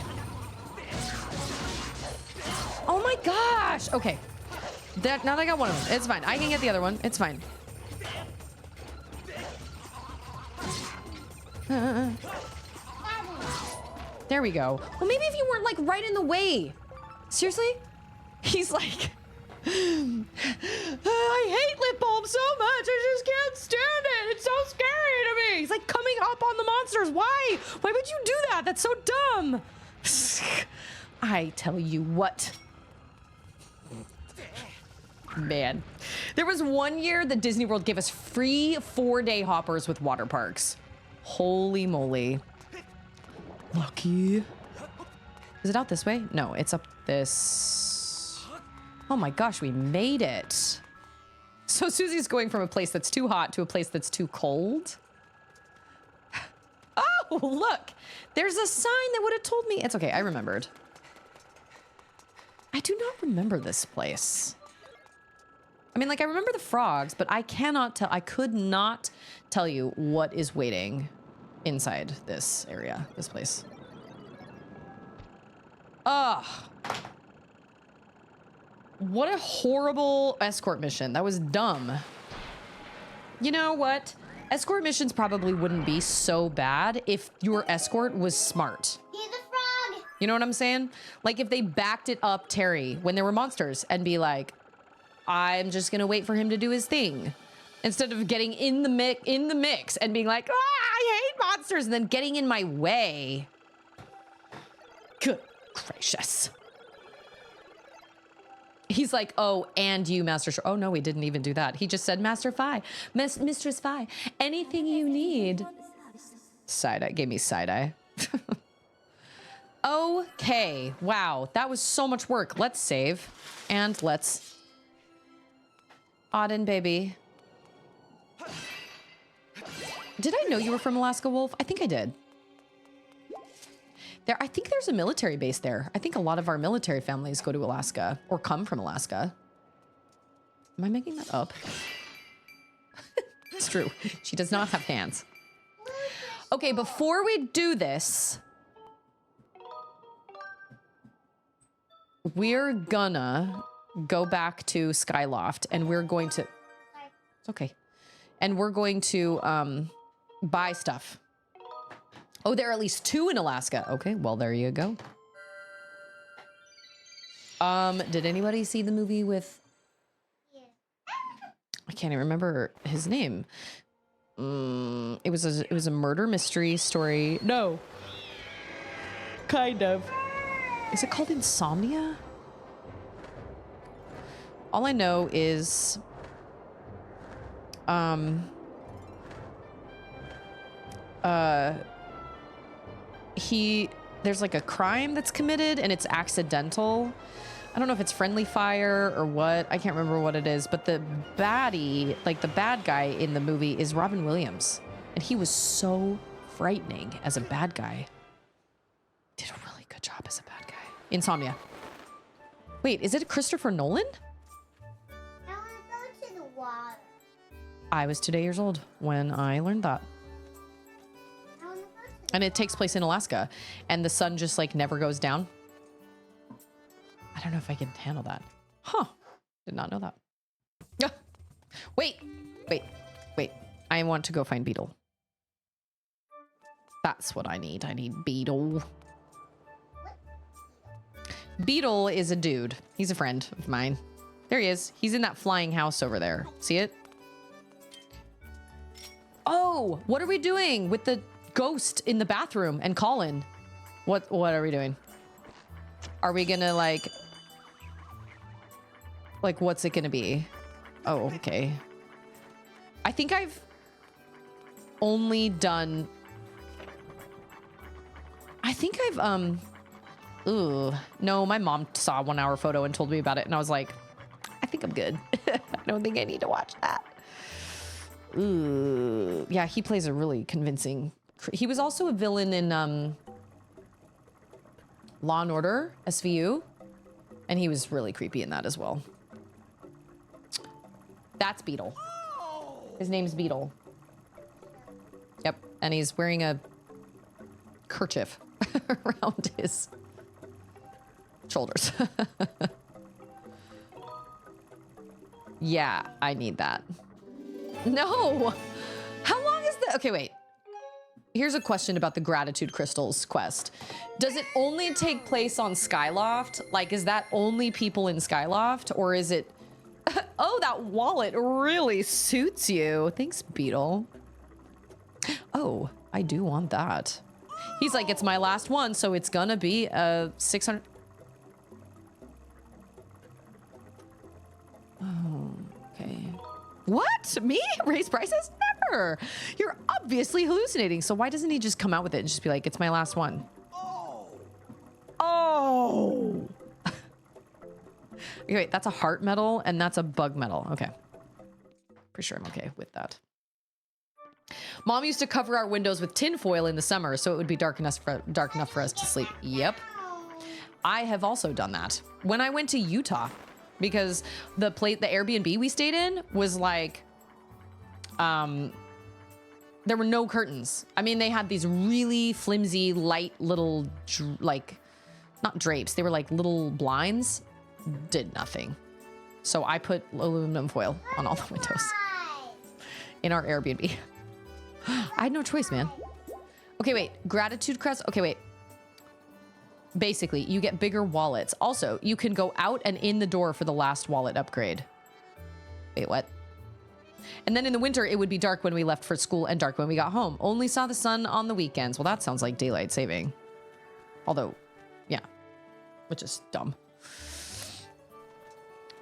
Oh my gosh. Okay. Now that I got one of them, it's fine. I can get the other one. It's fine. There we go. Well, maybe if you weren't like right in the way. Seriously? He's like, I hate lip balm so much. I just can't stand it. It's so scary to me. He's like coming up on the monsters. Why? Why would you do that? That's so dumb. I tell you what. Man. There was one year that Disney World gave us free 4-day hoppers with water parks. Holy moly. Lucky. Is it out this way? No, it's up this. Oh my gosh, we made it. So Susie's going from a place that's too hot to a place that's too cold. Oh, look. There's a sign that would have told me. It's okay, I remembered. I do not remember this place. I mean, like, I remember the frogs, but I cannot tell. I could not tell you what is waiting inside this area, this place. Ugh. What a horrible escort mission. That was dumb. You know what? Escort missions probably wouldn't be so bad if your escort was smart. He's a frog. You know what I'm saying? Like if they backed it up Terry when there were monsters and be like, I'm just gonna wait for him to do his thing. Instead of getting in the mix and being like, I hate monsters, and then getting in my way. Good gracious. He's like, oh, and you, Master Sh. Oh, no, we didn't even do that. He just said, Master Fi, Mistress Fi, anything you need. Side-eye, gave me side-eye. Okay, wow, that was so much work. Let's save, and let's... Auden, baby. Did I know you were from Alaska, Wolf? I think I did. I think there's a military base there. I think a lot of our military families go to Alaska or come from Alaska. Am I making that up? It's true. She does not have hands. Okay, before we do this, we're gonna go back to Skyloft and we're going to... It's okay. And we're going to buy stuff. Oh, there are at least 2 in Alaska. Okay, well, there you go. Did anybody see the movie with... I can't even remember his name. It was a murder mystery story. No. Kind of. Is it called Insomnia? All I know is... there's like a crime that's committed and it's accidental. I don't know if it's friendly fire or what. I can't remember what it is, but the baddie, like the bad guy in the movie is Robin Williams. And he was so frightening as a bad guy. Did a really good job as a bad guy. Insomnia. Wait, is it Christopher Nolan? I want to go to the water. I was 2 years old when I learned that. And it takes place in Alaska. And the sun just like never goes down. I don't know if I can handle that. Huh. Did not know that. Ah. Wait. I want to go find Beetle. That's what I need. I need Beetle. Beetle is a dude. He's a friend of mine. There he is. He's in that flying house over there. See it? Oh, what are we doing with the ghost in the bathroom and Cawlin? What are we doing? Are we gonna like what's it gonna be? Oh, okay. I think I've only done ooh, no, my mom saw a 1 hour photo and told me about it and I was like, I think I'm good. I don't think I need to watch that. Ooh, yeah, he plays a really convincing. He was also a villain in Law and Order SVU, and he was really creepy in that as well. That's Beetle. His name's Beetle. Yep, and he's wearing a kerchief around his shoulders. Yeah, I need that. No! How long is the... Okay, wait. Here's a question about the Gratitude Crystals quest. Does it only take place on Skyloft? Like, is that only people in Skyloft? Or is it... Oh, that wallet really suits you. Thanks, Beetle. Oh, I do want that. He's like, it's my last one, so it's gonna be a 600... Oh, okay. What? Me? Raise prices? Never. You're obviously hallucinating. So why doesn't he just come out with it and just be like, it's my last one? Oh. Okay, wait, that's a heart medal and that's a bug medal. Okay. Pretty sure I'm okay with that. Mom used to cover our windows with tin foil in the summer so it would be dark enough for us to sleep. Yep. I have also done that. When I went to Utah, because the Airbnb we stayed in was like, there were no curtains. I mean, they had these really flimsy, light little, like, not drapes. They were like little blinds. Did nothing. So I put aluminum foil on all the windows in our Airbnb. I had no choice, man. Okay, wait. Gratitude crest. Okay, wait. Basically, you get bigger wallets. Also, you can go out and in the door for the last wallet upgrade. Wait, what? And then in the winter, it would be dark when we left for school and dark when we got home. Only saw the sun on the weekends. Well, that sounds like daylight saving. Although, yeah, which is dumb.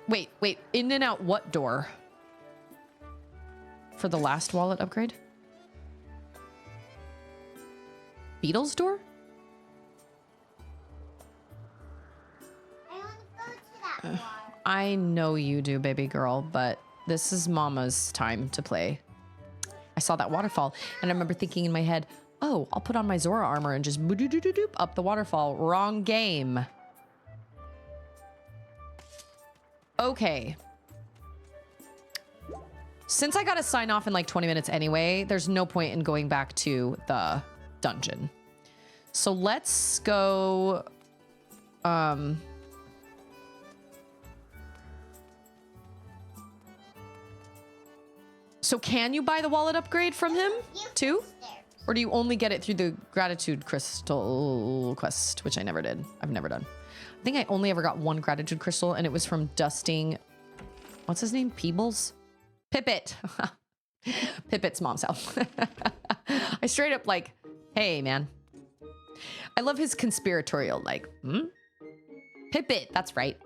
Wait. In and out what door? For the last wallet upgrade? Beetle's door? I know you do, baby girl, but this is Mama's time to play. I saw that waterfall, and I remember thinking in my head, oh, I'll put on my Zora armor and just boo-doo-doo-doo-doo up the waterfall. Wrong game. Okay. Since I gotta sign off in like 20 minutes anyway, there's no point in going back to the dungeon. So let's go... So can you buy the wallet upgrade from him too? Or do you only get it through the Gratitude Crystal quest, which I never did. I've never done. I think I only ever got one Gratitude Crystal and it was from dusting, what's his name? Peebles? Pippet. Pippet's mom's house. I straight up like, hey man. I love his conspiratorial like, Pippet, that's right.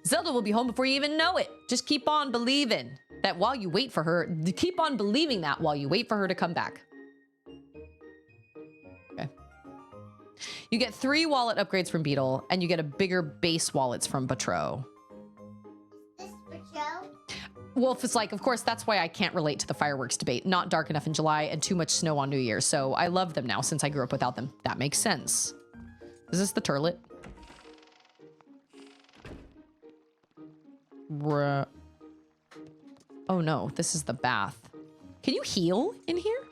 Zelda will be home before you even know it. Just keep on believing that while you wait for her, keep on believing that while you wait for her to come back. Okay. You get 3 wallet upgrades from Beetle, and you get a bigger base wallets from Batro. Is this for show? Well, if it's like, of course, that's why I can't relate to the fireworks debate. Not dark enough in July and too much snow on New Year's. So I love them now since I grew up without them. That makes sense. Is this the turlet? Oh no, this is the bath. Can you heal in here?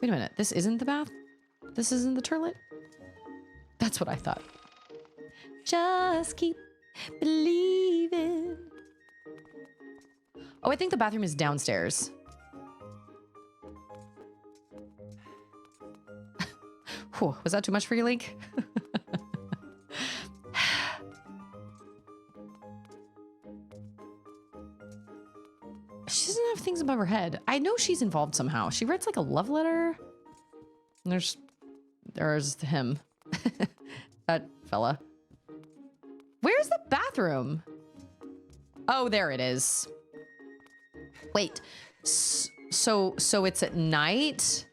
Wait a minute. This isn't the bath? This isn't the toilet? That's what I thought. Just keep believing. Oh, I think the bathroom is downstairs. Whew, was that too much for you, Link? She doesn't have things above her head. I know she's involved somehow. She writes like a love letter. And there's him. That fella. Where's the bathroom? Oh, there it is. Wait. So it's at night?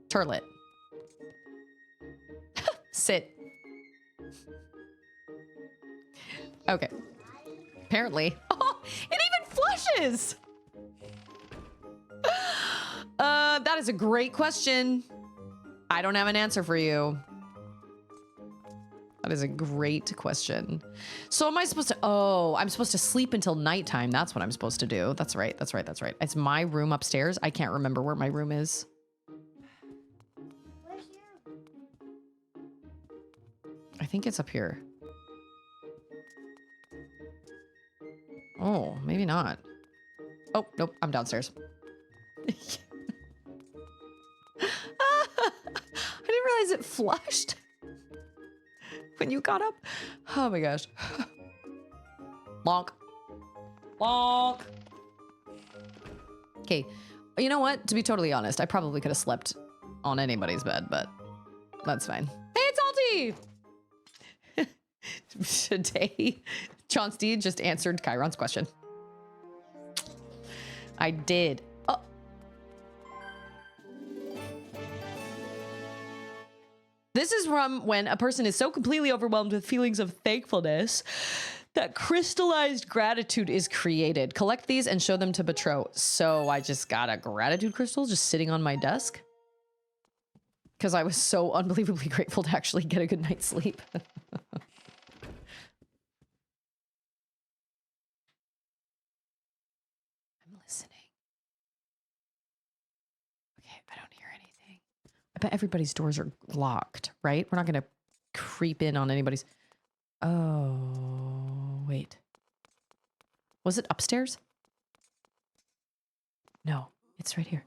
Turlet. Sit. Okay. Apparently. Oh, it even flushes! That is a great question. I don't have an answer for you. That is a great question. So am I supposed to... Oh, I'm supposed to sleep until nighttime. That's what I'm supposed to do. That's right. That's right. That's right. It's my room upstairs. I can't remember where my room is. Where's your... I think it's up here. Oh, maybe not. Oh, nope. I'm downstairs. I didn't realize it flushed when you got up. Oh my gosh. Bonk. Bonk. Okay. You know what? To be totally honest, I probably could have slept on anybody's bed, but that's fine. Hey, it's Alti! Today, John Steed just answered Chiron's question. I did. Oh. This is from when a person is so completely overwhelmed with feelings of thankfulness that crystallized gratitude is created. Collect these and show them to Betro. So I just got a gratitude crystal just sitting on my desk because I was so unbelievably grateful to actually get a good night's sleep. I don't hear anything. I bet everybody's doors are locked, right? We're not going to creep in on anybody's. Oh, wait. Was it upstairs? No, it's right here.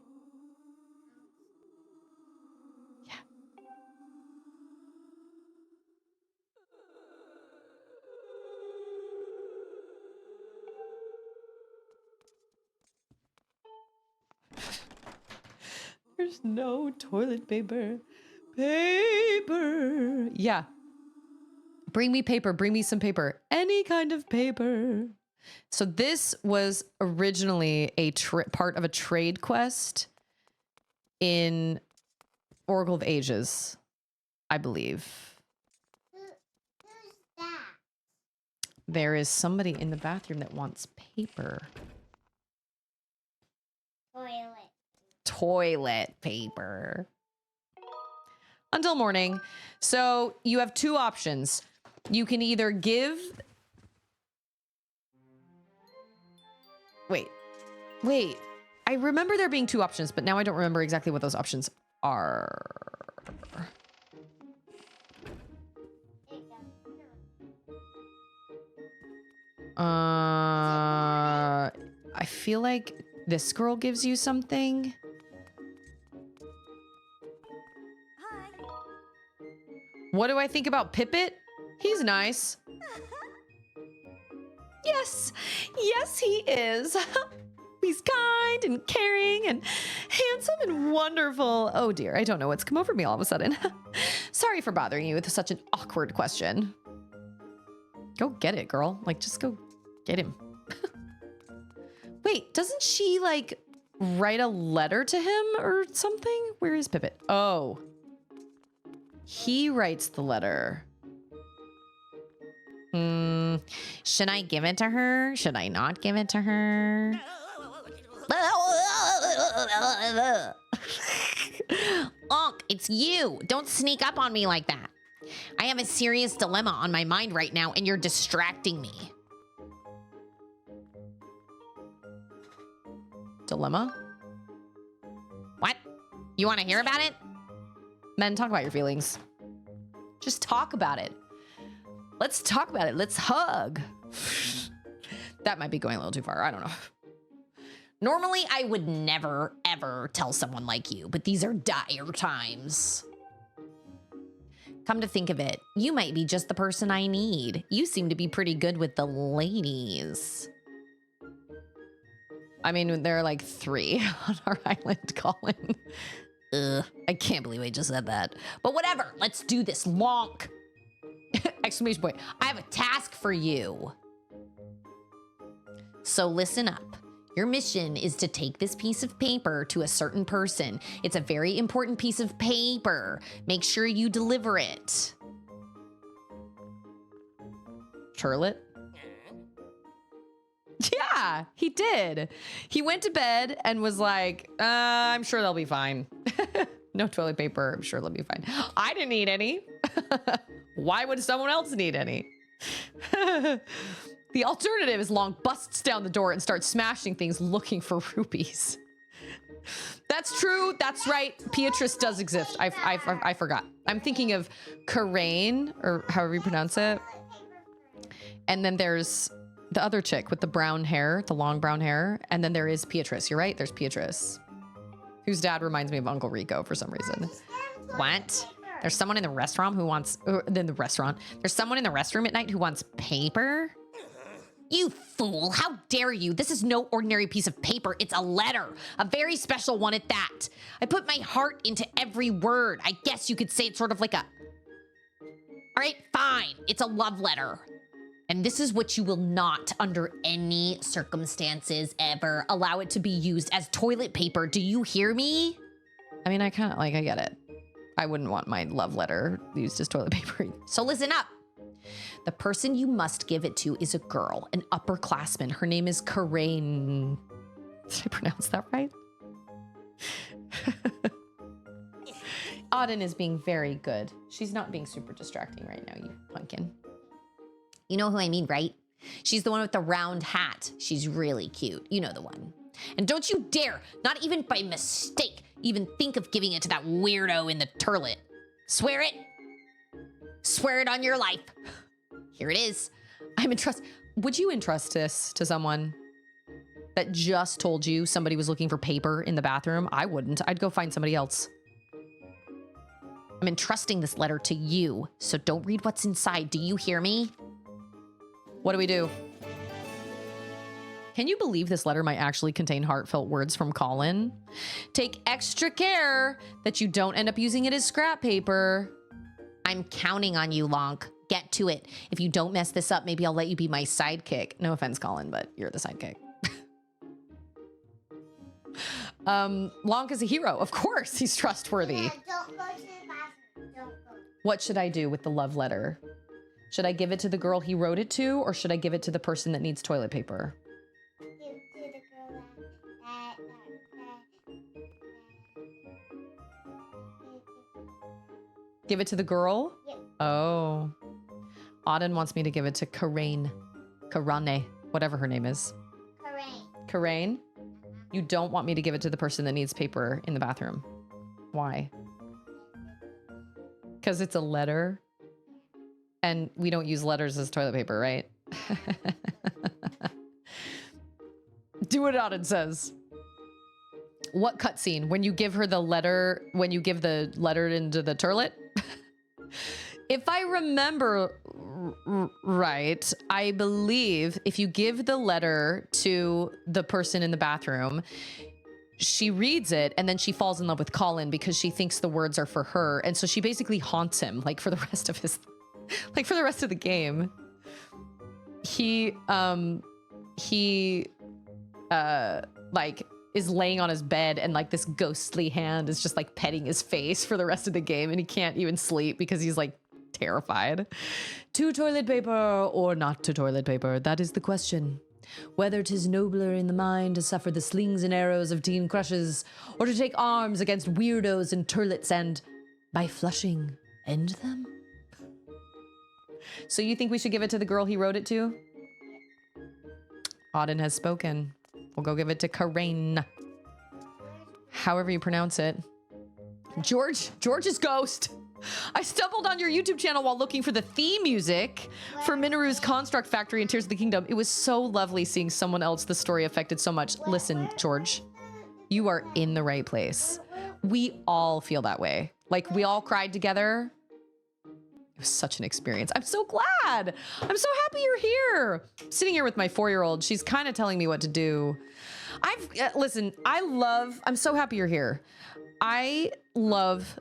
Yeah. There's no toilet paper. Paper. Yeah. Bring me paper. Bring me some paper. Any kind of paper. So this was originally a part of a trade quest in Oracle of Ages, I believe. Who's that? There is somebody in the bathroom that wants paper. Toilet. Toilet paper. Until morning. So you have two options. You can either give... Wait. I remember there being two options, but now I don't remember exactly what those options are. I feel like this girl gives you something. Hi. What do I think about Pippet? He's nice. Yes, he is. He's kind and caring and handsome and wonderful. Oh dear, I don't know what's come over me all of a sudden. Sorry for bothering you with such an awkward question. Go get it, girl. Like, just go get him. Wait, doesn't she, like, write a letter to him or something? Where is Pippet? Oh. He writes the letter. Should I give it to her? Should I not give it to her? Onk, it's you. Don't sneak up on me like that. I have a serious dilemma on my mind right now, and you're distracting me. Dilemma? You want to hear about it? Men, talk about your feelings. Just talk about it. Let's talk about it. Let's hug. That might be going a little too far. I don't know. Normally, I would never, ever tell someone like you, but these are dire times. Come to think of it, you might be just the person I need. You seem to be pretty good with the ladies. I mean, there are like 3 on our island, Cawlin. I can't believe I just said that. But whatever, let's do this. Lonk. Exclamation point. I have a task for you. So listen up. Your mission is to take this piece of paper to a certain person. It's a very important piece of paper. Make sure you deliver it. Turlet? Yeah, he did. He went to bed and was like, I'm sure they'll be fine. No toilet paper. I'm sure they'll be fine. I didn't need any. Why would someone else need any? The alternative is Long busts down the door and starts smashing things looking for rupees. That's true. That's right. Beatrice does exist. I forgot. I'm thinking of Cawlin, or however you pronounce it. And then there's the other chick with the brown hair, the long brown hair. And then there is Beatrice. You're right. There's Beatrice, whose dad reminds me of Uncle Rico for some reason. What? There's someone in the restaurant who wants, there's someone in the restroom at night who wants paper? You fool, how dare you? This is no ordinary piece of paper. It's a letter, a very special one at that. I put my heart into every word. I guess you could say it's sort of like a, all right, fine. It's a love letter. And this is what you will not, under any circumstances, ever allow it to be used as toilet paper. Do you hear me? I mean, I kind of I get it. I wouldn't want my love letter used as toilet paper. So listen up. The person you must give it to is a girl, an upperclassman. Her name is Cawlin. Did I pronounce that right? Auden is being very good. She's not being super distracting right now, you pumpkin. You know who I mean, right? She's the one with the round hat. She's really cute. You know the one. And don't you dare, not even by mistake, even think of giving it to that weirdo in the turlet. Swear it. Swear it on your life. Here it is. I'm entrusted. Would you entrust this to someone that just told you somebody was looking for paper in the bathroom? I wouldn't. I'd go find somebody else. I'm entrusting this letter to you, so don't read what's inside. Do you hear me? What do we do? Can you believe this letter might actually contain heartfelt words from Cawlin? Take extra care that you don't end up using it as scrap paper. I'm counting on you, Lonk. Get to it. If you don't mess this up, maybe I'll let you be my sidekick. No offense, Cawlin, but you're the sidekick. Lonk is a hero. Of course, he's trustworthy. Yeah, don't go to the bathroom. Don't go. What should I do with the love letter? Should I give it to the girl he wrote it to, or should I give it to the person that needs toilet paper? Give it to the girl Give it to the girl? Yep. Oh. Auden wants me to give it to Cawlin. Whatever her name is. Cawlin? You don't want me to give it to the person that needs paper in the bathroom. Why? Because it's a letter? And we don't use letters as toilet paper, right? Do what Auden says. What cutscene? When you give her the letter, when you give the letter into the turlet? If I remember right, I believe if you give the letter to the person in the bathroom, she reads it and then she falls in love with Cawlin because she thinks the words are for her. And so she basically haunts him like for the rest of his, like for the rest of the game. He like is laying on his bed and like this ghostly hand is just like petting his face for the rest of the game and he can't even sleep because he's like terrified. To toilet paper or not to toilet paper, that is the question. Whether 'tis nobler in the mind to suffer the slings and arrows of teen crushes or to take arms against weirdos and turlets and, by flushing, end them? So you think we should give it to the girl he wrote it to? Auden has spoken. We'll go give it to Cawlin. However you pronounce it. George's ghost. I stumbled on your YouTube channel while looking for the theme music for Minoru's Construct Factory and Tears of the Kingdom. It was so lovely seeing someone else the story affected so much. Listen, George, you are in the right place. We all feel that way. Like, we all cried together. It was such an experience. I'm so glad. I'm so happy you're here. I'm sitting here with my 4-year-old. She's kind of telling me what to do. Listen, I'm so happy you're here. I love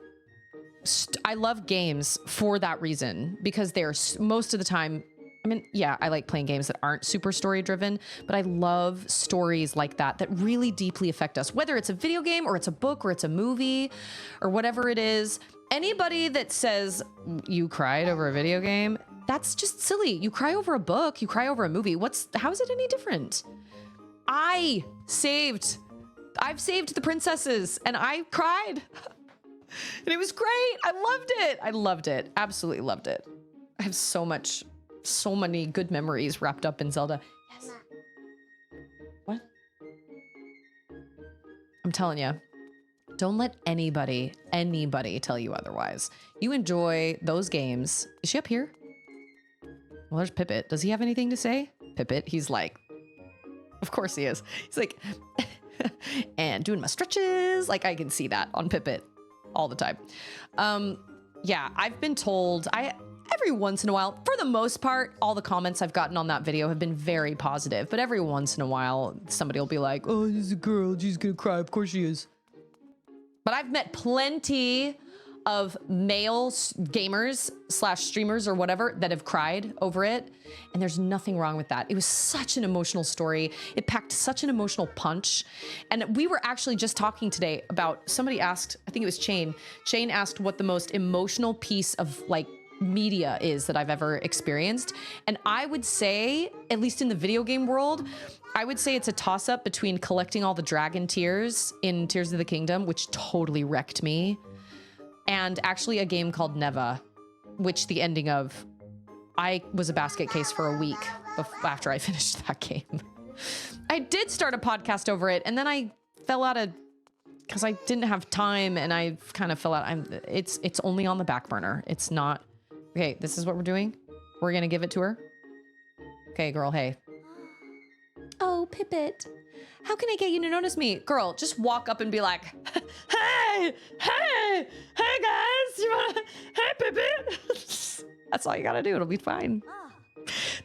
games for that reason, because they're most of the time, I mean, yeah, I like playing games that aren't super story driven, but I love stories like that really deeply affect us, whether it's a video game or it's a book or it's a movie or whatever it is. Anybody that says you cried over a video game, that's just silly. You cry over a book, you cry over a movie. How is it any different? I've saved the princesses and I cried. And it was great. I loved it. Absolutely loved it. I have so many good memories wrapped up in Zelda. Yes. What? I'm telling you, don't let anybody tell you otherwise. You enjoy those games. Is she up here? Well, there's Pippet. Does he have anything to say? Pippet, he's like, of course he is. He's like, and doing my stretches. Like, I can see that on Pippet all the time. Yeah, I've been told, every once in a while, for the most part, all the comments I've gotten on that video have been very positive, but every once in a while, somebody will be like, oh, this is a girl, she's gonna cry, of course she is. But I've met plenty of male gamers / streamers or whatever that have cried over it, and there's nothing wrong with that. It was such an emotional story. It packed such an emotional punch. And we were actually just talking today about, somebody asked, I think it was Shane asked what the most emotional piece of like media is that I've ever experienced. And I would say, at least in the video game world, I would say it's a toss-up between collecting all the dragon tears in Tears of the Kingdom, which totally wrecked me, and actually a game called Neva, which the ending of, I was a basket case for a week after I finished that game. I did start a podcast over it, and then I fell out of, because I didn't have time, and I kind of fell out. It's only on the back burner. It's not. Okay, this is what we're doing. We're gonna give it to her. Okay, girl, hey. Oh, Pippet. How can I get you to notice me? Girl, just walk up and be like, hey guys, hey Pippet. That's all you gotta do, it'll be fine.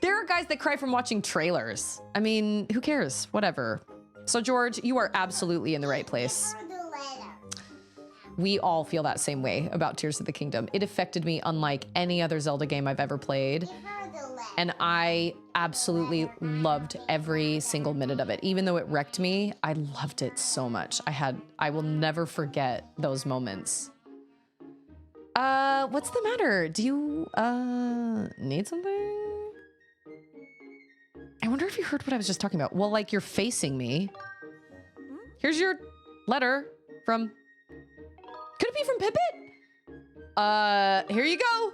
There are guys that cry from watching trailers. I mean, who cares? Whatever. So George, you are absolutely in the right place. We all feel that same way about Tears of the Kingdom. It affected me unlike any other Zelda game I've ever played. And I absolutely loved every single minute of it. Even though it wrecked me, I loved it so much. I will never forget those moments. What's the matter? Do you, need something? I wonder if you heard what I was just talking about. Well, like, you're facing me. Here's your letter from... Could it be from Pippet? Here you go.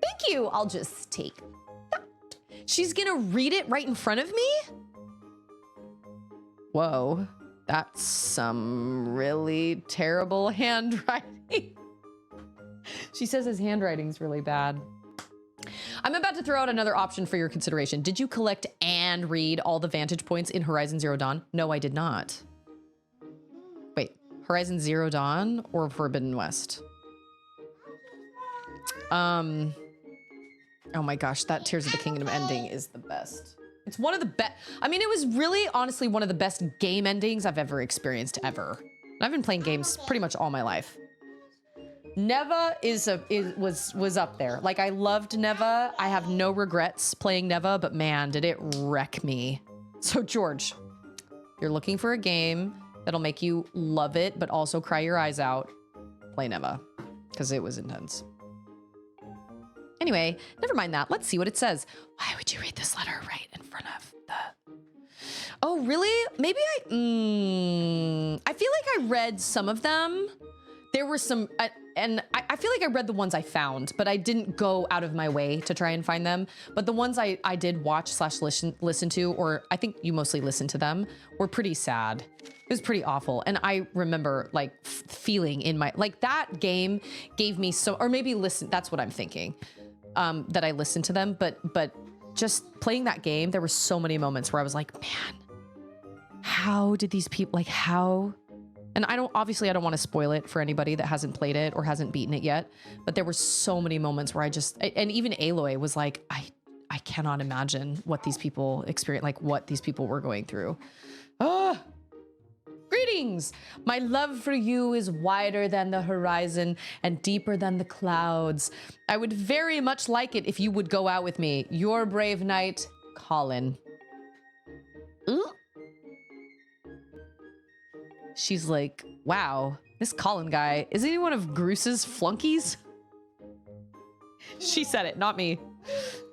Thank you. I'll just take that. She's gonna read it right in front of me? Whoa, that's some really terrible handwriting. She says his handwriting's really bad. I'm about to throw out another option for your consideration. Did you collect and read all the vantage points in Horizon Zero Dawn? No, I did not. Wait, Horizon Zero Dawn or Forbidden West? Oh my gosh, that Tears of the Kingdom ending is the best. It's one of the best. I mean, it was really, honestly, one of the best game endings I've ever experienced, ever. And I've been playing games pretty much all my life. Neva was up there. Like, I loved Neva. I have no regrets playing Neva, but man, did it wreck me. So George, you're looking for a game that'll make you love it, but also cry your eyes out. Play Neva, because it was intense. Anyway, never mind that. Let's see what it says. Why would you read this letter right in front of the... Oh, really? Maybe I feel like I read some of them. There were some... I feel like I read the ones I found, but I didn't go out of my way to try and find them. But the ones I did watch / listen to, or I think you mostly listened to them, were pretty sad. It was pretty awful. And I remember like feeling in my, like that game gave me so, or maybe listen, that's what I'm thinking, that I listened to them. But just playing that game, there were so many moments where I was like, man, how did these people, like how, and I don't want to spoil it for anybody that hasn't played it or hasn't beaten it yet, but there were so many moments where I just, and even Aloy was like, I cannot imagine what these people experience, like what these people were going through. Greetings! My love for you is wider than the horizon and deeper than the clouds. I would very much like it if you would go out with me. Your brave knight, Cawlin. Ooh. She's like, wow, this Cawlin guy, is he one of Groose's flunkies? She said it, not me.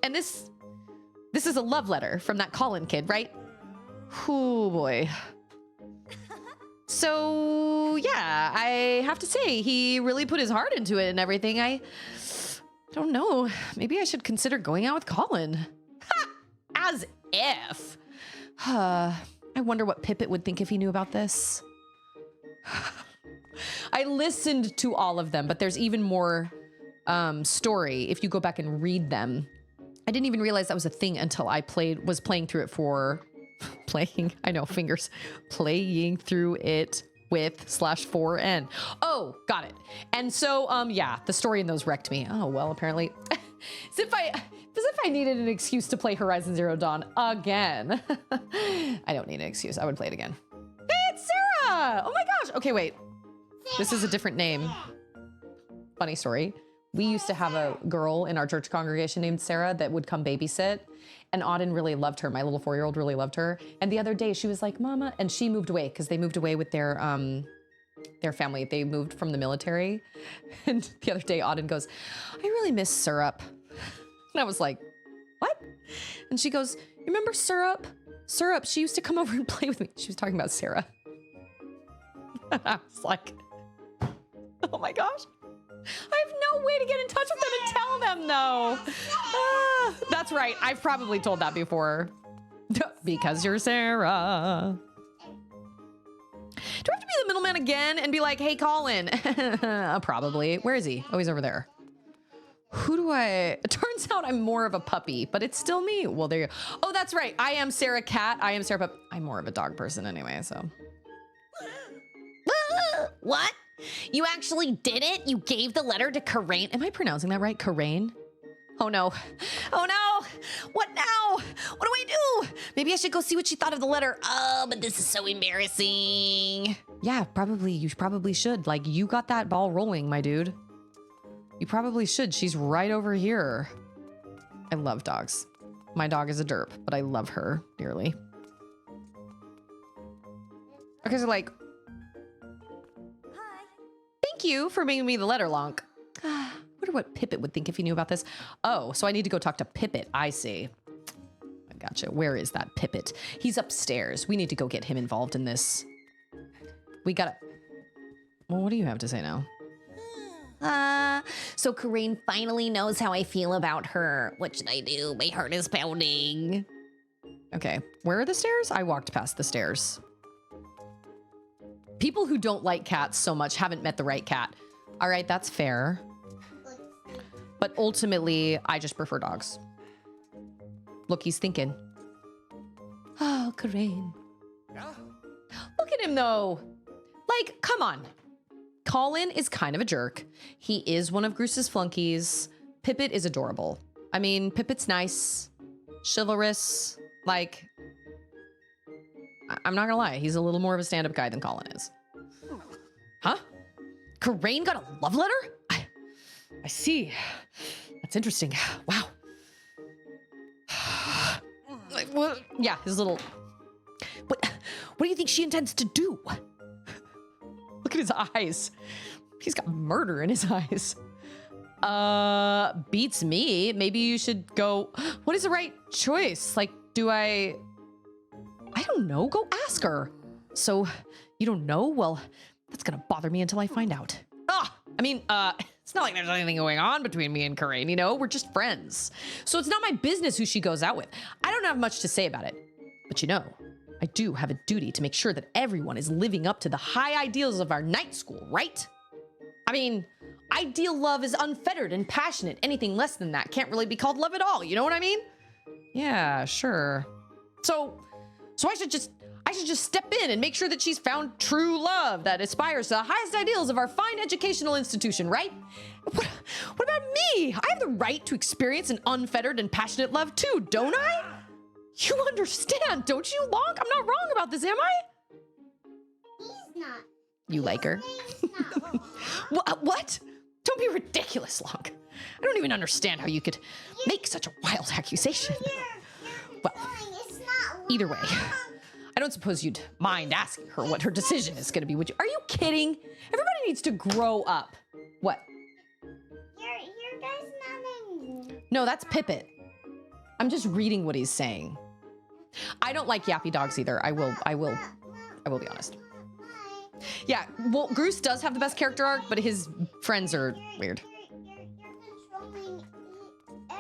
And this is a love letter from that Cawlin kid, right? Oh boy. So yeah, I have to say he really put his heart into it and everything. I don't know. Maybe I should consider going out with Cawlin. Ha! As if. I wonder what Pippet would think if he knew about this. I listened to all of them, but there's even more story if you go back and read them. I didn't even realize that was a thing until I was playing through it for playing. I know, fingers. Playing through it with /4N. Oh, got it. And so, yeah, the story in those wrecked me. Oh, well, apparently. As if I needed an excuse to play Horizon Zero Dawn again. I don't need an excuse. I would play it again. Hey, it's Sarah! Oh my gosh. Okay, wait. This is a different name. Funny story. We used to have a girl in our church congregation named Sarah that would come babysit. And Auden really loved her. My little 4-year-old really loved her. And the other day she was like, Mama, and she moved away because they moved away with their family. They moved from the military. And the other day Auden goes, I really miss Syrup. And I was like, what? And she goes, you remember Syrup? Syrup, she used to come over and play with me. She was talking about Sarah. I was like, oh my gosh. I have no way to get in touch with them and tell them though. That's right. I've probably told that before. Because you're Sarah. Do I have to be the middleman again and be like, hey, Cawlin? Probably. Where is he? Oh, he's over there. Who do it turns out I'm more of a puppy, but it's still me. Well, there you go. Oh, that's right. I am Sarah Cat. I am Sarah Pup. I'm more of a dog person anyway, so. What? You actually did it? You gave the letter to Karain? Am I pronouncing that right? Karain? Oh no. Oh no. What now? What do I do? Maybe I should go see what she thought of the letter. Oh, but this is so embarrassing. Yeah, probably. You probably should. Like, you got that ball rolling, my dude. You probably should. She's right over here. I love dogs. My dog is a derp, but I love her dearly. Okay, so like, thank you for bringing me the letter, Lonk. I wonder what Pippet would think if he knew about this. Oh, so I need to go talk to Pippet. I see. I gotcha. Where is that Pippet? He's upstairs. We need to go get him involved in this. We gotta... Well, what do you have to say now? So Karain finally knows how I feel about her. What should I do? My heart is pounding. Okay, where are the stairs? I walked past the stairs. People who don't like cats so much haven't met the right cat. All right, that's fair. But ultimately, I just prefer dogs. Look, he's thinking. Oh, Karain. Look at him, though. Like, come on. Cawlin is kind of a jerk. He is one of Groose's flunkies. Pippet is adorable. I mean, Pippet's nice, chivalrous. Like, I'm not gonna lie, he's a little more of a stand-up guy than Cawlin is. Huh? Karain got a love letter? I see. That's interesting. Wow. Like, what? Yeah, his little... What do you think she intends to do? Look at his eyes. He's got murder in his eyes. Beats me. Maybe you should go... What is the right choice? Like, do I don't know. Go ask her. So, you don't know? Well, that's gonna bother me until I find out. Ah! I mean, it's not like there's anything going on between me and Corinne, you know? We're just friends. So it's not my business who she goes out with. I don't have much to say about it. But you know, I do have a duty to make sure that everyone is living up to the high ideals of our night school, right? I mean, ideal love is unfettered and passionate. Anything less than that can't really be called love at all. You know what I mean? Yeah, sure. So I should just step in and make sure that she's found true love that aspires to the highest ideals of our fine educational institution, right? What about me? I have the right to experience an unfettered and passionate love too, don't I? You understand, don't you, Lonk? I'm not wrong about this, am I? He's not. You like her? He's not wrong. What? Don't be ridiculous, Lonk. I don't even understand how you could make such a wild accusation. Well, It's not wrong. either way, I don't suppose you'd mind asking her what her decision is going to be, would you? Are you kidding? Everybody needs to grow up. What? Your guy's not in. No, that's Pippet. I'm just reading what he's saying. I don't like yappy dogs either. I will be honest. Yeah, well, Groose does have the best character arc, but his friends are weird. You're controlling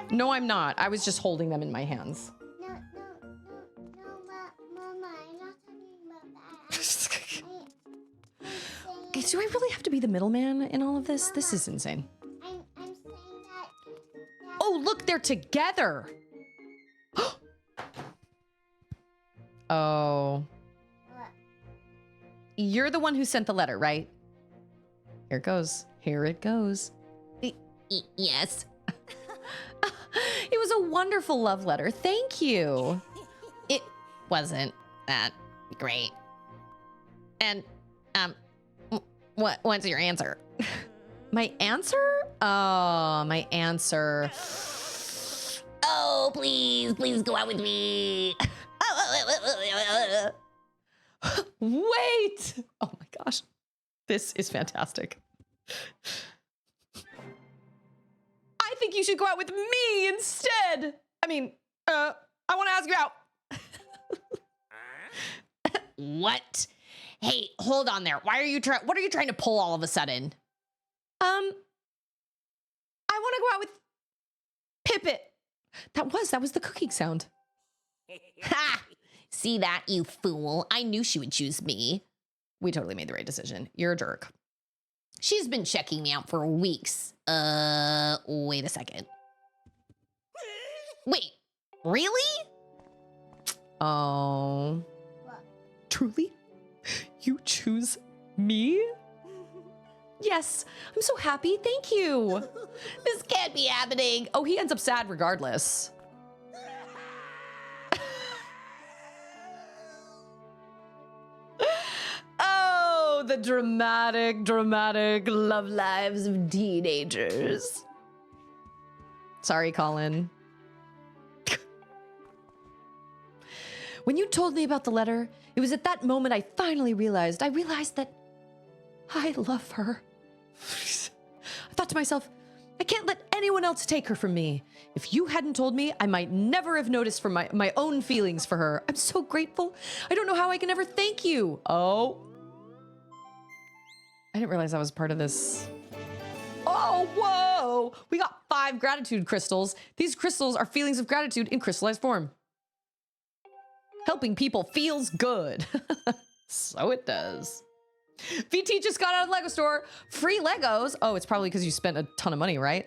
No, I'm not. I was just holding them in my hands. No, Mama, I'm not talking about that. Okay, do I really have to be the middleman in all of this? This is insane. I'm saying that Oh, look, they're together. Oh. You're the one who sent the letter, right? Here it goes. Here it goes. Yes. It was a wonderful love letter. Thank you. It wasn't that great. And, what's your answer? My answer? Oh, my answer. Oh, please go out with me. Wait! Oh my gosh. This is fantastic. I think you should go out with me instead. I mean, I want to ask you out. What? Hey, hold on there. What are you trying to pull all of a sudden? I want to go out with Pippet. That was the cooking sound. Ha! See that, you fool? I knew she would choose me. We totally made the right decision. You're a jerk. She's been checking me out for weeks. Wait a second. Wait, really? Oh. Truly? You choose me? Yes, I'm so happy. Thank you. This can't be happening. Oh, he ends up sad regardless. Oh, the dramatic love lives of teenagers. Sorry, Cawlin. When you told me about the letter, it was at that moment I finally realized that I love her. I thought to myself, I can't let anyone else take her from me. If you hadn't told me, I might never have noticed for my own feelings for her. I'm so grateful. I don't know how I can ever thank you. Oh. I didn't realize I was part of this. Oh, whoa. We got 5 gratitude crystals. These crystals are feelings of gratitude in crystallized form. Helping people feels good. So it does. VT just got out of the Lego store. Free Legos. Oh, it's probably because you spent a ton of money, right?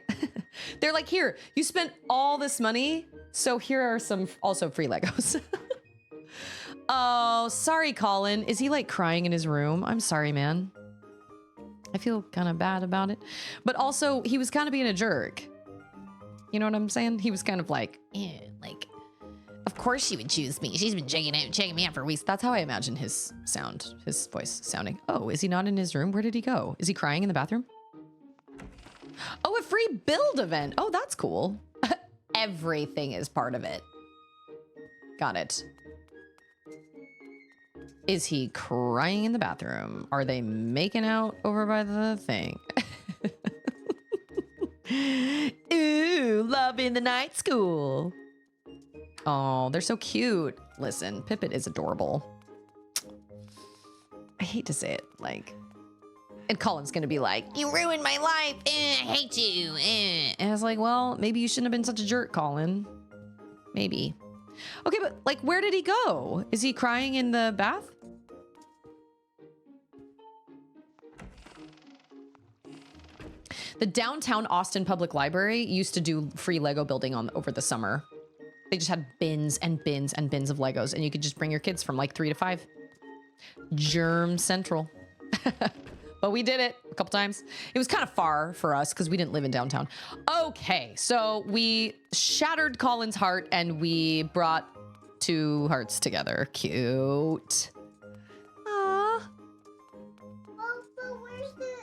They're like, here, you spent all this money, so here are some also free Legos. Oh, sorry, Cawlin. Is he like crying in his room? I'm sorry, man. I feel kind of bad about it. But also, he was kind of being a jerk. You know what I'm saying? He was kind of like, eh, like, of course she would choose me. She's been checking me out for weeks. That's how I imagine his voice sounding. Oh, is he not in his room? Where did he go? Is he crying in the bathroom? Oh, a free build event. Oh, that's cool. Everything is part of it. Got it. Is he crying in the bathroom? Are they making out over by the thing? Ooh, love in the night school. Oh, they're so cute. Listen, Pippet is adorable. I hate to say it, like, And Colin's gonna be like, you ruined my life. I hate you. And I was like, well, maybe you shouldn't have been such a jerk, Colin. Maybe. Okay, but like, where did he go? Is he crying in the bath? The downtown Austin Public Library used to do free Lego building over the summer. They just had bins and bins and bins of Legos, and you could just bring your kids from like 3 to 5. Germ Central. But we did it a couple times. It was kind of far for us because we didn't live in downtown. Okay, so we shattered Colin's heart and we brought 2 hearts together. Cute. Aww. But where's the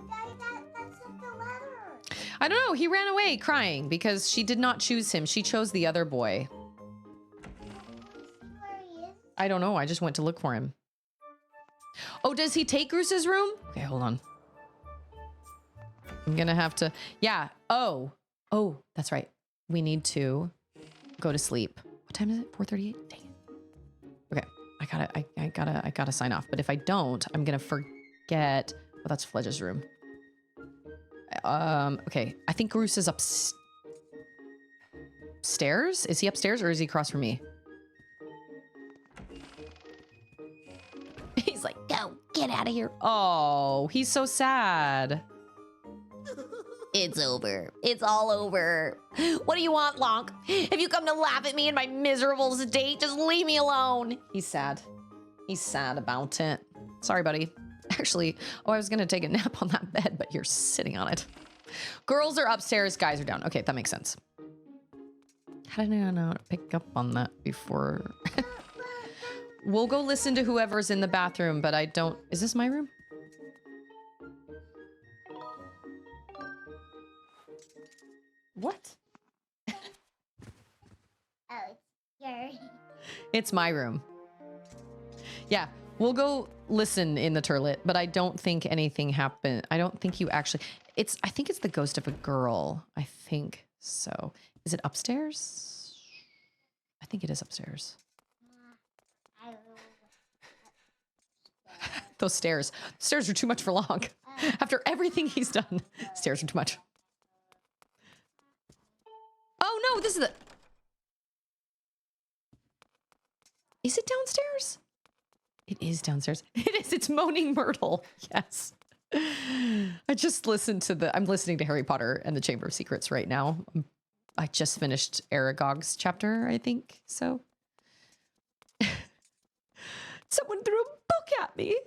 guy that sent the letter? I don't know. He ran away crying because she did not choose him. She chose the other boy. Where he is? I don't know. I just went to look for him. Oh, does he take Goose's room? Okay, hold on. I'm gonna have to. Yeah. Oh, that's right. We need to go to sleep. What time is it? 4:38. Dang it. Okay, I gotta sign off. But if I don't, I'm gonna forget. Oh, that's Fledge's room. Okay. I think Goose is upstairs. Is he upstairs or is he across from me? He's like, go, get out of here. Oh, he's so sad. It's over. It's all over. What do you want, Lonk? If you come to laugh at me in my miserable state, just leave me alone. He's sad. He's sad about it. Sorry, buddy. Actually, I was gonna take a nap on that bed, but you're sitting on it. Girls are upstairs, guys are down. Okay, that makes sense. How did I not pick up on that before? We'll go listen to whoever's in the bathroom, but I don't... Is this my room? What? Oh, it's your. It's my room. Yeah, we'll go listen in the turlet, but I don't think anything happened. I don't think you actually... I think it's the ghost of a girl. I think so. Is it upstairs? I think it is upstairs. Those stairs. Stairs are too much for long. After everything he's done, stairs are too much. Oh no, this is the... Is it downstairs? It is downstairs. It is. It's Moaning Myrtle. Yes. I just listened to I'm listening to Harry Potter and the Chamber of Secrets right now. I just finished Aragog's chapter, I think. So. Someone threw a book at me.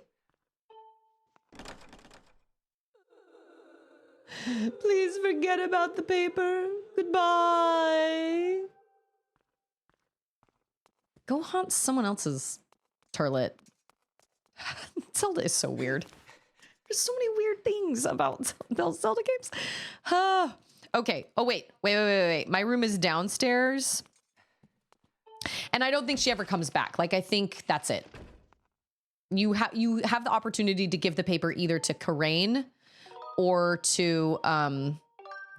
Please forget about the paper. Goodbye. Go haunt someone else's turlet. Zelda is so weird. There's so many weird things about those Zelda games. Okay. Oh, wait. My room is downstairs. And I don't think she ever comes back. Like, I think that's it. You have the opportunity to give the paper either to Karain or to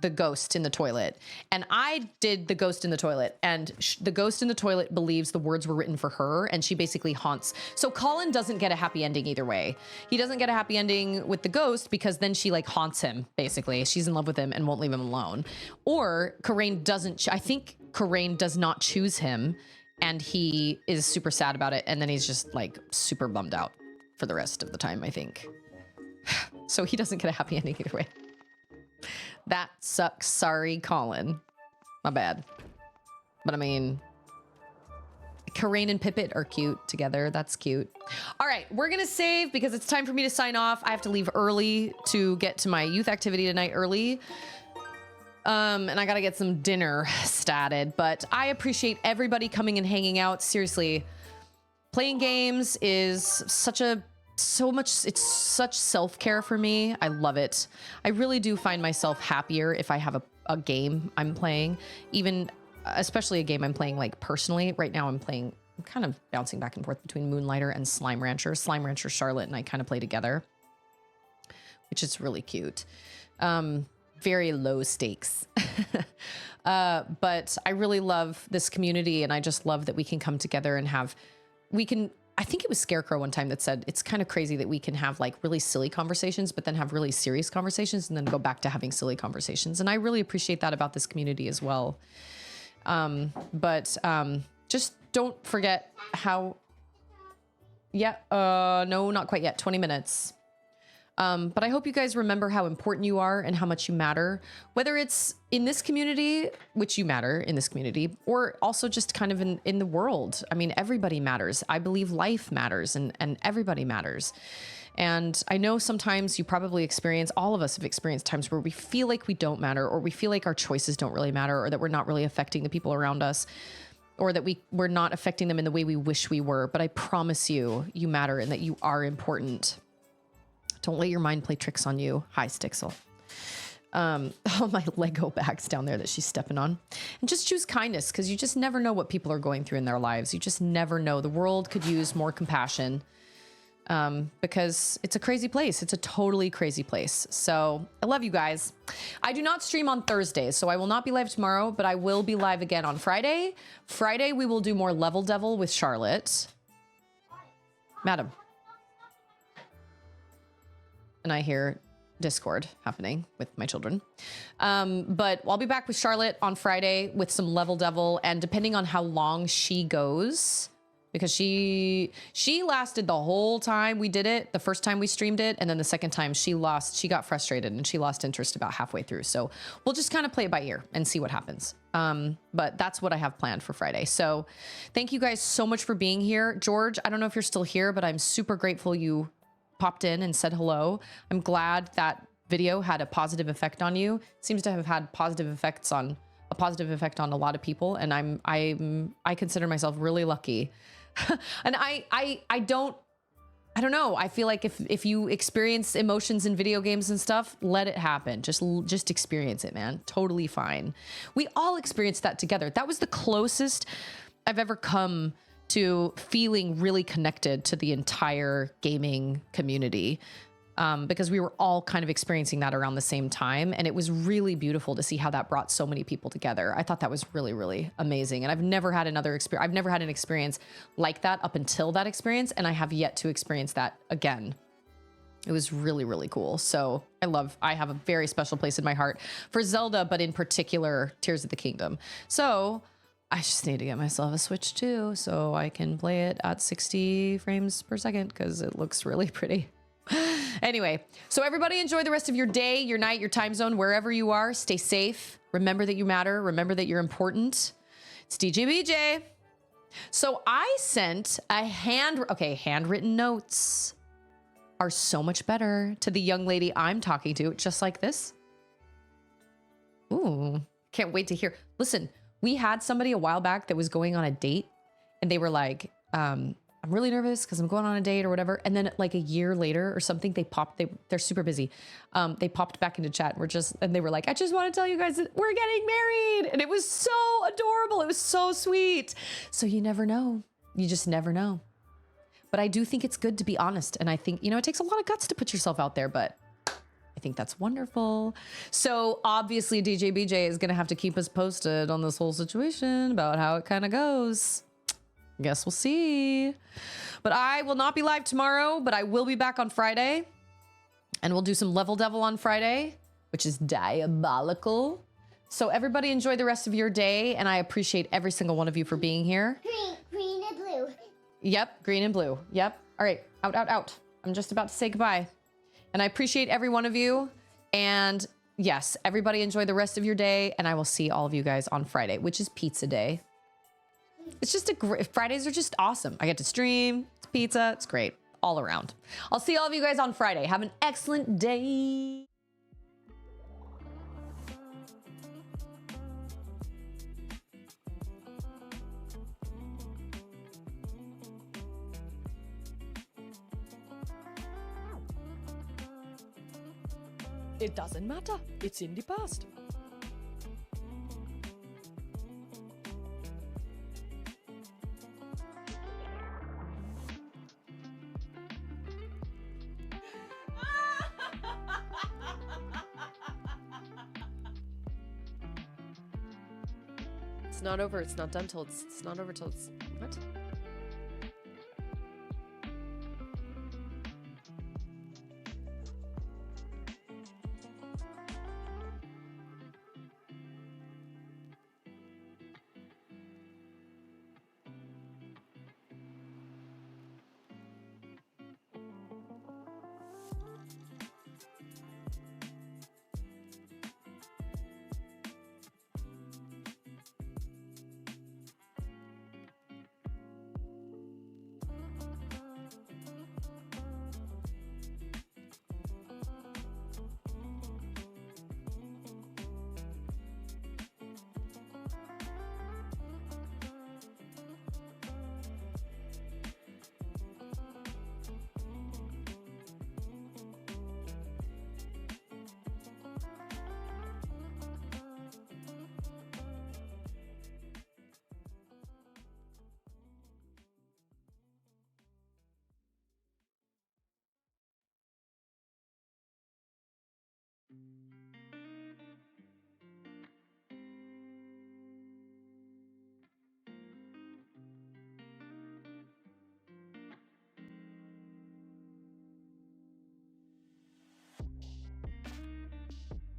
the ghost in the toilet. And I did the ghost in the toilet, and the ghost in the toilet believes the words were written for her, and she basically haunts. So Cawlin doesn't get a happy ending either way. He doesn't get a happy ending with the ghost because then she like haunts him, basically. She's in love with him and won't leave him alone. Or Karain doesn't, I think Karain does not choose him, and he is super sad about it, and then he's just like super bummed out for the rest of the time, I think. So he doesn't get a happy ending either way. That sucks. Sorry, Cawlin. My bad. But I mean, Karain and Pippet are cute together. That's cute. All right, we're gonna save because it's time for me to sign off. I have to leave early to get to my youth activity tonight early. And I gotta get some dinner statted, but I appreciate everybody coming and hanging out. Seriously, playing games is it's such self-care for me. I love it. I really do find myself happier if I have a game I'm playing, especially a game I'm playing like personally. Right now I'm kind of bouncing back and forth between Moonlighter and Slime Rancher. Slime Rancher Charlotte and I kind of play together, which is really cute. Very low stakes. But I really love this community, and I just love that we can come together and we can I think it was Scarecrow one time that said it's kind of crazy that we can have like really silly conversations, but then have really serious conversations and then go back to having silly conversations. And I really appreciate that about this community as well. Just don't forget how, no, not quite yet. 20 minutes. But I hope you guys remember how important you are and how much you matter, whether it's in this community, which you matter in this community, or also just kind of in the world. I mean, everybody matters. I believe life matters and everybody matters. And I know sometimes you probably experience, all of us have experienced times where we feel like we don't matter, or we feel like our choices don't really matter, or that we're not really affecting the people around us, or that we're not affecting them in the way we wish we were. But I promise you, you matter and that you are important. Don't let your mind play tricks on you. Hi, Stixel. Oh, my Lego bags down there that she's stepping on. And just choose kindness, because you just never know what people are going through in their lives. You just never know. The world could use more compassion, because it's a crazy place. It's a totally crazy place. So I love you guys. I do not stream on Thursdays, so I will not be live tomorrow, but I will be live again on Friday. Friday, we will do more Level Devil with Charlotte. Madam. And I hear Discord happening with my children. But I'll be back with Charlotte on Friday with some Level Devil, and depending on how long she goes, because she lasted the whole time we did it, the first time we streamed it, and then the second time she got frustrated and she lost interest about halfway through. So we'll just kind of play it by ear and see what happens. But that's what I have planned for Friday. So thank you guys so much for being here. George, I don't know if you're still here, but I'm super grateful you popped in and said hello. I'm glad that video had a positive effect on you. It seems to have had a positive effect on a lot of people, and I consider myself really lucky. And I don't know. I feel like if you experience emotions in video games and stuff, let it happen. Just experience it, man. Totally fine. We all experienced that together. That was the closest I've ever come to feeling really connected to the entire gaming community, because we were all kind of experiencing that around the same time. And it was really beautiful to see how that brought so many people together. I thought that was really, really amazing. And I've never had I've never had an experience like that up until that experience. And I have yet to experience that again. It was really, really cool. So I have a very special place in my heart for Zelda, but in particular, Tears of the Kingdom. So I just need to get myself a Switch too, so I can play it at 60 frames per second, because it looks really pretty. Anyway, so everybody enjoy the rest of your day, your night, your time zone, wherever you are. Stay safe. Remember that you matter. Remember that you're important. It's DJ BJ. So I sent a handwritten notes are so much better to the young lady I'm talking to, just like this. Ooh, can't wait to hear. Listen, we had somebody a while back that was going on a date, and they were like, I'm really nervous because I'm going on a date or whatever. And then like a year later or something, they're super busy. They popped back into chat and they were like, I just want to tell you guys that we're getting married. And it was so adorable. It was so sweet. So you never know. You just never know. But I do think it's good to be honest. And I think, it takes a lot of guts to put yourself out there, but I think that's wonderful. So obviously DJ BJ is going to have to keep us posted on this whole situation about how it kind of goes. Guess we'll see. But I will not be live tomorrow, but I will be back on Friday. And we'll do some Level Devil on Friday, which is diabolical. So everybody enjoy the rest of your day. And I appreciate every single one of you for being here. Green and blue. Yep, green and blue. Yep. All right, out. I'm just about to say goodbye. And I appreciate every one of you. And yes, everybody enjoy the rest of your day. And I will see all of you guys on Friday, which is pizza day. It's just Fridays are just awesome. I get to stream, it's pizza, it's great all around. I'll see all of you guys on Friday. Have an excellent day. It doesn't matter. It's in the past. It's not over. It's not done till it's not over till it's what?